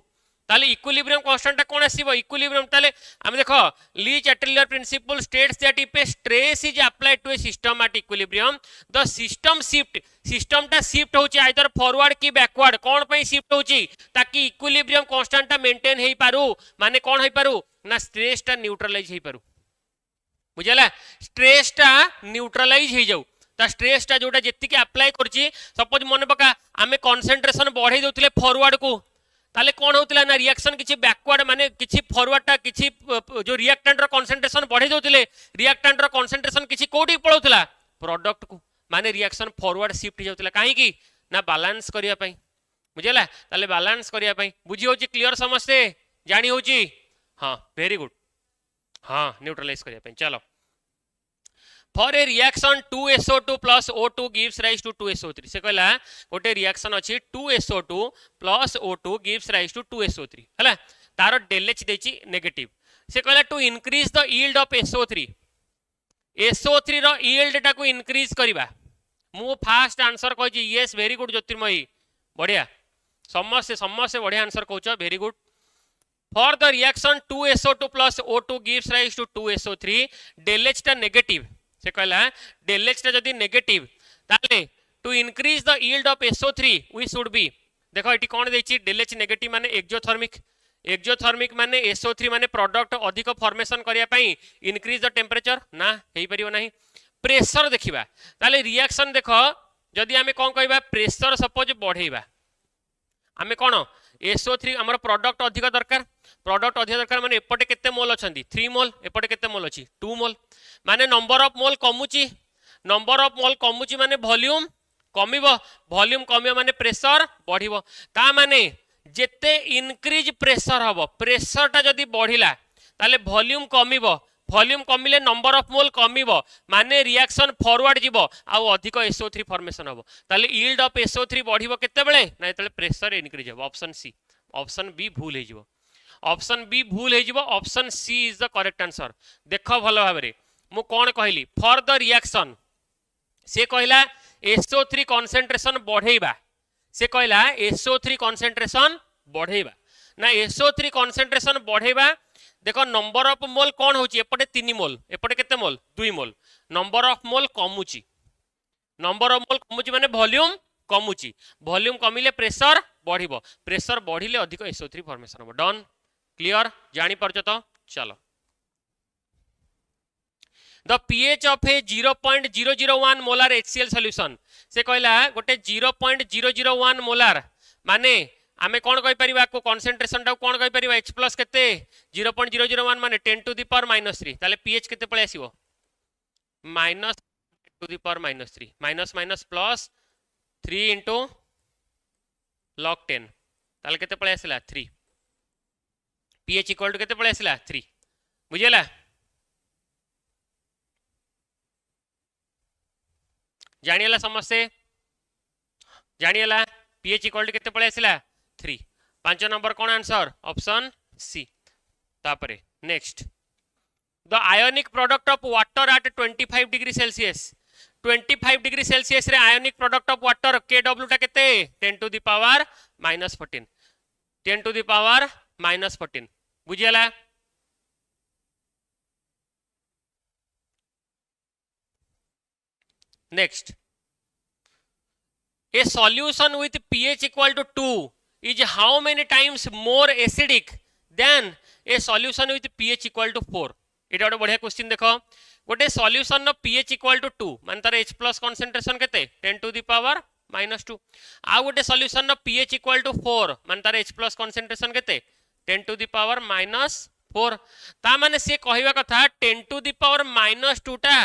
ताले इक्विलिब्रियम कांस्टेंट टा कोन आसीबो इक्विलिब्रियम ताले हम देखो Le Chatelier principle states that if a stress is applied to a system at equilibrium the system टा शिफ्ट होची आइदर फॉरवर्ड की बैकवर्ड कोन पई शिफ्ट होची ताकि इक्विलिब्रियम कांस्टेंट टा मेंटेन हेई पारू माने कोन हेई पारू ना स्ट्रेस टा न्यूट्रलाइज हेई पारू बुझला स्ट्रेस टा न्यूट्रलाइज हेई जाऊ ता स्ट्रेस टा जोटा जेति के अप्लाई करची सपोज मन पका आमे कंसंट्रेशन बढ़ाई दोतिले फॉरवर्ड को ताले कोन होतिला ना रिएक्शन किछि बैकवर्ड माने किछि फॉरवर्ड टा किछि जो रिएक्टेंट रो कंसंट्रेशन बढ़ाई दोतिले रिएक्टेंट रो कंसंट्रेशन किछि कोठी पळोतिला प्रोडक्ट को माने रिएक्शन फॉरवर्ड शिफ्ट जाउतिला काहे की ना बैलेंस करिया पई बुझला ताले बैलेंस करिया पई बुझी होची क्लियर समझते जानी होची हां वेरी गुड हां न्यूट्रलाइज करिया पई चलो For a reaction 2SO2 plus O2 gives rise to 2SO3 से कहला गोटे रिएक्शन अछि 2SO2 plus O2 gives rise to 2SO3 हला तारो डेलएच देछि नेगेटिव से कहला to increase the yield of SO3 रो यील्ड टा को इंक्रीज करबा मु फास्ट आंसर कहछि यस वेरी गुड ज्योतिर्मयी बढ़िया समस्त बढ़िया आंसर कहछो very good for the reaction 2SO2 plus O2 gives rise to 2SO3 del H टा नेगेटिव से कहला डेलएच टा जदी नेगेटिव ताले to increase the yield of SO3 we should be देखो एटी कोन देछि डेलएच नेगेटिव माने एक्सोथर्मिक माने SO3 माने प्रोडक्ट अधिक फॉर्मेशन करिया पई इंक्रीज द टेंपरेचर ना हेई परियो नाही प्रेशर देखिबा ताले रिएक्शन देखो जदी हमें कोन कहबा प्रेशर सपोज बढ़ेबा हमें कोन SO3 हमर प्रोडक्ट अधिक दरकार माने एपटे केते मोल अछंती 3 मोल एपटे केते मोल अछि 2 मोल माने नंबर ऑफ मोल कमुची माने वॉल्यूम कमिबो माने प्रेशर बढ़िबो ता माने जेते इंक्रीज प्रेशर हबो प्रेशर टा जदी बढ़िला ताले वॉल्यूम कमिले नंबर ऑफ मोल कमिबो माने रिएक्शन फॉरवर्ड जिवो आ अधिक SO3 फॉर्मेशन हबो ताले यील्ड ऑफ SO3 बढ़िबो केते बेले ना ताले प्रेशर इंक्रीज हबो ऑप्शन बी भूल हे जिवो option C is the correct answer देखो भलो भाबरे मु कोन कहली फॉर द रिएक्शन से कहला SO3 कंसंट्रेशन बढ़ेबा से कहला SO3 कंसंट्रेशन बढ़ेबा ना SO3 कंसंट्रेशन बढ़ेबा देखो नंबर ऑफ मोल कौन होची एपटे 3 मोल एपटे केते mole 2 mole number of mole कमुची नंबर ऑफ मोल कमुची माने वॉल्यूम कमुची वॉल्यूम कमिले प्रेशर बढ़िबो प्रेशर बढ़िले अधिक SO3 फॉर्मेशन हो डन क्लियर जानि परछ तो चलो the pH of A 0.001 molar HCl solution से कहला गोटे 0.001 मोलार माने आमे कोन कहि परिबा को कंसंट्रेशन टा कोन कहि परिबा H प्लस केते 0.001 माने 10 टू द पावर -3 ताले pH केते पळे आसीबो minus to the power -3 minus minus plus 3 into log 10 ताले केते पळे आसिला 3 pH इक्वल टू केते पळे आसिला 3 बुझियला जानियला समस्ते जानियला pH इक्वल टू केते पळे आसिला 3 5 नंबर कोन आंसर ऑप्शन सी तापरे next the ionic product of water at 25 degree Celsius 25 degree Celsius रे ionic product of water Kw टा केते 10 to the power -14 10 to the power -14 बुझियला next a solution with pH equal to 2 is how many times more acidic than a solution with pH equal to 4 एटा गोटे बढ़िया क्वेश्चन देखो गोटे सॉल्यूशन नो pH इक्वल टू 2 मान तार H प्लस कंसंट्रेशन केते 10 टू द पावर -2 आ गोटे सॉल्यूशन नो pH इक्वल टू 4 मान तार H प्लस कंसंट्रेशन केते 10 टू द पावर -4 ता माने से कहिबा कथा 10 टू द पावर -2 टा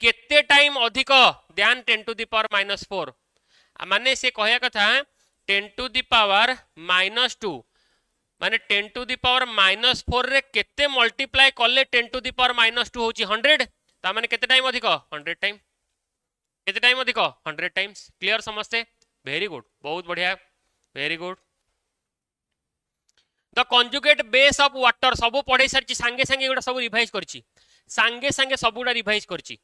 केते टाइम अधिक ध्यान 10 टू द पावर -4 माने से कहया कथा 10 टू द पावर -2 माने 10 टू द पावर -4 रे केते मल्टीप्लाई करले 10 टू द पावर -2 होची 100 ता माने केते टाइम अधिक 100 टाइम केते टाइम अधिक 100 टाइम्स क्लियर समझते वेरी गुड बहुत बढ़िया very good the conjugate base of water सब पढ़े सारची संगे संगे एगुडा सब रिवाइज करची संगे संगे सबुडा रिवाइज करची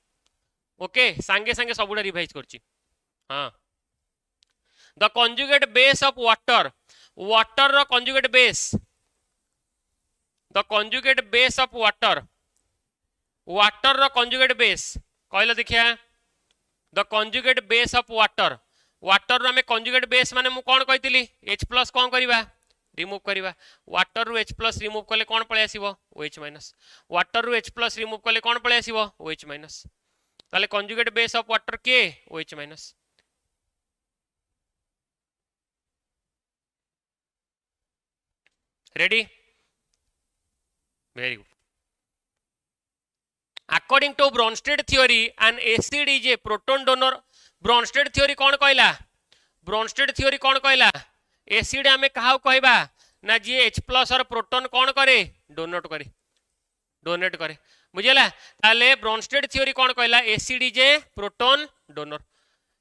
ओके संगे संगे सबुडा रिवाइज करची हां the conjugate base of water water रो conjugate base the conjugate base of water water रो कंजुगेट बेस कहला देखिया the conjugate base of water water रो में कंजुगेट बेस माने मु कोन कहितली H प्लस कोन करबा रिमूव करबा वाटर रो H प्लस रिमूव करले कोन पळे आसीबो OH माइनस वाटर रो H प्लस रिमूव करले कोन पळे आसीबो OH माइनस ताले कंजुगेट बेस ऑफ वाटर के OH minus ready very good according to Bronsted theory an acid is a proton donor Bronsted theory कौन कहला Bronsted theory कौन कहला एसिड हमें कहा कहबा ना जी H प्लस और प्रोटॉन कौन करे डोनेट करे बुझिला ताले Bronsted theory कौन कहला acid is a proton donor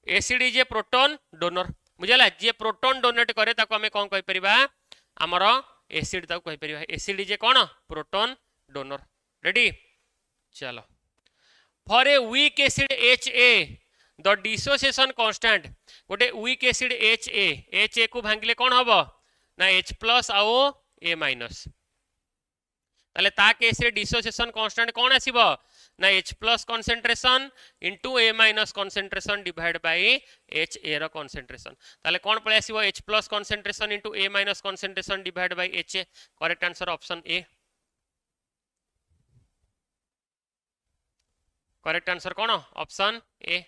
acid is a proton donor बुझिला जे प्रोटॉन डोनेट करे ताको हमें कौन कहि परिबा हमरो एसिड ताको कहि परिबा एसिड इज ए कोन प्रोटॉन डोनर रेडी चलो for a weak acid HA the dissociation constant गोटे वीक एसिड HA को भांगिले कोन हबो ना H प्लस आओ A माइनस ताले ता केस रे डिसोसिएशन कांस्टेंट कोन आसीबो ना H plus concentration into A minus concentration divide by HA रो कंसंट्रेशन ताले कोन पळे आसीबो H plus concentration into A minus concentration divide by HA correct answer option A correct answer कोन ऑप्शन A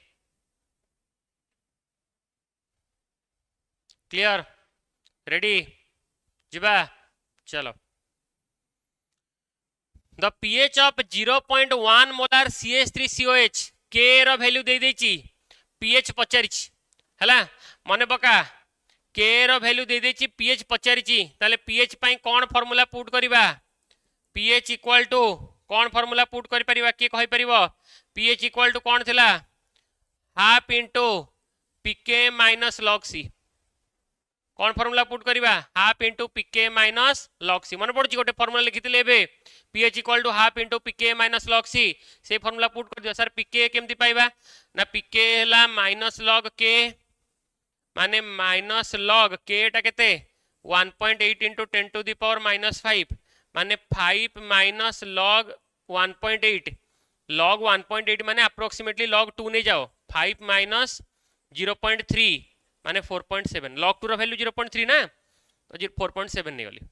क्लियर रेडी जिबा चलो the pH of 0.1 molar CH3COH K रो वैल्यू दे देची pH पचारिची हला मने पका K रो वैल्यू दे देची pH पचारिची ताले pH पई कोन फार्मूला पुट करबा pH इक्वल टू कोन फार्मूला पुट करि परिबा के कहि परिबो pH इक्वल टू कोन थिला half into pK minus log C कौन फार्मूला पुट करबा half into pK minus log C मन पड़छि गोटे फार्मूला लिखितले एबे pH equal to half into pK minus log C से फार्मूला पुट कर दियो सर pK केमति पाइबा ना pK हला माइनस log K माने माइनस log K टा केते 1.8 इनटू 10 टू द पावर -5 माने 5 माइनस log 1.8 log 1.8 माने अप्रोक्सीमेटली log 2 नहीं जाओ 5 माइनस 0.3 माने 4.7 log 2 रो वैल्यू 0.3 ना तो 4.7 नहीं गली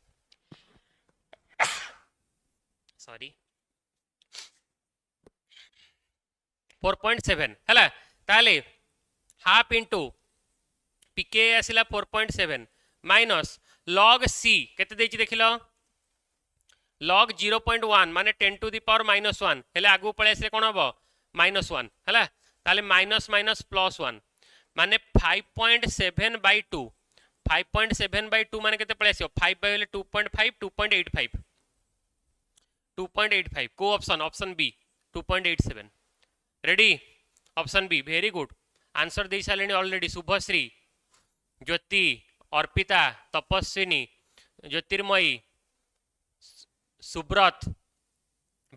सॉरी 4.7 हला ताले हाफ इंटू पीके आसिला 4.7 माइनस log c केते देछि देखिलो log 0.1 माने 10 टू द पावर -1 हेले आगु पळे आसे कोन हबो -1 हला ताले माइनस माइनस प्लस 1 माने 5.7 by 2 5.7 by 2 माने केते पळे आसियो 5 by 2.5 2.85 2.85 को option B 2.87 ready option B very good answer दे सालेनी ऑलरेडी शुभश्री ज्योति अर्पिता तपस्विनी ज्योतिर्मयी सुब्रत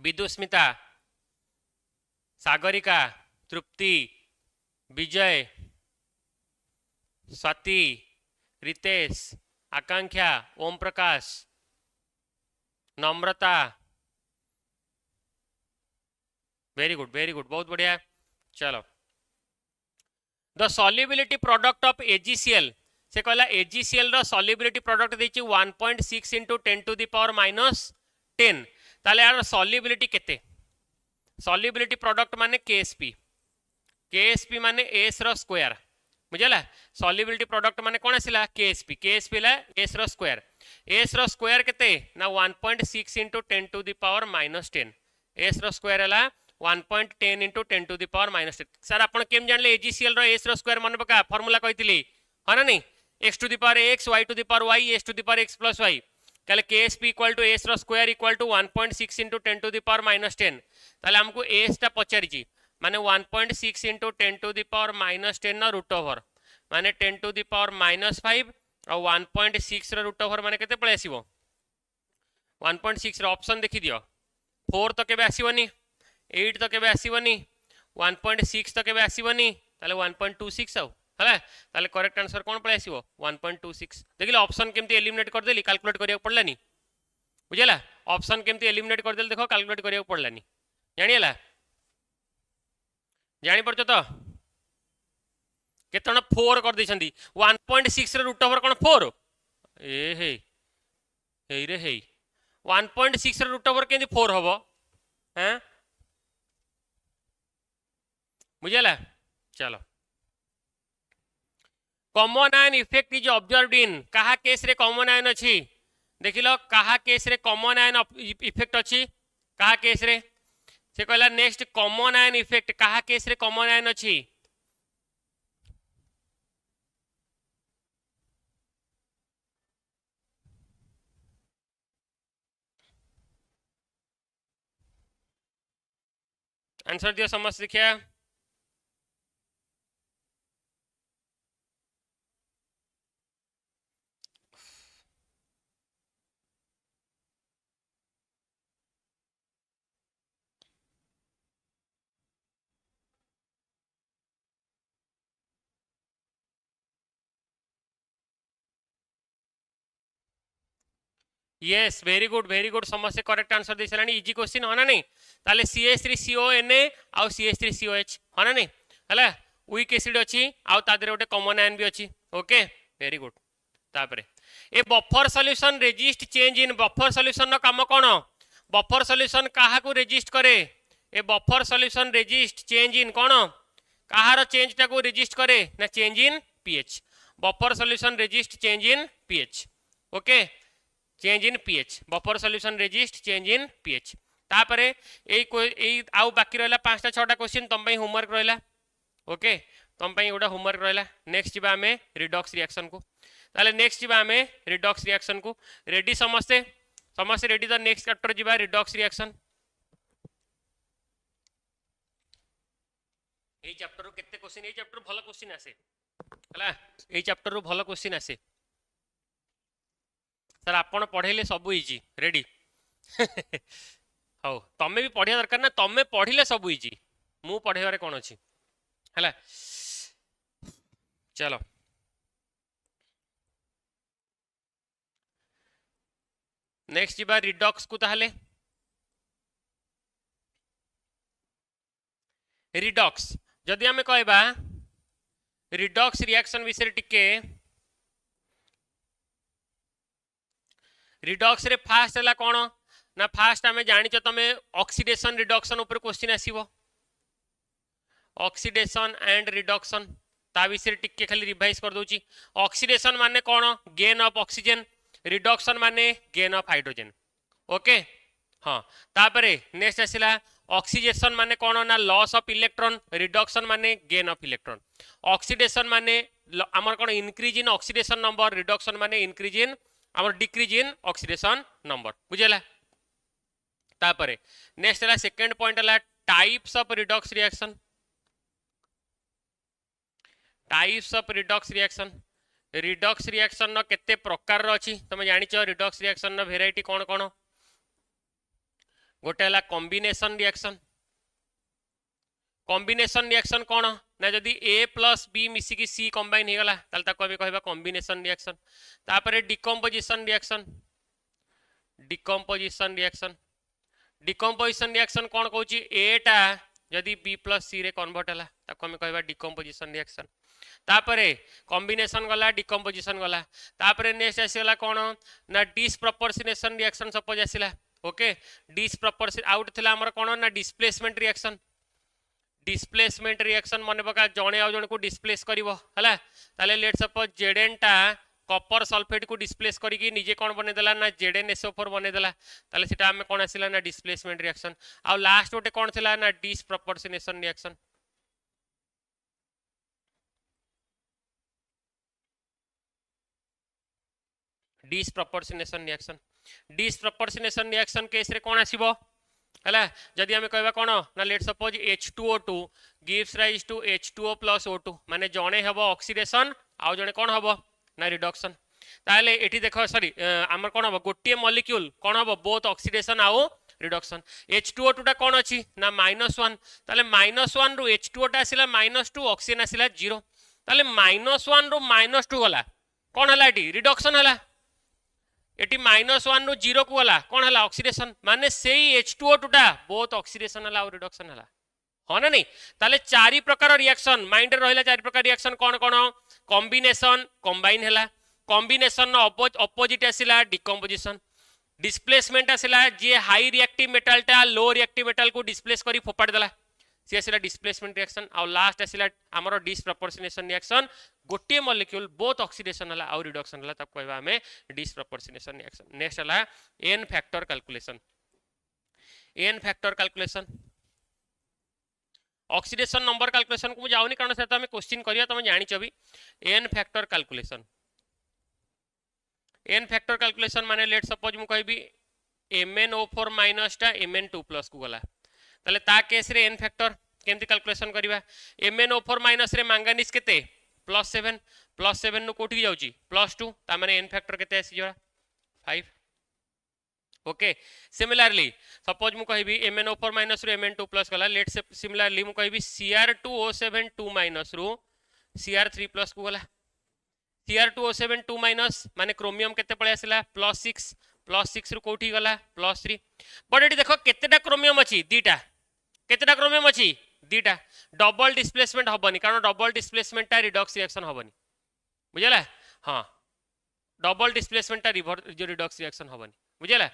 विदुस्मिता सागरिका तृप्ति विजय स्वाति रितेश आकांक्षा ओम प्रकाश नम्रता वेरी गुड बहुत बढ़िया चलो the solubility product of AgCl से कहला एजीसीएल रो सॉल्युबिलिटी प्रोडक्ट देछि 1.6 into 10 to the power -10 ताले यार सॉल्युबिलिटी केते सॉल्युबिलिटी प्रोडक्ट माने केएसपी माने एस रो स्क्वायर बुझला सॉल्युबिलिटी प्रोडक्ट माने कोन आसिला केएसपी ला एस रो स्क्वायर केते ना 1.6 into 10 to the power -10 s रो स्क्वायर हला 1.10 into 10 to the power -10 sir आपण केम जानले एजीसीएल रो एस रो स्क्वायर मन पका फार्मूला कहितली ह ना नहीं x to the power x y to the power y s to the power x plus y कहले KSP इक्वल टू s रो square equal to 1.6 into 10 to the power -10 ताले हमको s ता पचारिची माने 1.6 into 10 to the power -10 ना रूट ओवर माने 10 to the power -5 और 1.6 रो रूट ओवर माने केते पळे आसीबो 1.6 रो ऑप्शन देखि दियो 4 तो केबे आसीबनी 8 तो केबे आसीबनी 1.6 तो केबे आसीबनी ताले 1.26 आउ हला ताले करेक्ट आंसर कोन पळे आसीबो 1.26 देखिले ऑप्शन केमती एलिमिनेट कर देली कैलकुलेट करिया पड़लानी बुझला ऑप्शन केमती एलिमिनेट कर देल देखो कैलकुलेट करिया पड़लानी जानियला जानि पड़छ तो केतण 4 कर दैछंदी 1.6 रे रूट ओवर कोन 4 ए हे रे हे 1.6 रे रूट ओवर केंदी 4 हबो हैं बुझला चलो common ion effect is observed in कहा केस रे कॉमन आयन अछि देखिलो कहा केस रे कॉमन आयन इफेक्ट अछि कहा केस रे से कहला नेक्स्ट कॉमन आयन इफेक्ट कहा केस रे कॉमन आयन अछि आंसर दियो समझ देखिया यस वेरी गुड समस्या करेक्ट आंसर दे सलानी इजी क्वेश्चन होना नहीं ताले CH3CONA आउ CH3COH होना नहीं हला वीक एसिड अछि आउ तादरे गोटे कॉमन आयन भी अछि ओके वेरी गुड तापरे a buffer solution resist change in buffer solution नो काम कोन बफर सॉल्यूशन काहा को रेजिस्ट करे a buffer solution resist change in कोन काहार चेंज टा को रेजिस्ट करे ना change in pH buffer solution resist change in pH okay change in pH buffer solution resist change in pH तापरे एई आउ बाकी रहला 5टा 6टा क्वेश्चन तम पई होमवर्क रहला ओके तम पई गोटा होमवर्क रहला नेक्स्ट जिबा हमें रिडॉक्स रिएक्शन को ताले नेक्स्ट जिबा हमें रिडॉक्स रिएक्शन को रेडी समझते रेडी द नेक्स्ट चैप्टर जिबा रिडॉक्स रिएक्शन एई चैप्टर रो केते क्वेश्चन एई चैप्टर भलो क्वेश्चन आसे हला एई चैप्टर रो भलो क्वेश्चन आसे सर आपण पढ़ेले सब इजी रेडी हो तमे भी पढ़िया दरकार ना तमे पढ़िले सब इजी मु पढ़ेबारे कोन अछि हला चलो नेक्स्ट जीवा रिडक्स को ताहले रिडक्स जदि आमे कहबा रिडक्स रिएक्शन विषय टिके रिडक्स रे फास्ट हला कोन ना फास्ट आमे जानि छ तमे ऑक्सीडेशन रिडक्शन ऊपर क्वेश्चन आसीबो ऑक्सीडेशन एंड रिडक्शन ता विषय टिके खाली रिवाइज कर दोची ऑक्सीडेशन माने कोन गेन ऑफ ऑक्सीजन रिडक्शन माने गेन ऑफ हाइड्रोजन ओके हाँ तापरे नेक्स्ट आसिला ऑक्सीडेशन माने कोन ना लॉस ऑफ इलेक्ट्रॉन रिडक्शन माने गेन ऑफ इलेक्ट्रॉन ऑक्सीडेशन माने हमर कोन increase in oxidation number reduction माने इंक्रीज इन हमर डिक्रीज इन ऑक्सीडेशन नंबर बुझेला तापरे नेक्स्ट हला सेकंड पॉइंट हला types of redox reaction types of redox reaction न केते प्रकार रो अछि तमे जानि छ रिडक्स रिएक्शन न वेराइटी कोन कोन गोटे हला कॉम्बिनेशन रिएक्शन कोन ना जदी A प्लस B मिसी की C कंबाइन हे गला ताल ताको हम कहबा कॉम्बिनेशन रिएक्शन तापरे डिकम्पोजिशन रिएक्शन कोन कहूची A टा जदी B प्लस C रे कन्वर्ट हला ताको हम कहबा डिकम्पोजिशन रिएक्शन तापरे कॉम्बिनेशन गला डिकम्पोजिशन गला तापरे नेक्स्ट आसीला कोन ना डिसप्रोपोर्शनेशन रिएक्शन सपोज आसीला ओके डिसप्रोपोर्शन आउट थिला हमर कोन ना डिस्प्लेसमेंट रिएक्शन मन पका जणे आ जण को डिस्प्लेस करिवो हला ताले लेट सपोज Zn टा कॉपर सल्फेट को डिस्प्लेस करिकि निजे कोन बने देला ना ZnSO4 बने देला ताले सेटा हम कोन आसीला ना डिस्प्लेसमेंट रिएक्शन आ लास्ट ओटे कोन थिला ना disproportionation reaction disproportionation reaction case रे कोन आसीबो हला जदि हमें कहबा कोन ना let suppose H2O2 gives rise to H2O plus O2 माने जणे हबो ऑक्सीडेशन आ जणे कोन हबो ना रिडक्शन ताले एठी देखो सॉरी हमर कोन हबो गोटिए मॉलिक्यूल कोन हबो बोथ ऑक्सीडेशन आ रिडक्शन H2O2 टा कोन अछि ना -1 ताले -1 रु H2O टा आसिला -2 ऑक्सीजन आसिला 0 ताले -1 रु -2 गला कोन हला एटी रिडक्शन हला एटी -1 रु 0 को गला कोन हला ऑक्सीडेशन माने सेही H2O2 टा बोथ ऑक्सीडेशन हला और रिडक्शन हला हो ना नहीं ताले चारि प्रकार रिएक्शन माइंड रे रहला चारि प्रकार रिएक्शन कोन कोन कॉम्बिनेशन कंबाइन हला कॉम्बिनेशन नो अपोजिट आसिला डिकम्पोजिशन डिस्प्लेसमेंट आसिला जे हाई रिएक्टिव मेटल टा लो रिएक्टिव मेटल को डिस्प्लेस करी फोपाड़ देला सी आसिला डिस्प्लेसमेंट रिएक्शन आ लास्ट आसिला हमरो डिसप्रोपोर्शनेशन रिएक्शन गोटे मॉलिक्यूल बोथ ऑक्सीडेशन हला और रिडक्शन हला तब कहबा हमें डिसप्रोपोर्शनेशन रिएक्शन नेक्स्ट हला n factor calculation oxidation number calculation को जाउनी कारण से हमें क्वेश्चन करिया तुम जानि छबी n फैक्टर कैलकुलेशन माने लेट सपोज मु कहबी MnO4 माइनस टा Mn2 प्लस को गला ताले ता केस रे n फैक्टर केमति कैलकुलेशन करिवा MnO4 माइनस रे मैंगनीज केते +7 नु कोठी जाउची +2 ता माने n फैक्टर केते आसी जरा 5 ओके सिमिलरली सपोज मु कहबी MnO4 minus rho Mn2 plus गला लेट से सिमिलरली मु कहबी Cr2O7 2 minus rho Cr3 plus को गला Cr2O7 2 माइनस माने क्रोमियम केते पळे आसिला +6 रो कोठी गला +3 बट एटी देखो केतेटा क्रोमियम अछि दीटा केतेटा क्रोमियम अछि दीटा डबल डिस्प्लेसमेंट हबनी कारण डबल डिस्प्लेसमेंट टा रिडक्स रिएक्शन हबनी बुझला हां डबल डिस्प्लेसमेंट टा रिडक्स रिएक्शन हबनी बुझला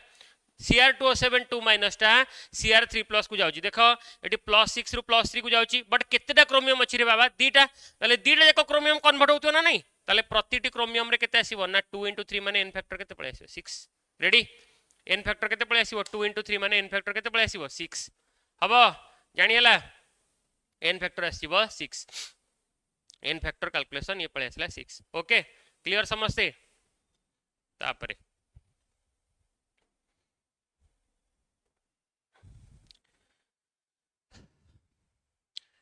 Cr2O7 2 माइनस टा Cr3 प्लस को जाउची देखो एटी +6 रु +3 को जाउची बट केतेटा क्रोमियम अछि रे बाबा दीटा ताले दीटा जाको क्रोमियम कन्वर्ट होतो ना नहीं ताले प्रतिटी क्रोमियम रे केते आसीबो ना 2 * 3 माने n फैक्टर केते पळे आसीबो 6 रेडी n फैक्टर केते पळे आसीबो 2 * 3 माने n फैक्टर केते पळे आसीबो 6 हबो जानि हला n फैक्टर आसीबो 6 n फैक्टर कैलकुलेशन ये पळे आसीला 6 ओके क्लियर समझते तापरे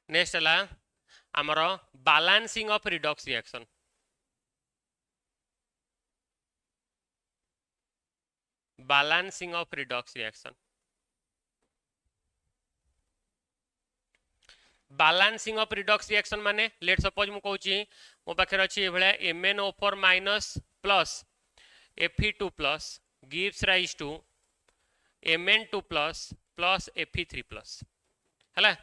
नेक्स्ट हला हमरो balancing of redox reaction balancing of redox reaction balancing of redox reaction माने लेट सपोज मु कहूची मो पाखे अछि एभला MnO4 minus plus Fe2 plus gives rise to Mn2 plus Fe3 plus है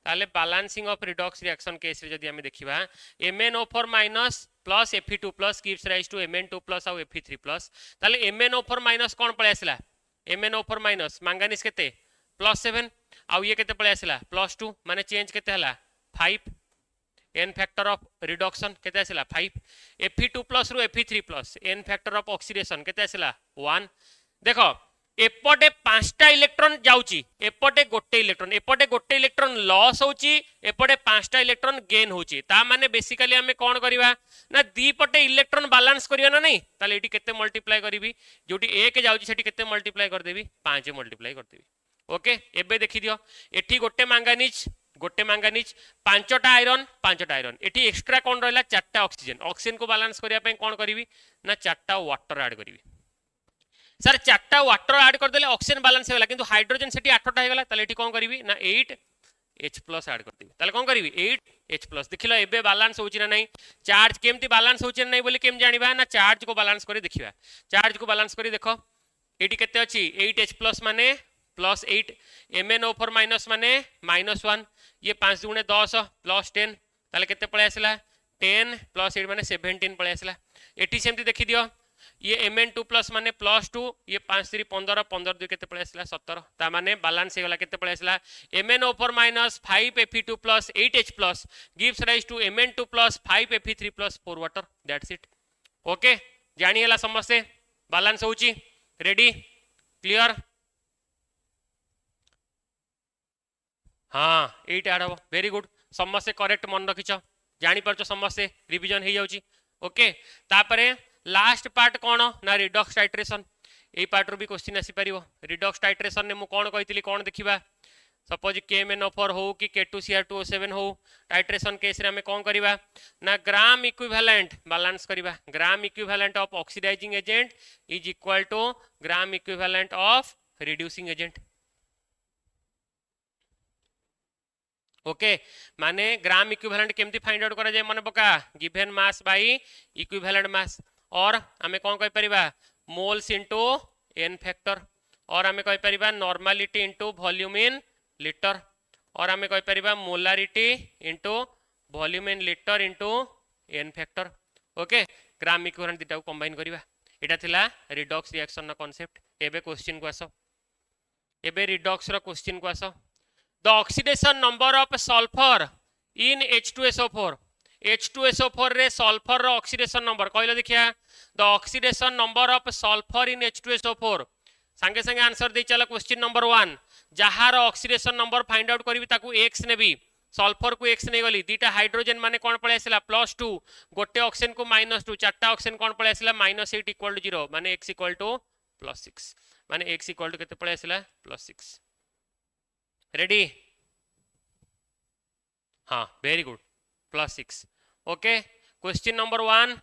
ताले balancing of redox reaction case रे जदी हमें देखिबा MnO4 minus plus Fe2 plus gives rise to Mn2 plus और Fe3 प्लस ताले MnO4 माइनस कोन पळे आसला MnO4 माइनस मैंगानीज केते +7 आउ ये केते पळे आसला +2 माने चेंज केते हला 5 n फैक्टर ऑफ रिडक्शन केते आसला 5 Fe2 प्लस रु Fe3 plus n factor of oxidation केते आसला 1 देखो एपटे 5टा इलेक्ट्रॉन जाउची एपटे गोटे इलेक्ट्रॉन लॉस होची एपटे 5टा इलेक्ट्रॉन गेन होची ता माने बेसिकली हमें कोन करबा ना दी पटे इलेक्ट्रॉन बैलेंस करियो ना नहीं ताले एटी केते मल्टीप्लाई करबी जोटी 1 जाउची सेटी केते मल्टीप्लाई कर देबी 5 मल्टीप्लाई कर देबी ओके एबे देखि दियो एठी गोटे मैंगानीज 5टा आयरन एठी एक्स्ट्रा कोन रहला 4टा ऑक्सीजन को बैलेंस करिया पे कोन करबी ना 4टा वाटर ऐड करबी सर 4टा वाटर ऐड कर देले ऑक्सीजन बैलेंस होला किंतु हाइड्रोजन सेठी 8टा हे गला ताले एठी कोन करबी ना 8H+ ऐड कर देबी ताले कोन करबी 8H+ देखिलो एबे बैलेंस होची ना नहीं चार्ज केमती बैलेंस होची ना नहीं बोली केम जानिबा ना चार्ज को बैलेंस करी देखिबा चार्ज को बैलेंस करी देखो एठी केते अछि 8H+ माने +8 MnO4 माइनस माने -1 ये 5 दुणे 10 +10 ताले केते पळे आसला 10 +8 माने 17 पळे आसला एठी सेमती देखि दियो ये Mn2 प्लस माने +2 ये 5 3 15 15 2 केते पळे आसला 17 ता माने बैलेंस हे गला केते पळे आसला MnO4 minus 5 Fe2 plus 8H+ gives rise to Mn2 plus 5 Fe3 plus 4 water that's it okay जानि हला समस्ते बैलेंस होची रेडी क्लियर हाँ 8 ऐड हो वेरी गुड समस्ते करेक्ट मन रखिछ जानि परछो समस्ते रिवीजन हे जाउची ओके तापरे लास्ट पार्ट कौन ना रिडॉक्स टाइट्रेशन ए पार्ट रो भी क्वेश्चन आसी परिवो रिडॉक्स टाइट्रेशन ने मु कोन कहितली कोन देखिबा सपोज KMnO4 हो कि K2Cr2O7 हो टाइट्रेशन केस रे हमें कोन करिबा ना ग्राम इक्विवेलेंट बैलेंस करिबा gram equivalent of oxidising agent is equal to gram equivalent of reducing agent okay माने ग्राम इक्विवेलेंट केमती फाइंड आउट करा जाय मन पका given mass by equivalent mass और हमें कौन कहि परिबा मोल्स इनटू n फैक्टर और हमें कहि परिबा normality into volume in litre और हमें कहि परिबा molarity into volume in litre into n factor okay gram equivalent दिटा को कंबाइन करिबा एटा थिला रिडॉक्स रिएक्शन ना कांसेप्ट एबे क्वेश्चन को आसो एबे रिडॉक्स रो क्वेश्चन को आसो the oxidation number of sulphur in H2SO4 H2SO4 रे सल्फर रो ऑक्सीडेशन नंबर कहलो देखिया the oxidation number of sulphur in H2SO4 संगे संगे आंसर दे चला क्वेश्चन नंबर 1 जहार ऑक्सीडेशन नंबर फाइंड आउट करबी ताकू x नेबी सल्फर को x नै गली दीटा हाइड्रोजन माने कोन पळे आसला +2 गोटे ऑक्सीजन को -2 चारटा ऑक्सीजन कोन पळे आसला -8 = 0 माने x = +6 माने x = केते पळे आसला +6 रेडी हाँ very good +6 okay question number 1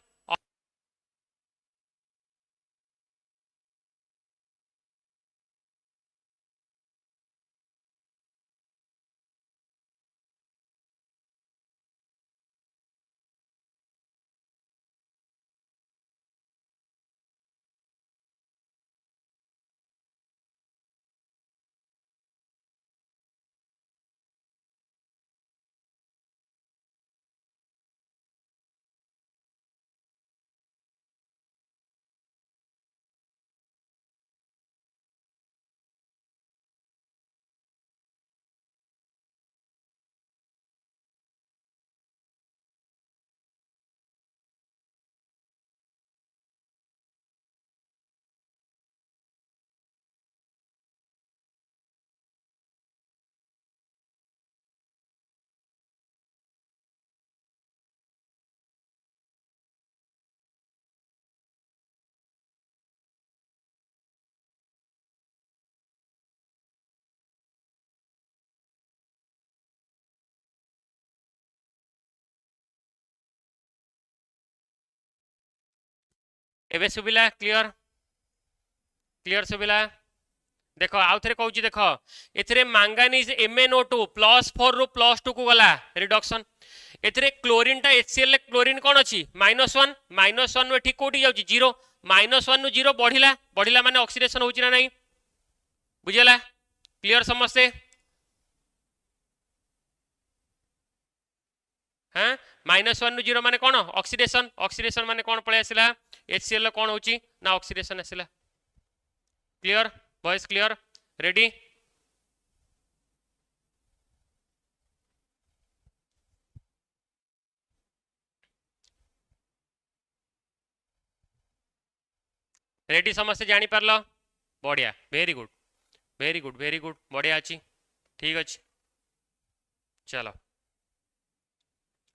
एबे सुबिला क्लियर क्लियर सुबिला देखो आउ थरे कहूची देखो एथरे मैंगानीज MnO2 +4 रु +2 को गला रिडक्शन एथरे क्लोरीन टा HCl क्लोरीन कोन अछि -1 -1 वे ठीक कोठी जाउची 0 -1 नु 0 बढ़िला बढ़िला माने ऑक्सीडेशन होची ना नहीं बुझेला क्लियर समझते हाँ -1 नु 0 माने कौन ऑक्सीडेशन ऑक्सीडेशन माने कौन पळे आसिला HCl कौन होची ना ऑक्सीडेशन आसिला clear voice clear ready ready समस्ते जानी पारलो बढ़िया very good very good very good बढ़िया अच्छी ठीक अच्छे चलो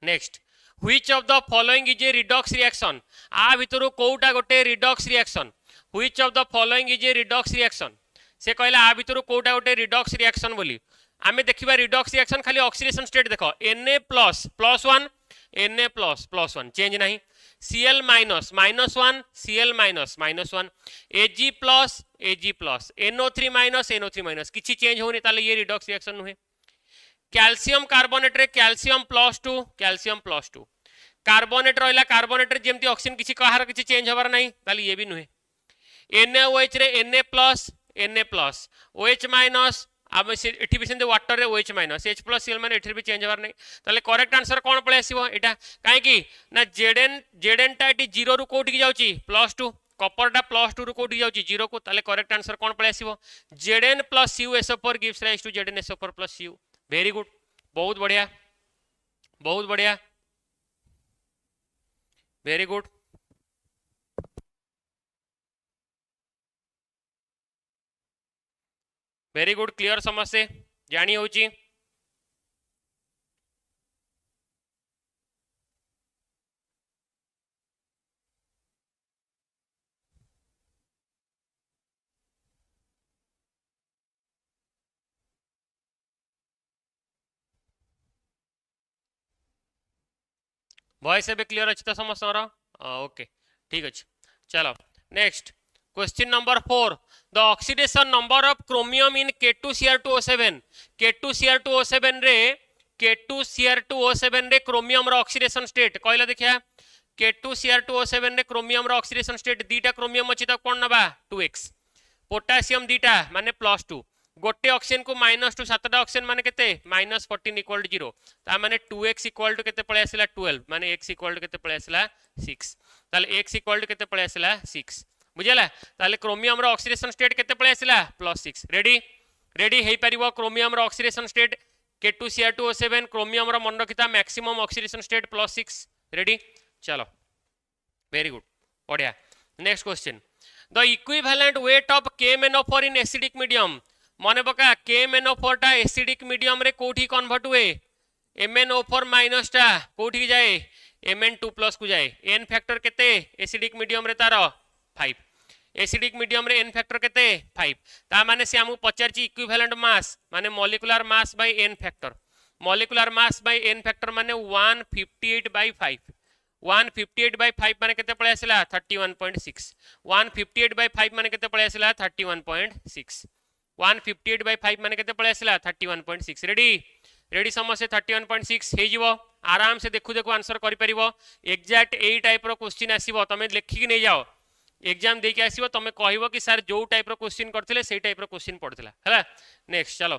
next which of the following is a redox reaction आ भितर कोटा गोटे redox reaction which of the following is a redox reaction से कहला आ भितर कोटा गोटे रिडॉक्स रिएक्शन बोली आमे देखिबा रिडॉक्स रिएक्शन खाली ऑक्सीडेशन स्टेट देखो Na++1 Na++1 चेंज नहीं Cl- -1 Cl- -1 Ag+, NO3- किछि चेंज होनी ताले ये रिडॉक्स रिएक्शन नुहे कैल्शियम कार्बोनेट रे कैल्शियम +2 कार्बोनेट रहिला कार्बोनेट रे जेमती ऑक्सीजन किछि कहार किछि चेंज हबार नहीं ताले ये भी नुहे NaOH रे Na+, OH- अब एठी भी सेंदे वाटर रे OH- H+Cl माने एठी भी चेंज हबार नहीं ताले करेक्ट आंसर कोन पळे आसीबो एटा काहे कि ना Zn टा एठी 0 रु कोठी की जाउची +2 कॉपर टा +2 रु कोठी जाउची 0 को ताले करेक्ट आंसर कोन पळे आसीबो Zn + CuSO4 gives rise to ZnSO4 + Cu very good बहुत बढ़िया very good very good clear समझसे जानी होची वॉइस एबे क्लियर अछि त समस्त ओके ठीक अछि चलो next question number 4 the oxidation number of chromium in K2Cr2O7 K2Cr2O7 रे क्रोमियम रो ऑक्सीडेशन स्टेट कहला देखिया K2Cr2O7 रे क्रोमियम रो ऑक्सीडेशन स्टेट दीटा क्रोमियम अछि त कोन नबा 2x पोटेशियम दीटा माने +2 गोटे ऑक्सीजन को -2 7टा ऑक्सीजन माने केते -14 = 0 ता माने 2x = केते पळे आसिला 12 माने x = केते पळे आसिला 6 ताले x = केते पळे आसिला 6 बुझला ताले क्रोमियम रो ऑक्सीडेशन स्टेट केते पळे आसिला +6 रेडी हेई परिबो क्रोमियम रो ऑक्सीडेशन स्टेट K2Cr2O7 क्रोमियम रो मन रखिता मैक्सिमम ऑक्सीडेशन स्टेट +6 रेडी चलो वेरी गुड बढ़िया next question the equivalent weight of KMnO4 in acidic medium मने पका KMnO4 टा एसिडिक मीडियम रे कोठी कन्वर्ट हुए MnO4- टा कोठी जाए Mn2+ को जाए n फैक्टर केते एसिडिक मीडियम रे तारो 5 एसिडिक मीडियम रे n फैक्टर केते 5 ता माने से हमु पचारची इक्विवेलेंट मास माने molecular mass by n factor molecular mass by n factor माने 158/5 158/5 माने केते पळे आसिला 31.6 158/5 माने केते पळे आसिला 31.6 158/5 माने केते पळे आसिला 31.6 रेडी समस्या 31.6 हे जीवो आराम से देखु आंसर करि परिबो एग्जैक्ट एई टाइप रो क्वेश्चन आसीबो तमे लिखि नै जाओ एग्जाम दे के आसीबो तमे कहिबो कि सर जो टाइप रो क्वेश्चन करथिले सेई टाइप रो क्वेश्चन पडथिला हैला नेक्स्ट चलो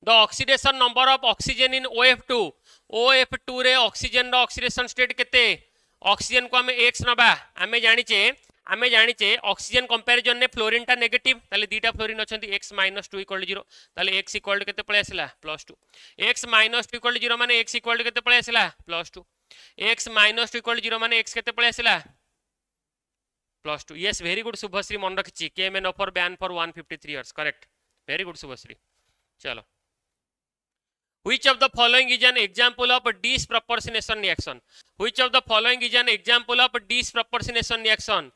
the oxidation number of oxygen in OF2 रे ऑक्सीजन रो ऑक्सीडेशन स्टेट केते ऑक्सीजन को हमें x नबा हमें जानिचे ऑक्सीजन कंपैरिजन ने फ्लोरीन टा नेगेटिव ताले दीटा फ्लोरीन अछंती x - 2 = 0 ताले x = केते पळे आसिला +2 x - 2 = 0 माने x = केते पळे आसिला +2 x - 2 = 0 माने x केते पळे आसिला +2 यस वेरी गुड शुभश्री मन रखिची KMnO4 ban for 153 years correct very good Shubhashree चलो Which of the following is an example of disproportionation reaction? Which of the following is an example of disproportionation reaction?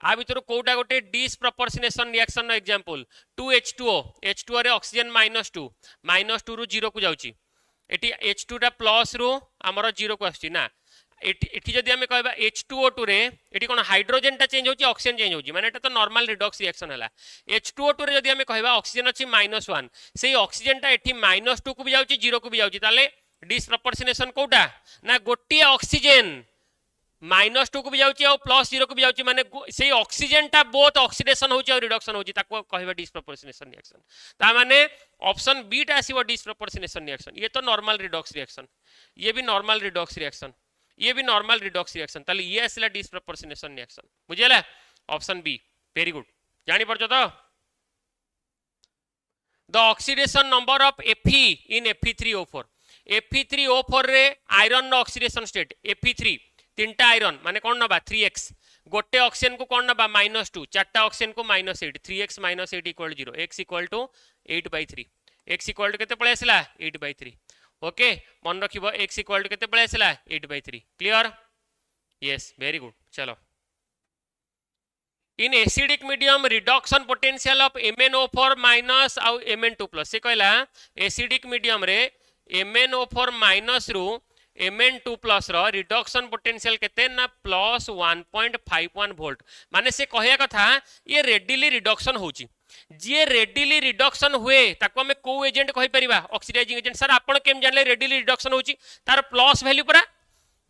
आ भितर कोटा गोटे disproportionation reaction no example 2H2O रे ऑक्सीजन -2 रु 0 को जाउची एटी H2 टा प्लस रु हमरो 0 को आछी ना एटी जदि हमें कहबा H2O2 रे एटी कोन हाइड्रोजन टा चेंज होची ऑक्सीजन चेंज होची माने एटा तो नॉर्मल रिडॉक्स रिएक्शन हला H2O2 रे जदि हमें कहबा ऑक्सीजन अछि -1 सेही ऑक्सीजन टा एटी -2 को भी जाउची 0 को भी जाउची ताले डिसप्रपोर्शनेशन कोटा ना गोटी ऑक्सीजन -2 को भी जाउची और +0 को भी जाउची माने से ऑक्सीजन टा बोथ ऑक्सीडेशन होची और रिडक्शन होची ताको कहबा डिस्प्रोपोर्शनेशन रिएक्शन ता माने ऑप्शन बी टा आसीबो डिस्प्रोपोर्शनेशन रिएक्शन ये तो नॉर्मल रिडॉक्स रिएक्शन ये भी नॉर्मल रिडॉक्स रिएक्शन ये भी नॉर्मल रिडॉक्स रिएक्शन ताले ये आसला डिस्प्रोपोर्शनेशन रिएक्शन बुझियला ऑप्शन बी वेरी गुड जानि परछो तो the oxidation number of Fe in Fe3O4 Fe3O4 रे iron no oxidation state Fe3 तीनटा आयरन माने कोन नबा 3x गोटे ऑक्सीजन को कोन नबा -2 चारटा ऑक्सीजन को -8 3x - 8 = 0 x = 8/3 x = केते पळे आसला 8/3 ओके मन रखिबो x = केते पळे आसला 8/3 क्लियर यस वेरी गुड चलो in acidic medium reduction potential of MnO4 minus आउ Mn2+ से कहला एसिडिक मीडियम रे MnO4 माइनस रु Mn2+ रो रिडक्शन पोटेंशियल केते ना +1.51 वोल्ट माने से कहया कथा ये रेडिली रिडक्शन होची जे रेडिली रिडक्शन हुए ताको हमें को एजेंट कहि परिबा ऑक्सीडाइजिंग एजेंट सर आपण केम जानले रेडिली रिडक्शन होची तार प्लस वैल्यू परा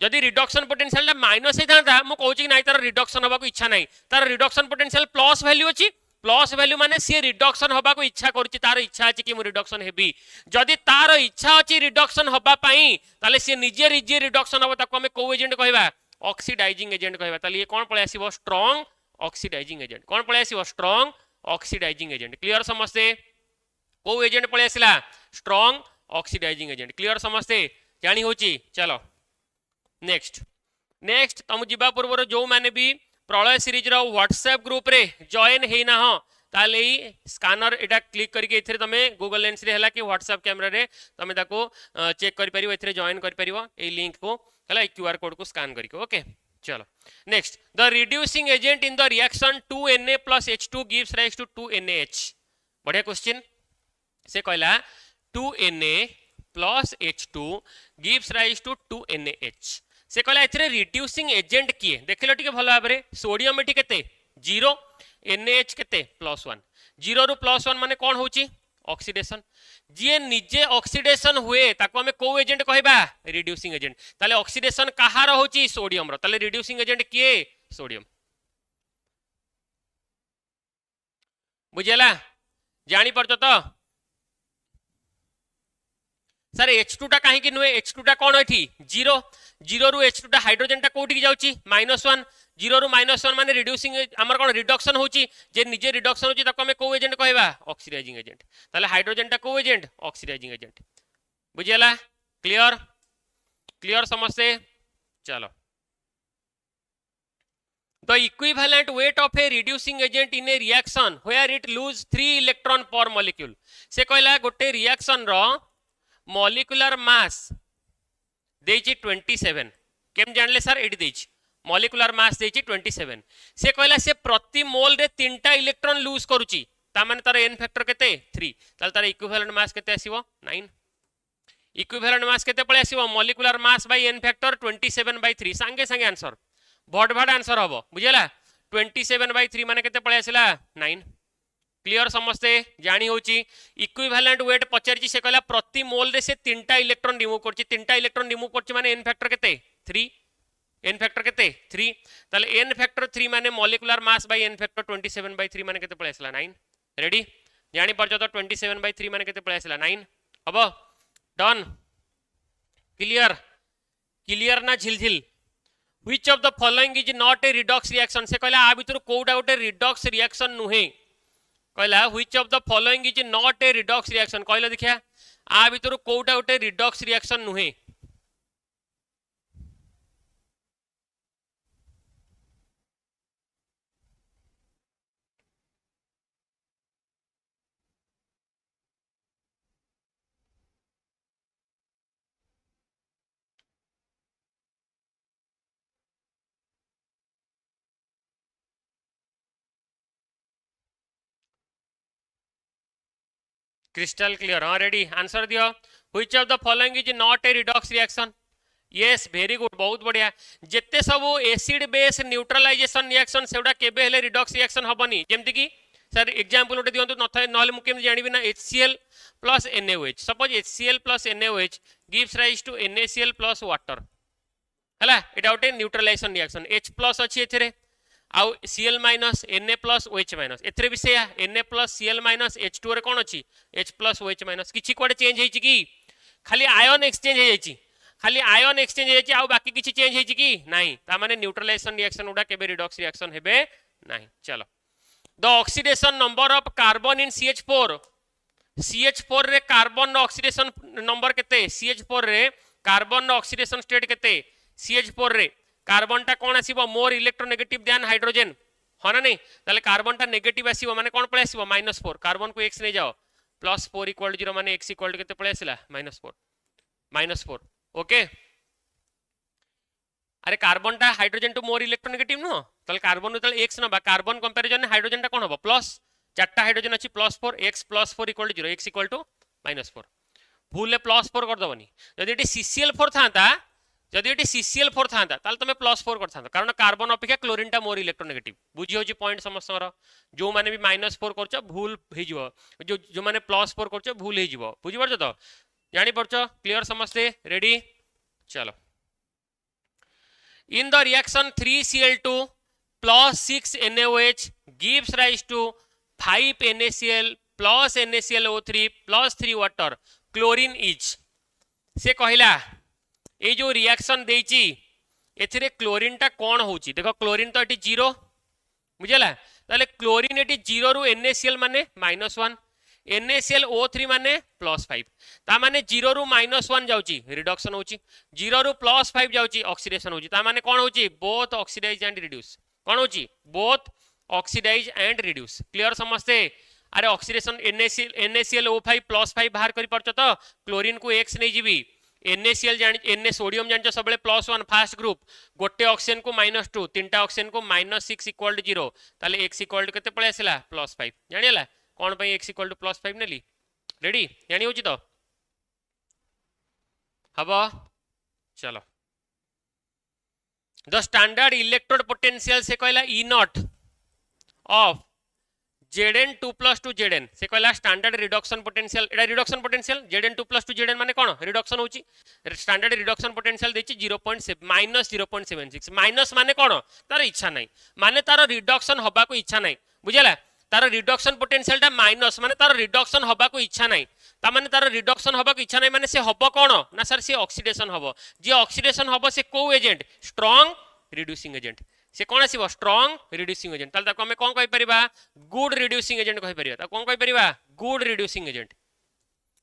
जदि रिडक्शन पोटेंशियल माइनस हे थांता मु कहूची कि नाही तार रिडक्शन होबा को इच्छा नाही तार रिडक्शन पोटेंशियल प्लस वैल्यू अछि प्लस वैल्यू माने से रिडक्शन होबा को इच्छा करछि तार इच्छा अछि कि मु रिडक्शन हेबी जदि तार इच्छा अछि रिडक्शन होबा पई ताले से निजे निजे रिडक्शन होबा ताको हमें को एजेंट कहबा ऑक्सीडाइजिंग एजेंट कहबा ताले ये कोन पळे आसीबो स्ट्रांग ऑक्सीडाइजिंग एजेंट कोन पळे आसीबो स्ट्रांग ऑक्सीडाइजिंग एजेंट क्लियर समझते को एजेंट पळे आसिला स्ट्रांग ऑक्सीडाइजिंग एजेंट क्लियर समझते जानी होची चलो नेक्स्ट नेक्स्ट तुम जीवा पूर्व जो मैंने भी प्रलय सीरीज रो व्हाट्सएप ग्रुप रे जॉइन हेना हो ताले स्कैनर एटा क्लिक करके एथरे तमे गूगल लेंस रे हला कि व्हाट्सएप कैमरा रे तमे ताको चेक करि परिबो एथरे जॉइन करि परिबो ए लिंक को हला क्यूआर कोड को स्कैन करके ओके चलो next the reducing agent in the reaction 2Na + H2 gives rise to 2NaH बढ़िया क्वेश्चन से कहला 2Na + H2 gives rise to 2NaH से कहला एथरे रिड्यूसिंग एजेंट किए देखिलो टिके भलो भाबरे सोडियम एठी केते 0 NaH केते +1 0 रु +1 माने कोन होची ऑक्सीडेशन जे निजे ऑक्सीडेशन हुए ताको हमें को एजेंट कहबा रिड्यूसिंग एजेंट ताले ऑक्सीडेशन कहार होची सोडियम रो ताले रिड्यूसिंग एजेंट किए सोडियम बुझेला जानी परतो तो सर H2 टा काहे कि नुए H2 टा कोन एठी 0 0 रु H2 टा हाइड्रोजन टा कोठी जाउची -1 0 रु -1 माने रिड्यूसिंग हमर कोन रिडक्शन होची जे निजे रिडक्शन होची ताको हमें को एजेंट कहबा ऑक्सीडाइजिंग एजेंट ताले हाइड्रोजन टा को एजेंट ऑक्सीडाइजिंग एजेंट बुझियला क्लियर क्लियर समझते चलो the equivalent weight of a reducing agent in A reaction where it lose 3 electron per molecule से कहला गोटे रिएक्शन रो मॉलिक्यूलर मास देछि 27 केम जानले सर एडी देछि मॉलिक्यूलर मास देछि 27 से कहला से प्रति मोल रे 3टा इलेक्ट्रॉन लूज करूची ता माने तार n फैक्टर केते 3 ताल तार इक्विवेलेंट मास केते आसीबो 9 इक्विवेलेंट मास केते पळे आसीबो molecular mass by n factor 27/3 संगे संगे आंसर भट भट आंसर हबो बुझियला 27/3 माने केते पळे आसिला 9 क्लियर समझते जानी होची इक्विवेलेंट वेट पचारची से कहला प्रति मोल रे से 3टा इलेक्ट्रॉन रिमूव करची 3टा इलेक्ट्रॉन रिमूव करची माने n फैक्टर केते 3 n फैक्टर केते 3 ताले n फैक्टर 3 माने molecular mass by n factor 27/3 माने केते पळे आसला 9 रेडी जानी परछ तो 27/3 माने केते पळे आसला 9 हबो डन क्लियर क्लियर ना झिलझिल which of the following is not a redox reaction से कहला आ भितर कोउडा गोटे रिडॉक्स रिएक्शन नुहे कहला which of the following is not a redox reaction कहला देखिया आ भितर कोउडा गोटे रिडॉक्स रिएक्शन नुहे क्रिस्टल क्लियर हाँ रेडी आंसर दियो which of the following is not a redox reaction yes very good बहुत बढ़िया जेते सब एसिड बेस न्यूट्रलाइजेशन रिएक्शन सेउडा केबे हेले रिडॉक्स रिएक्शन हबनी जेमति कि सर एग्जांपल उठे दियंतु नथाय नहले मु केम जानिबि ना HCl plus NaOH suppose HCl plus NaOH gives rise to NaCl plus water हला एटा गोटे न्यूट्रलाइजेशन रिएक्शन H प्लस अछि एथिरे आउ Cl minus Na plus OH minus एथिरे भी सेया Na plus Cl minus H2 रे कोन अछि H प्लस OH माइनस किछि कोडे चेंज हेछि कि खाली आयन एक्सचेंज हेछि खाली आयन एक्सचेंज हेछि आउ बाकी किछि चेंज हेछि कि नाही ता माने न्यूट्रलाइजेशन रिएक्शन उडा केबे रिडॉक्स रिएक्शन हेबे नाही चलो the oxidation number of carbon in CH4 रे कार्बन ऑक्सीडेशन नंबर केते CH4 रे कार्बन ऑक्सीडेशन स्टेट केते CH4 रे कार्बन टा कोन आसीबो मोर इलेक्ट्रोनेगेटिव देन हाइड्रोजन हो ना नहीं ताले कार्बन टा नेगेटिव आसीबो माने कोन पळे आसीबो -4 कार्बन को x नै जाओ +4 = 0 माने x = केते पळे आसिला -4 ओके अरे कार्बन टा हाइड्रोजन टू मोर इलेक्ट्रोनेगेटिव नो ताले कार्बन तले x नबा कार्बन कंपैरिजन ने हाइड्रोजन टा कोन होबो प्लस चारटा हाइड्रोजन अछि +4 x +4 = 0 x = -4 भूले +4 कर दबनी जदि एटी CCl4 थांता जदि एटी CCl4 थांता ताले तमे +4 कर थांता कारण कार्बन अपेक्षा क्लोरीन टा मोर इलेक्ट्रोनेगेटिव बुझी होची पॉइंट समस्तर जो माने भी -4 करछ भूल हे जिवो जो माने +4 करछ भूल हे जिवो बुझी परछ तो जानि परछ क्लियर समझते रेडी चलो in the reaction 3Cl2 plus 6 NaOH gives rise to 5 NaCl plus NaClO3 plus 3 water chlorine is से कहला ए जो रिएक्शन देची एथिरे क्लोरीन टा कोन होची देखो क्लोरीन तो एटी 0 बुझला ताले क्लोरीन एटी 0 रु NaCl माने -1 NaClO3 माने +5 ता माने 0 रु -1 जाउची रिडक्शन होची 0 रु +5 जाउची ऑक्सीडेशन होची ता माने कोन होची बोथ ऑक्सीडाइज एंड रिड्यूस कोन होची both oxidise and reduce clear समझते अरे ऑक्सीडेशन NaClO5 +5 बाहर करि परछ तो क्लोरीन को x नै जीबी NaCl जानि Na सोडियम जानि सबले +1 फास्ट ग्रुप गोटे ऑक्सीजन को -2 तीनटा ऑक्सीजन को -6 = 0 ताले x = केते पळे आसिला +5 जानिला कौन भाई x = +5 नेली रेडी यानी होची तो हबो चलो द स्टैंडर्ड इलेक्ट्रोड पोटेंशियल से कहला E0 ऑफ Zn2 + 2 Zn से कहला स्टैंडर्ड रिडक्शन पोटेंशियल एडा रिडक्शन पोटेंशियल Zn2 + 2 Zn माने कोन रिडक्शन होची स्टैंडर्ड रिडक्शन पोटेंशियल देची -0.76 माइनस माने कोन तार इच्छा नाही माने तार रिडक्शन हबा को इच्छा नाही बुझला तार रिडक्शन पोटेंशियल टा माइनस माने तार रिडक्शन हबा को इच्छा नाही ता माने तार रिडक्शन हबा को इच्छा नाही माने से हबो कोन ना सर से ऑक्सीडेशन हबो जे ऑक्सीडेशन हबो से को एजेंट स्ट्रांग रिड्यूसिंग एजेंट से कोन आसीबो स्ट्रांग रिड्यूसिंग एजेंट ताल ताको हमें कोन कहि परिबा गुड रिड्यूसिंग एजेंट कहि परिबा ता कोन कहि परिबा गुड रिड्यूसिंग एजेंट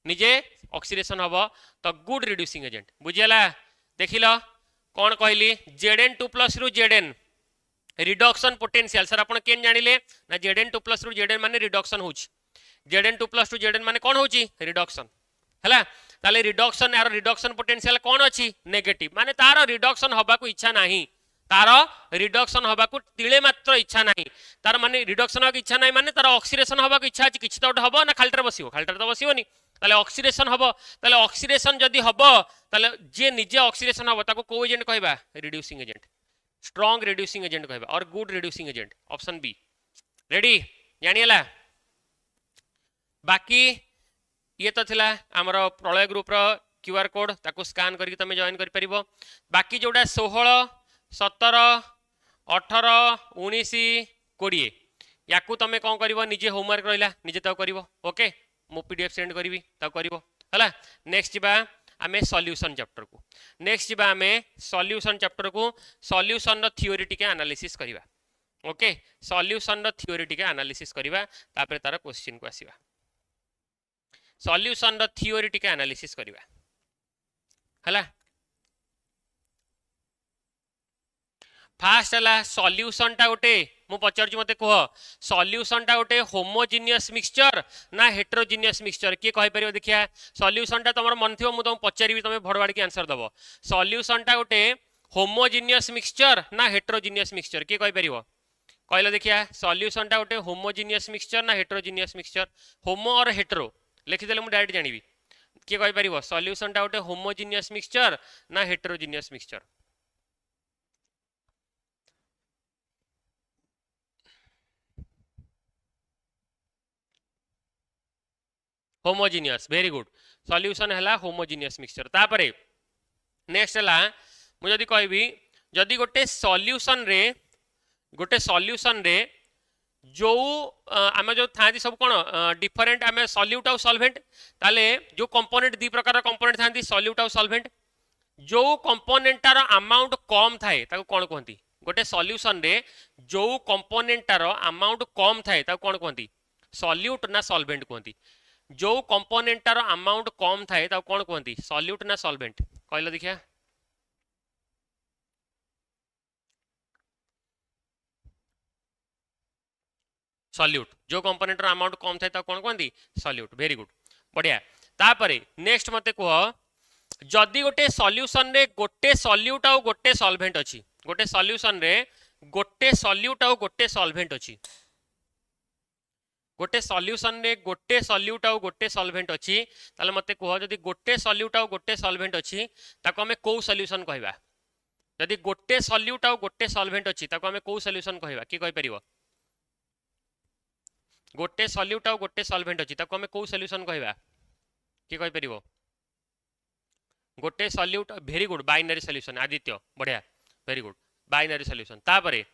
निजे ऑक्सीडेशन हबो तो गुड रिड्यूसिंग एजेंट बुझियला देखिलो कोन कहली Zn2 + रु Zn रिडक्शन पोटेंशियल सर आपण केन जानिले ना Zn2 + रु Zn माने रिडक्शन होची Zn2 + 2 Zn माने कोन होची रिडक्शन हला ताले रिडक्शन यार रिडक्शन पोटेंशियल कोन अछि नेगेटिव माने तार रिडक्शन हबा को इच्छा नाही तार रिडक्शन हबा को तिले मात्र इच्छा नाही तार माने रिडक्शन हबा को इच्छा नाही माने तार ऑक्सीडेशन हबा को इच्छा अछि किछि तो हबो ना खालटर बसिबो खालटर तो बसिबोनी ताले ऑक्सीडेशन हबो ताले ऑक्सीडेशन जदी हबो ताले जे निजे ऑक्सीडेशन हबो ताको को एजेंट कहबा reducing agent strong reducing agent कहबा और good reducing agent option B ready जानियला बाकी ये तो थिला हमरो प्रलय ग्रुप रो क्यूआर कोड ताको स्कैन करके तमे जॉइन करि परिबो बाकी जोडा 16 17 18 19 20 याकू तमे कोन करिवो निजे होमवर्क रहिला निजे तो करिवो ओके मो पीडीएफ सेंड करबी तो करिवो हला नेक्स्ट बा आमे सॉल्यूशन चैप्टर को नेक्स्ट जीवा आमे सॉल्यूशन चैप्टर को सॉल्यूशन रो थ्योरेटिकल एनालिसिस करिवा ओके सॉल्यूशन रो थ्योरेटिकल एनालिसिस करिवा तापर तार क्वेश्चन को आसीबा सॉल्यूशन रो थ्योरेटिकल एनालिसिस करिवा हला फास्ट हला सॉल्यूशन टा उठे मु पचारछु मते कह सॉल्यूशन टा उठे होमोजेनियस मिक्सचर ना हेटेरोजेनियस मिक्सचर के कहि परियो देखिया सॉल्यूशन टा तमर मन थियो मु तुम पचारिबी तमे भड़वाड़ के आंसर दबो सॉल्यूशन टा उठे होमोजेनियस मिक्सचर ना हेटेरोजेनियस मिक्सचर के कहि परियो कहलो देखिया सॉल्यूशन टा उठे होमोजेनियस मिक्सचर ना हेटेरोजेनियस मिक्सचर होमो और हेटेरो लिखि देले मु डायरेक्ट जानिबी के कहि परियो सॉल्यूशन टा उठे होमोजेनियस मिक्सचर ना heterogeneous mixture homogeneous very good solution हला होमोजेनियस मिक्सचर तापरे नेक्स्ट हला मुझे जदि कहबी जदि गोटे सॉल्यूशन रे जो आम जो था सब कौन डिफरेंट आम सॉल्यूट आउ सॉल्वेंट ताले जो कंपोनेंट दी प्रकार कंपोनेंट था सॉल्यूट आउ सॉल्वेंट जो कंपोनेंटार अमाउंट कम थाए ताको कौन कहती गोटे सॉल्यूशन रे जो कंपोनेंटार अमाउंट कम थाए ताको कौन कहती सॉल्यूट ना सॉल्वेंट कहती जो कंपोनेंटार अमाउंट कम थाए ताको कौन कहती सॉल्यूट ना सॉल्वेंट कहला देखिया सॉल्यूट जो कंपोनेंटर अमाउंट कम थाए ताको कौन कहती सॉल्यूट वेरी गुड बढ़िया तापरे नेक्स्ट मते कह जदि गोटे सॉल्यूशन रे गोटे सॉल्यूट आउ गोटे सॉल्वेंट अछि गोटे सॉल्यूशन रे गोटे सॉल्यूट आउ गोटे सॉल्वेंट अछि गोटे सॉल्यूशन रे गोटे सॉल्यूट आउ गोटे सॉल्वेंट अछि ताले मते कह जदि गोटे सॉल्यूट आउ गोटे सॉल्वेंट अछि ताको हमें को सॉल्यूशन कहबा जदि गोटे सॉल्यूट आउ गोटे सॉल्वेंट अछि ताको हमें को सॉल्यूशन कहबा की कहि परिबो गोटे सॉल्यूट आउ गोटे सॉल्वेंट अछि ताको हमें को सॉल्यूशन कहबा की कहि परिबो गोटे solute very good binary solution Aditya बढ़िया वेरी गुड बाइनरी सॉल्यूशन तापरे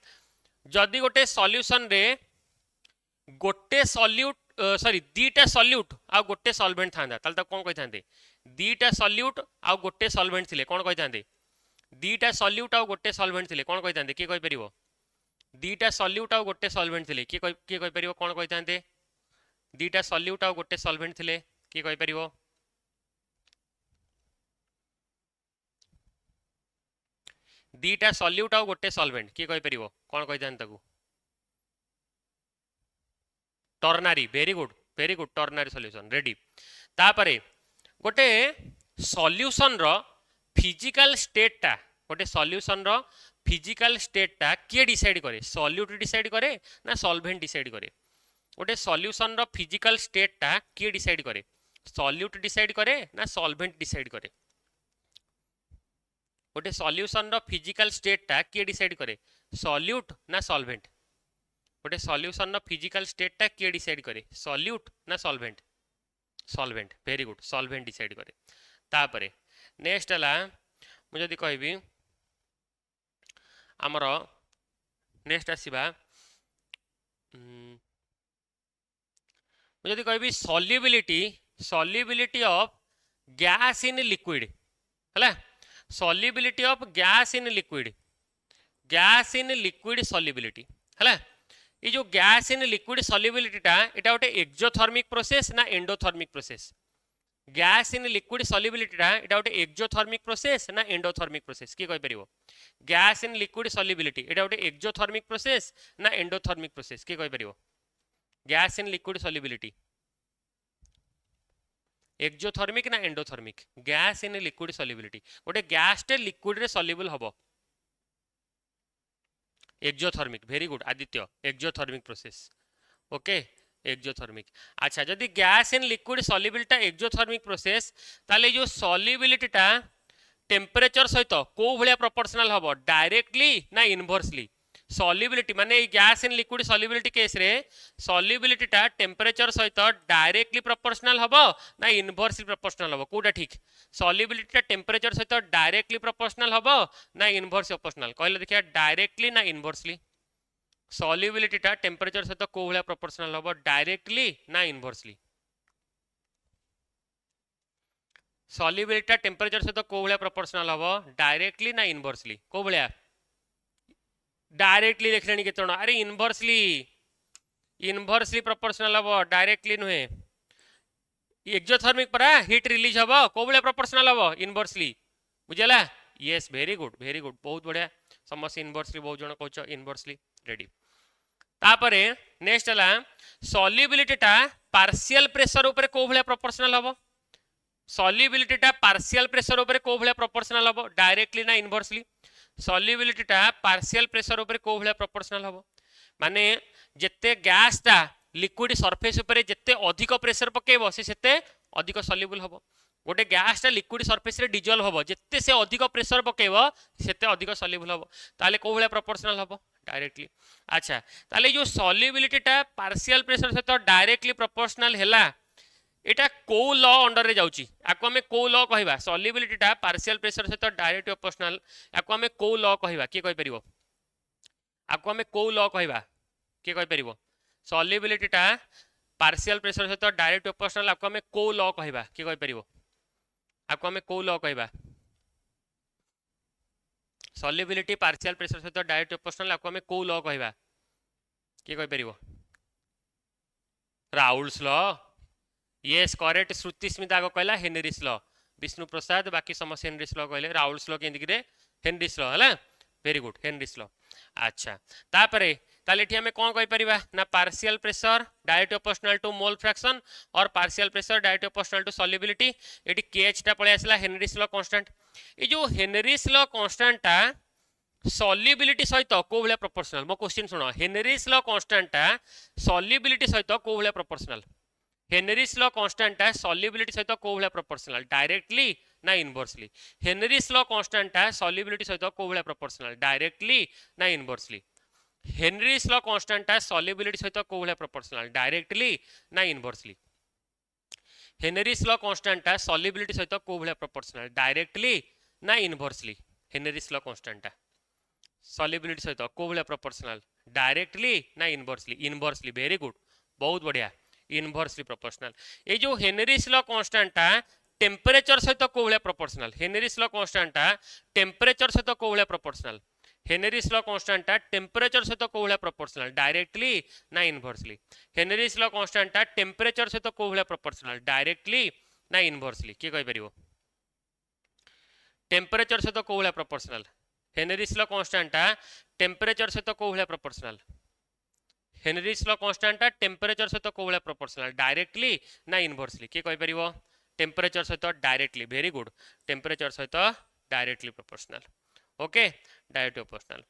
जदि गोटे सॉल्यूशन रे गोटे सॉल्यूट सॉरी दीटा सॉल्यूट आ गोटे सॉल्वेंट थांदा ताल त कोन कहि थांदे दीटा सॉल्यूट आ गोटे सॉल्वेंट थिले कोन कहि थांदे दीटा सॉल्यूट आ गोटे सॉल्वेंट थिले कोन कहि थांदे की कहि परिबो दीटा सॉल्यूट आ गोटे सॉल्वेंट थिले की कहि परिबो कोन कहि थांदे दीटा सॉल्यूट आ गोटे सॉल्वेंट थिले की कहि परिबो दीटा सॉल्यूट आ गोटे सॉल्वेंट की कहि परिबो कोन कहि थांदे ताकू टर्नारी वेरी गुड टर्नारी सॉल्यूशन रेडी तापरे गोटे सॉल्यूशन रो फिजिकल स्टेट टा गोटे सॉल्यूशन रो फिजिकल स्टेट टा के डिसाइड करे सॉल्यूट डिसाइड करे ना सॉल्वेंट डिसाइड करे गोटे सॉल्यूशन रो फिजिकल स्टेट टा के डिसाइड करे सॉल्यूट डिसाइड करे ना सॉल्वेंट डिसाइड करे गोटे सॉल्यूशन रो फिजिकल स्टेट टा के डिसाइड करे सॉल्यूट ना सॉल्वेंट गोटे सॉल्यूशन रो फिजिकल स्टेट टा के डिसाइड करे सॉल्यूट ना solvent solvent very good solvent decide करे तापरे नेक्स्ट हला मु जदी कहबी हमर नेक्स्ट आसीबा मु जदी कहबी solubility of gas in liquid हला solubility of gas in liquid solubility हला ये जो गैस इन लिक्विड सॉल्युबिलिटी टा एटा गोटे एक्सोथर्मिक प्रोसेस ना endothermic process gas in liquid solubility टा एटा गोटे एक्सोथर्मिक प्रोसेस ना एंडोथर्मिक प्रोसेस की कहि परिबो गैस इन लिक्विड सॉल्युबिलिटी एटा गोटे एक्सोथर्मिक प्रोसेस ना एंडोथर्मिक प्रोसेस की कहि परिबो gas in liquid solubility exothermic ना endothermic gas in liquid solubility गोटे गैस टे लिक्विड रे सॉल्युबल हबो exothermic very good Aditya exothermic process okay exothermic अच्छा जदि gas in liquid solubility exothermic process ताले जो सॉल्युबिलिटी टा टेम्परेचर सहित को भलिया प्रोपोर्शनल हबो डायरेक्टली ना इनवर्सली सॉल्युबिलिटी माने gas in liquid solubility case रे सॉल्युबिलिटी टा टेम्परेचर सहित डायरेक्टली प्रोपोर्शनल हबो ना इनवर्सली प्रोपोर्शनल हबो कोडा ठीक सॉल्युबिलिटी टा टेम्परेचर सहित डायरेक्टली प्रोपोर्शनल हबो ना इनवर्सली प्रोपोर्शनल कहले देखिया डायरेक्टली ना इनवर्सली सॉल्युबिलिटी टा टेम्परेचर सहित को भलिया प्रोपोर्शनल हबो डायरेक्टली ना इनवर्सली सॉल्युबिलिटी टा टेम्परेचर सहित को भलिया प्रोपोर्शनल हबो डायरेक्टली ना इनवर्सली को भलिया डायरेक्टली लिखलेनी केते जण अरे इनवर्सली प्रोपोर्शनल हबो डायरेक्टली नुहे एक्सोथर्मिक परा हीट रिलीज हबो को भले प्रोपोर्शनल हबो इनवर्सली बुझला यस वेरी गुड बहुत बढ़िया समस्त इनवर्सली बहुत जण कहछ इनवर्सली रेडी तापरे नेक्स्ट हला सॉल्युबिलिटी टा पार्शियल प्रेशर ऊपर को भले प्रोपोर्शनल हबो सॉल्युबिलिटी टा पार्शियल प्रेशर ऊपर को भले प्रोपोर्शनल हबो डायरेक्टली ना इनवर्सली सॉल्युबिलिटी टा पार्शियल प्रेशर ऊपर को भले प्रोपोर्शनल हबो माने जत्ते गैस टा लिक्विड सरफेस ऊपर जत्ते अधिक प्रेशर पकेबो से सेते अधिक सॉल्युबल हबो गोटे गैस टा लिक्विड सरफेस रे डिजॉल्व हबो जत्ते से अधिक प्रेशर पकेबो सेते अधिक सॉल्युबल हबो ताले को भले प्रोपोर्शनल हबो डायरेक्टली अच्छा ताले जो सॉल्युबिलिटी टा पार्शियल प्रेशर से तो डायरेक्टली प्रोपोर्शनल हैला एटा को लॉ अंडर रे जाउची आको हमें को लॉ कहबा सॉल्युबिलिटी टा पार्शियल प्रेशर सहित डायरेक्ट प्रोपोर्शनल आको हमें को लॉ कहबा के कहि परिबो आको हमें को लॉ कहबा के कहि परिबो सॉल्युबिलिटी टा पार्शियल प्रेशर सहित डायरेक्ट प्रोपोर्शनल आको हमें को लॉ कहबा के कहि परिबो आको हमें को लॉ कहबा सॉल्युबिलिटी पार्शियल प्रेशर सहित डायरेक्ट प्रोपोर्शनल आको हमें को लॉ कहबा के कहि परिबो Raoult's law yes correct Shruti Smita आगे कहला हेनरीस लॉ विष्णु प्रसाद बाकी समस्त हेनरीस लॉ कहले राउल्स लॉ केंदी रे हेनरीस लॉ हला वेरी गुड हेनरीस लॉ अच्छा तापरे ताले एठी हमें कोन कहि परिबा ना partial pressure direct proportional to mole fraction और partial pressure direct proportional to solubility एठी केएच टा पळे आसला हेनरीस लॉ कांस्टेंट ए जो हेनरीस लॉ कांस्टेंट टा सॉल्युबिलिटी सहित को भले प्रोपोर्शनल मो क्वेश्चन सुनो हेनरीस लॉ कांस्टेंट टा सॉल्युबिलिटी सहित को भले प्रोपोर्शनल हेनरीस लॉ कांस्टेंट है सॉल्युबिलिटी सहित को भले प्रोपोर्शनल डायरेक्टली ना इनवर्सली हेनरीस लॉ कांस्टेंट है सॉल्युबिलिटी सहित को भले प्रोपोर्शनल डायरेक्टली ना इनवर्सली हेनरीस लॉ कांस्टेंट है सॉल्युबिलिटी सहित को भले प्रोपोर्शनल डायरेक्टली ना इनवर्सली हेनरीस लॉ कांस्टेंट है सॉल्युबिलिटी सहित को भले प्रोपोर्शनल डायरेक्टली ना इनवर्सली हेनरीस लॉ कांस्टेंट है सॉल्युबिलिटी सहित को भले प्रोपोर्शनल डायरेक्टली ना इनवर्सली इनवर्सली वेरी गुड बहुत बढ़िया इनवर्सली प्रोपोर्शनल ये जो हेनरीस लॉ कांस्टेंट है टेम्परेचर सहित को भले प्रोपोर्शनल हेनरीस लॉ कांस्टेंट है टेम्परेचर सहित को भले प्रोपोर्शनल हेनरीस लॉ कांस्टेंट है टेम्परेचर सहित को भले प्रोपोर्शनल डायरेक्टली ना इनवर्सली हेनरीस लॉ कांस्टेंट है टेम्परेचर सहित को भले प्रोपोर्शनल डायरेक्टली ना इनवर्सली के कहि परिबो टेम्परेचर सहित को भले प्रोपोर्शनल हेनरीस लॉ कांस्टेंट है टेम्परेचर सहित को भले प्रोपोर्शनल हेनरीस लॉ कांस्टेंट है टेम्परेचर सहित को भले प्रोपोर्शनल डायरेक्टली ना इनवर्सली के कहि परिबो टेम्परेचर सहित डायरेक्टली वेरी गुड टेम्परेचर सहित directly proportional okay direct proportional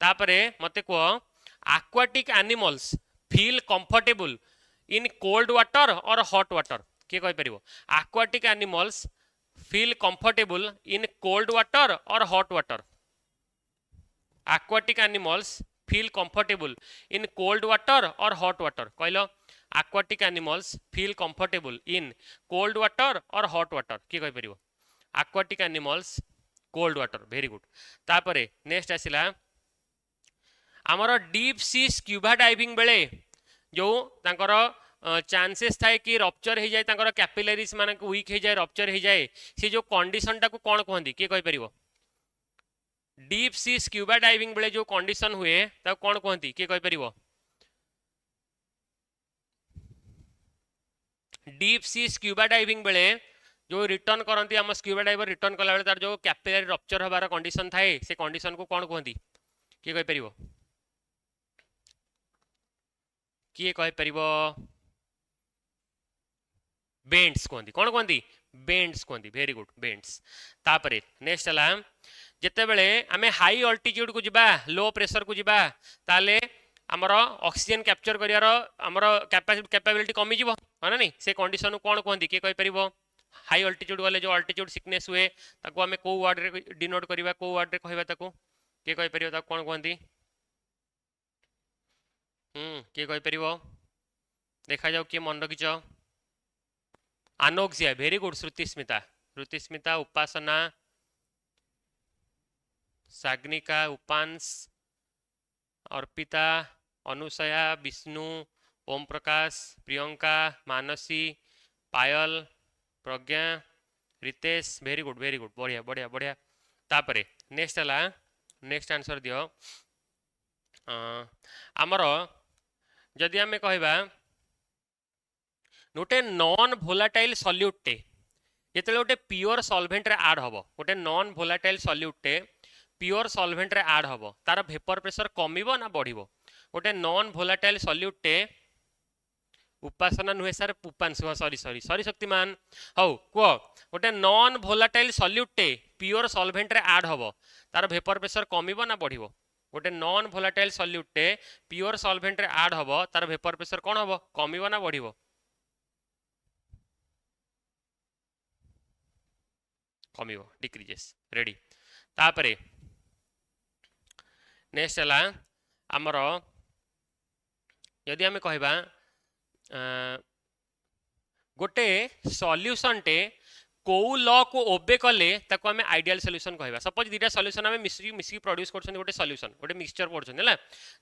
तापरे मते को aquatic animals feel comfortable in cold water or hot water के कहि परिबो aquatic animals feel comfortable in cold water or hot water aquatic animals feel comfortable in cold water or hot water कहलो aquatic animals feel comfortable in cold water or hot water की कहि परिबो aquatic animals cold water very good तापरे नेक्स्ट आसिला हमर डीप सी स्क्यूबा डाइविंग बेले जो तांकर चांसेस थाए कि रप्चर हो जाए तांकर कैपिलरीज माने वीक हो जाए रप्चर हो जाए से जो कंडीशन टाको कोन कहंदी के कहि परिबो डीप सी स्क्यूबा डाइविंग बेले जो कंडीशन हुए ताको कोन कहंदी के कहि परिबो डीप सी स्क्यूबा डाइविंग बेले जो रिटर्न करंती हम स्क्यूबा डाइवर रिटर्न कला बेले तार जो कैपिलरी रप्चर होबार कंडीशन थाए से कंडीशन को कोन कहंदी के कहि परिबो किए कहि परिबो बेंड्स कहंदी कोन कहंदी बेंड्स कहंदी वेरी गुड बेंड्स तापरे नेक्स्ट हला जते बेले हमें हाई अल्टीट्यूड को जिबा लो प्रेशर को जिबा ताले हमर ऑक्सीजन कैप्चर करियार हमर कैपेबिलिटी कमी जिवो हाना नहीं से कंडीशन कोन कहंदी के कहि परिबो हाई अल्टीट्यूड वाले जो अल्टीट्यूड सिकनेस हुए ताको हमें को वर्ड रे डिनोट करिबा को वर्ड रे कहबा ताको के कहि परिबो ताको कोन कहंदी के कहि परिबो देखा जाओ के मन रखिछ अनोक्सिया वेरी गुड श्रुति स्मिता उपासना साग्निका उपांश अर्पिता अनुसया विष्णु ओम प्रकाश प्रियंका मानसी पायल प्रज्ञा रितेश वेरी गुड बढ़िया बढ़िया बढ़िया तापरे नेक्स्ट हला नेक्स्ट आंसर दियो आमर जदि आमे कहबा गोटे नॉन भोलाटाइल सॉल्यूट टे जेतेले गोटे प्योर सॉल्वेंट रे ऐड हबो गोटे नॉन भोलाटाइल सॉल्यूट टे प्योर सॉल्वेंट रे ऐड हबो तार वेपर प्रेशर कमिबो ना बढ़िबो गोटे नॉन भोलाटाइल सॉल्यूट टे उपासना नुहे सर उपांशु सॉरी शक्तिमान हौ को गोटे नॉन भोलाटाइल सॉल्यूट टे प्योर सॉल्वेंट रे ऐड हबो तार वेपर प्रेशर कमिबो ना बढ़िबो गोटे नॉन भोलाटाइल सॉल्यूट टे प्योर सॉल्वेंट रे ऐड हबो तार वेपर प्रेशर कोन हबो कमिबो ना बढ़िबो कमिबो डिक्रीजेस रेडी तापरे नेक्स्ट हला हमर यदि हमें कहबा गोटे सॉल्यूशन टे को लॉ को ओबे कले ताको हमें आइडियल सॉल्यूशन कहबा सपोज दीटा सॉल्यूशन हमें मिसी प्रोड्यूस करछन गोटे सॉल्यूशन गोटे मिक्सचर पड़छन हैला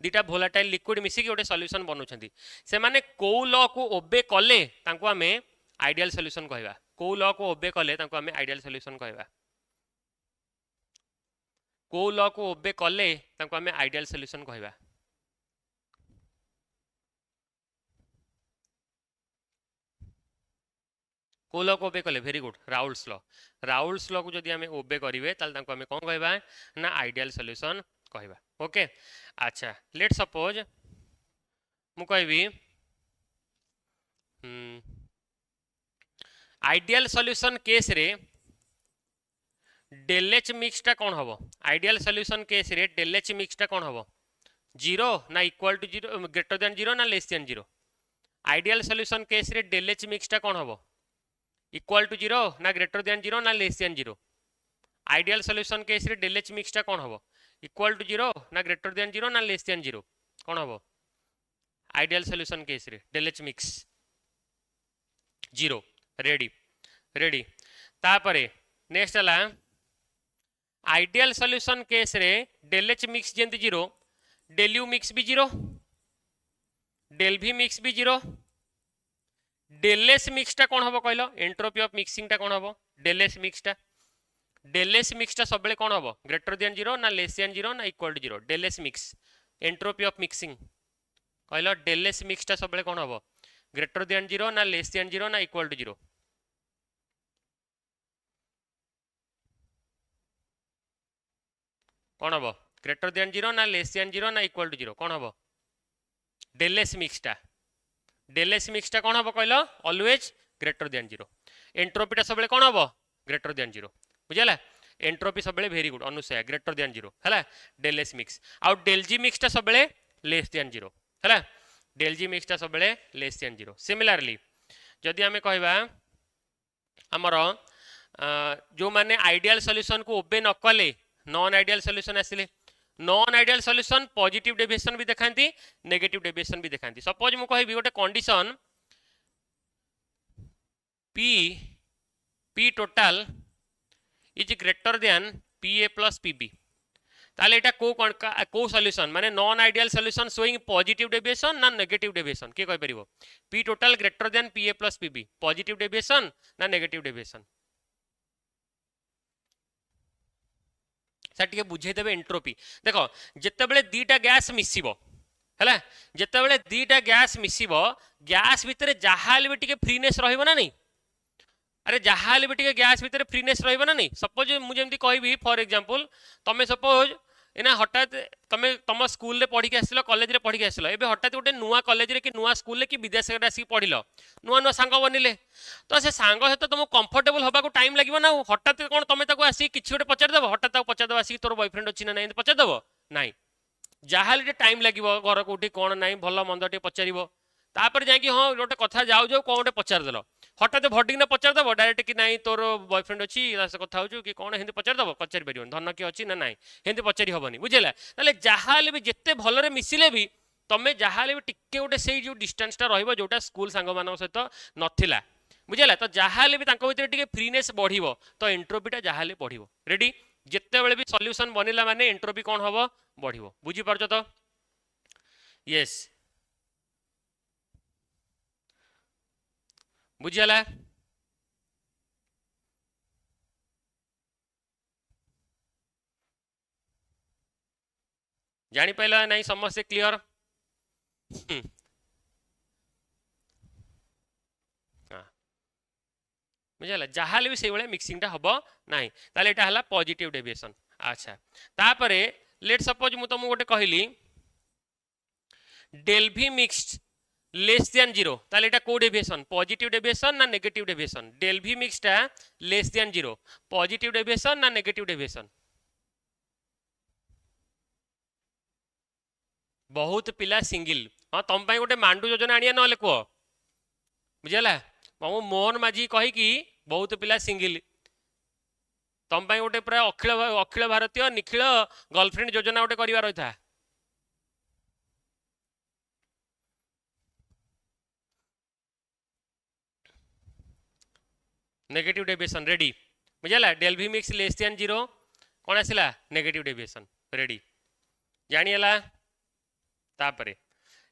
दीटा वोलेटाइल लिक्विड मिसी गोटे सॉल्यूशन बनउछंती से माने को लॉ को ओबे कले ताको हमें आइडियल सॉल्यूशन कहबा को लॉ को ओबे कले ताको हमें आइडियल सॉल्यूशन कहबा को लॉ को ओबे कले ताको हमें आइडियल सॉल्यूशन कहबा को लॉ को ओबे कले वेरी गुड राउल्स लॉ को जदि हमें ओबे करिवे ताल ताको हमें कोन कहबा ना आइडियल सॉल्यूशन कहबा ओके अच्छा लेट सपोज मु कहबी आइडियल सॉल्यूशन केस रे डेल एच मिक्स टा कोन हबो आइडियल सॉल्यूशन केस रे डेल एच मिक्स टा कोन हबो 0 ना इक्वल टू 0 ग्रेटर देन 0 ना less than 0 ideal solution case रे डेल एच मिक्स टा कोन हबो इक्वल टू 0 ना ग्रेटर देन 0 ना less than 0 ideal solution case रे डेल एच मिक्स टा कोन हबो इक्वल टू 0 ना ग्रेटर देन 0 ना लेस देन 0 कोन हबो आइडियल सॉल्यूशन केस रे del H mix 0 ready ready तापरे नेक्स्ट हला आइडियल सॉल्यूशन केस रे डेल एच मिक्स जेंति 0 डेल यू मिक्स भी 0 डेल भी मिक्स भी 0 डेल एस मिक्स टा कोन हबो कहलो एंट्रोपी ऑफ मिक्सिंग टा कोन हबो डेल एस मिक्स टा सबले कोन हबो ग्रेटर देन 0 ना लेस देन 0 ना equal to 0 del S mix entropy of mixing कहलो डेल एस मिक्स टा सबले कोन हबो ग्रेटर देन 0 ना लेस देन 0 ना इक्वल टू 0 कोन हबो ग्रेटर देन 0 ना लेस देन 0 ना इक्वल टू 0 कोन हबो डेल एस मिक्स टा कोन हबो कहलो ऑलवेज ग्रेटर देन 0 एंट्रोपी टा सबले कोन हबो ग्रेटर देन 0 बुझला एंट्रोपी सबले वेरी गुड अनुसाय ग्रेटर देन 0 हला डेल एस मिक्स आउ डेल जी मिक्स टा सबले लेस देन 0 हला डेल जी मिक्स टा सबले लेस देन 0 सिमिलरली जदि हमें कहबा हमर जो माने आइडियल सॉल्यूशन को ओबे न कले नॉन आइडियल सॉल्यूशन आसिले non ideal solution positive deviation भी देखांती नेगेटिव डेविएशन भी देखांती सपोज मु कहबी गोटे condition p total is greater than pa plus pb ताले एटा को सॉल्यूशन माने non ideal solution showing positive deviation ना नेगेटिव डेविएशन के कहि परिबो p total greater than pa plus pb positive deviation ना नेगेटिव डेविएशन साटिके बुझे देबे एंट्रोपी देखो जत्ते बेले दीटा गैस मिसिबो हैला जत्ते बेले दीटा गैस मिसिबो गैस भितरे जहाल भी टिके फ्रीनेस रहइबो ना नहीं अरे जहाल भी टिके गैस भितरे फ्रीनेस रहइबो ना नहीं सपोज मु जेमति कहबी फॉर एग्जांपल तमे सपोज एना हठात तमे तम स्कूल रे पढ़ी के आसिलो कॉलेज रे पढ़ी के आसिलो एबे हठात गोटे नुवा कॉलेज रे कि नुवा स्कूल रे कि विदेश रे आसी पढ़िलो नुवा नुवा सांग बनिले तो से सांग सहित तुम कंफर्टेबल होबा को टाइम लागिबो ना हठात कोन तमे ताको आसी किछि गोटे पचार देबो हठात ताको पचार देबो आसी तोर बॉयफ्रेंड अछि ना नहीं पचार देबो नाही जहाल रे टाइम लागिबो घर कोठी कोन नाही भलो मंद टे पचारिबो तापर जाय कि हां गोटे कथा जाऊ जाऊ कोन गोटे पचार देलो हठात भटिक ना पचार देबो डायरेक्ट कि नाही तोर बॉयफ्रेंड अछि तासे कथा होजु कि कोन हिंदी पचार देबो पचार परिबो धन कि अछि ना नाही हिंदी पचारी होबनी बुझिला ताले जहाल भी जत्ते भलो रे मिसिले भी तमे जहाल भी टिके गोटे सेई जो डिस्टेंस टा रहइबो जोटा स्कूल सांग मानक सहित नथिला बुझिला तो जहाल भी तांको भितर टिके फ्रीनेस बढ़िबो तो एंट्रोपी टा जहाल बढ़िबो रेडी जत्ते बेले भी सॉल्यूशन बनिला माने एंट्रोपी कोन हबो बढ़िबो बुझी परछो तो यस बुझिला जानी पाइला नहीं समस्या क्लियर बुझला जहाल भी से भाई मिक्सिंग टा हबो नाही ताले एटा हला पॉजिटिव डेविएशन अच्छा तापरे लेट सपोज मु तुमको गोटे कहली डेल भी मिक्स्ड लेस देन 0 ताले एटा को डेविएशन पॉजिटिव डेविएशन ना नेगेटिव डेविएशन डेल भी mixed less than 0 positive deviation ना नेगेटिव डेविएशन बहुत पिला सिंगल हाँ तुम गोटे मांडू योजना आनिया ना को बुझला मु मोहन माझी कही कि बहुत पिला सिंगल तुम गोटे प्राय अखिल भारतीय निखिल गर्लफ्रेंड योजना गोटे कर रही था नेगेटिव डेविएशन रेडी बुझला डेल भी मिक्स लेस देन 0 कौन आसला नेगेटिव डेविएशन रेडी जानिला तापरे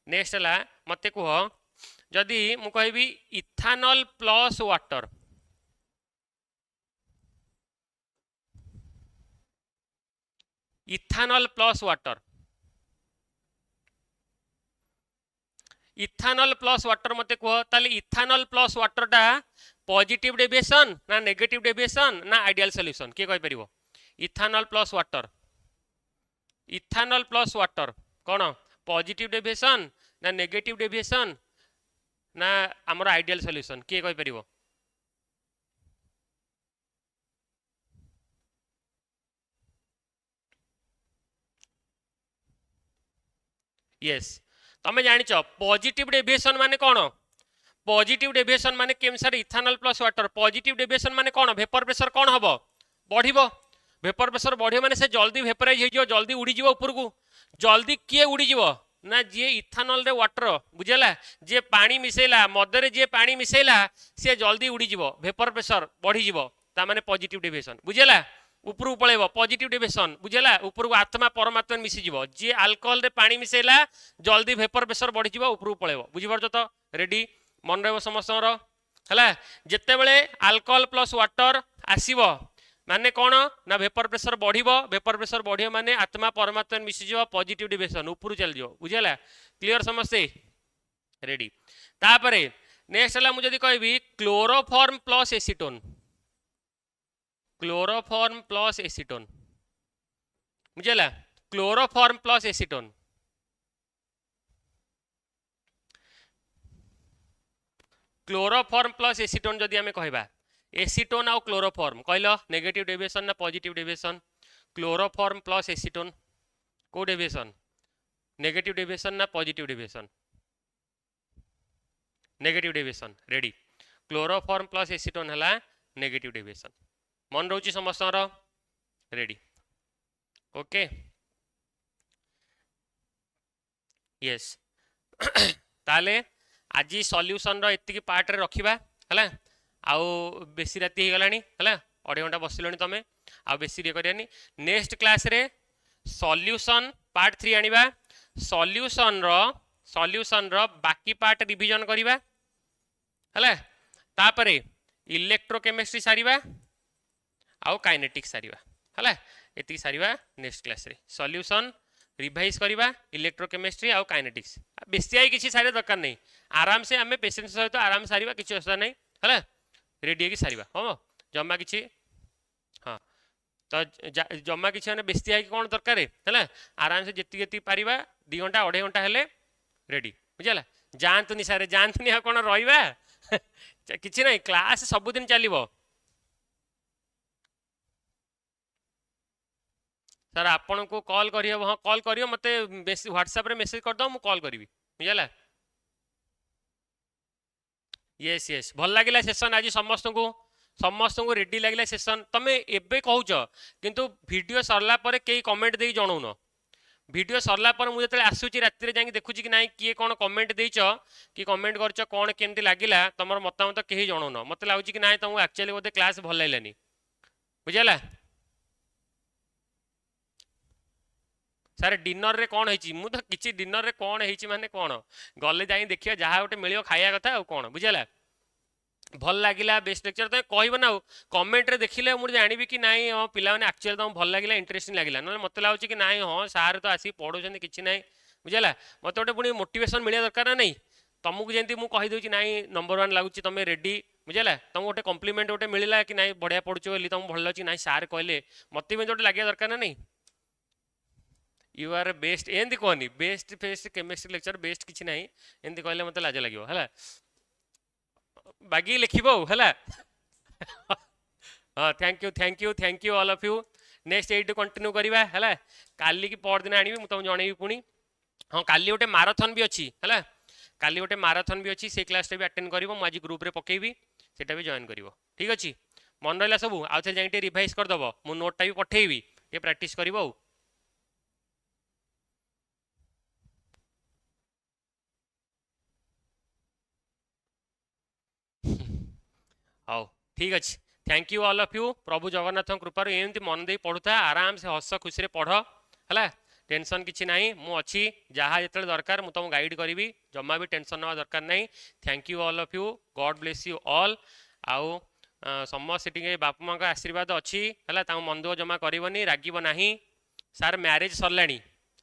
नेक्स्ट है मत कह जदि मु कहबी ethanol plus water ethanol plus water ethanol plus water मत कह ताले इथानल प्लस वाटर टा पॉजिटिव डेविएशन ना नेगेटिव डेविएशन ना आइडियल सॉल्यूशन के कहि परिबो इथानल प्लस वाटर कौन पॉजिटिव डेविएशन ना नेगेटिव डेविएशन ना आमर आइडियल सॉल्यूशन के कहि परिबो यस तमे जानिच पॉजिटिव डेविएशन माने कौन पॉजिटिव डेविएशन माने केम sir ethanol plus water positive deviation माने कौन वेपर प्रेशर कौन हबो बढ़िबो वेपर प्रेशर बढ़ियो माने से जल्दी वेपराइज हो जल्दी उड़ी जीवो ऊपर को जल्दी किए उड़ी जीवो ना जे इथानल रे वाटर बुझला जे पानी मिसेला मदरे जे पानी मिसेला से जल्दी उड़ी जीवो वेपर प्रेशर बढ़ी जीवो ता माने पॉजिटिव डेविएशन बुझला ऊपर पळेबो पॉजिटिव डेविएशन बुझला ऊपर को आत्मा परमात्मा मिसी जीवो जे अल्कोहल रे पानी मिसेला जल्दी वेपर प्रेशर बढ़ी जीवो ऊपर पळेबो बुझि परछ तो रेडी मन रहबो समस्तर हला जेते बेले अल्कोहल प्लस वाटर आसीबो माने कौन ना वेपर प्रेशर बढ़ियो माने आत्मा परमात्मा मिसी जीवो पॉजिटिव डेविएशन ऊपर चल जीवो बुझला क्लियर समस्ते रेडी तापरे नेक्स्ट हला मु जदी कहबी क्लोरोफॉर्म प्लस एसीटोन बुझला क्लोरोफॉर्म प्लस एसीटोन जदी हमें कहबा एसीटोन आउ क्लोरोफॉर्म कहलो नेगेटिव डेविएशन ना positive deviation chloroform plus acetone को डेविएशन नेगेटिव डेविएशन ना positive deviation negative deviation ready chloroform plus acetone हला नेगेटिव डेविएशन मन रोची समस्त रेडी ओके यस ताले आज सॉल्यूशन रो एतिकी पार्ट रे रखिबा हला आउ बेसी राति हो गलानी हला अढ़े घंटा बसिलोनी तमे आउ बेसी रे करियानी नेक्स्ट क्लास रे सॉल्यूशन पार्ट 3 आनिबा सॉल्यूशन रो बाकी पार्ट रिवीजन करिबा हला तापरे इलेक्ट्रोकेमिस्ट्री सारिबा आउ काइनेटिक्स सारिबा हला एति सारिबा नेक्स्ट क्लास रे सॉल्यूशन रिवाइज करिबा इलेक्ट्रोकेमिस्ट्री आउ काइनेटिक्स बेसी आई किछि सारे दरकार नहीं आराम से हमें पेशेंस सहित आराम सारिबा किछि असुविधा नहीं हला रेडी है कि सारिबा हम जम्मा किछि हाँ तो जम्मा किछि माने बेसी आई कोन दरकार है आराम से जेति जेति पारिबा 2 घंटा 2.5 घंटा हेले रेडी बुझला जानतुनी सारे जानतुनी आ कोन रहिबा किछि नहीं क्लास सब दिन चलिबो सर आपन को कॉल करियो हाँ कॉल करियो मते व्हाट्सएप रे मेसेज कर दो मु कॉल करिवि बुझला यस यस भल लागिला सेशन आज समस्त को रेडी लागिला सेशन तमे एबे कहूच किंतु वीडियो सरला पर कई कमेंट देई जणौन वीडियो सरला पर मु जतले आसुची राति रे जाई देखुची कि नाही किए कोन कमेंट देइच कि कमेंट करछ कोन केमती लागिला तमर मतामत केही जणौन मते लागुची कि नाही तुमको एक्चुअली बोते क्लास भल लागलानी बुझला सर डिनर रे कौन है मु तो किसी डिनर रे कौन है माने कौन गले जाई देखियो जहाँ गोटे मिलियो खाया कथा आ कौन बुझला भल लगिला बेस्ट लेक्चर तो कहब ना कमेंट रे देखिले मुझे जानवी कि नाई हाँ पिला मैंने एक्चुअली तुम भल लगिला इंटरेस्टिंग लगिला ना मत लगुच कि नाई हाँ सार तो आसी पढ़ुं कि ना बुझला मत गोटे पुणी मोटिवेशन मिले दरकार ना नहीं तुमको जमी मुझे कहीदे नाई नंबर 1 लगुच तुम रेडी बुझला तुमको गोटे कम्प्लीमेंट गोटे मिलला कि नाई बढ़िया पढ़ुच बोली तुमको भल लगे ना सार कहले मत भी गोटे लगे दरकार ना नहीं यू आर बेस्ट एमती कहनी best fest chemistry lecture best किसी ना एमती कहले मत लाज लगे है बागी लिखो है हाँ thank you all of you next एट कंटिन्यू करवा है काली की पर दिन आनी तुमको जनइबी पुणी हाँ काली गोटे माराथन भी अच्छी है काली गोटे माराथन भी अच्छी से क्लास भी अटेंड कर आज ग्रुप रे पकेबी सेटा भी जॉइन कर ठीक अच्छे मन रहा सब आउ थे जाए रिवाइज करदेव मु नोटा भी पठेबी ये प्रैक्टिस कर हाँ ठीक अच्छे thank you all of you प्रभु जगन्नाथ कृपा एमती मन दे पढ़ुता आराम से हस खुशी पढ़ है टेंशन किसी ना मु अच्छी जहाँ जो दरकार मुझे तुमको गाइड करी जमा भी टेंशन ना दरकार नहीं thank you all of you God bless you all आउ समस्त टे बापा माँ आशीर्वाद अच्छी है मन दुख जमा करनी रागब ना सार मैरेज सरला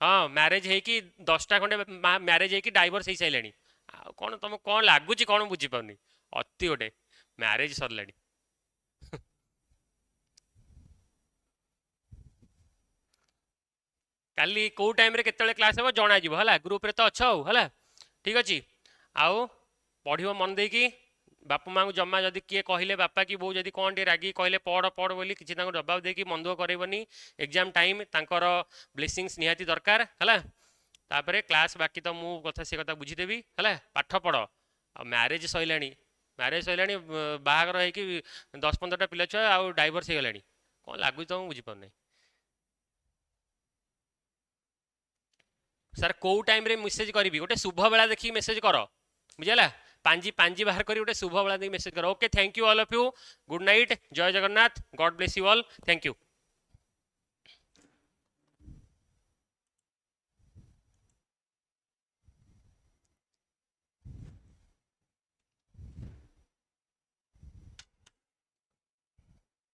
हाँ मैरेज होगी 10टा खंडे मैरेज होगी डाइवोर्स हो सारे कौन तुम कौन लगुच कौन बुझीपारनी अति गोटे मैरेज सरला काली कौ टाइम रे केतले क्लास हे जना है ग्रुप रे तो अच्छा है ठीक अच्छे आउ पढ़ मन देकी बापा माँ को जमा जदि किए कहले बापा की बो जदि कौन टे रागी कहले पढ़ पढ़ बोली किसी जवाब देकी मन दुख करनी एग्जाम टाइम तांकर ब्लेसिंग्स निहाती दरकार है तापर क्लास बाकी तो मु कथा से कथा बुझीदेवी है पाठ पढ़ आ मैरेज सैला बाहागर हो 10-15टा पिला छुआ आउ डाइवोर्स हो गलानी कौन लगुच तुम बुझीपार सर कौ टाइम रे मेसेज करी गोटे शुभ बेला देखिए मेसेज कर बुझेगा पांजी पांजी बाहर करी गोटे शुभ बेला देखिए मेसेज कर okay thank you all of you good night जय Jagannath God bless you all thank you.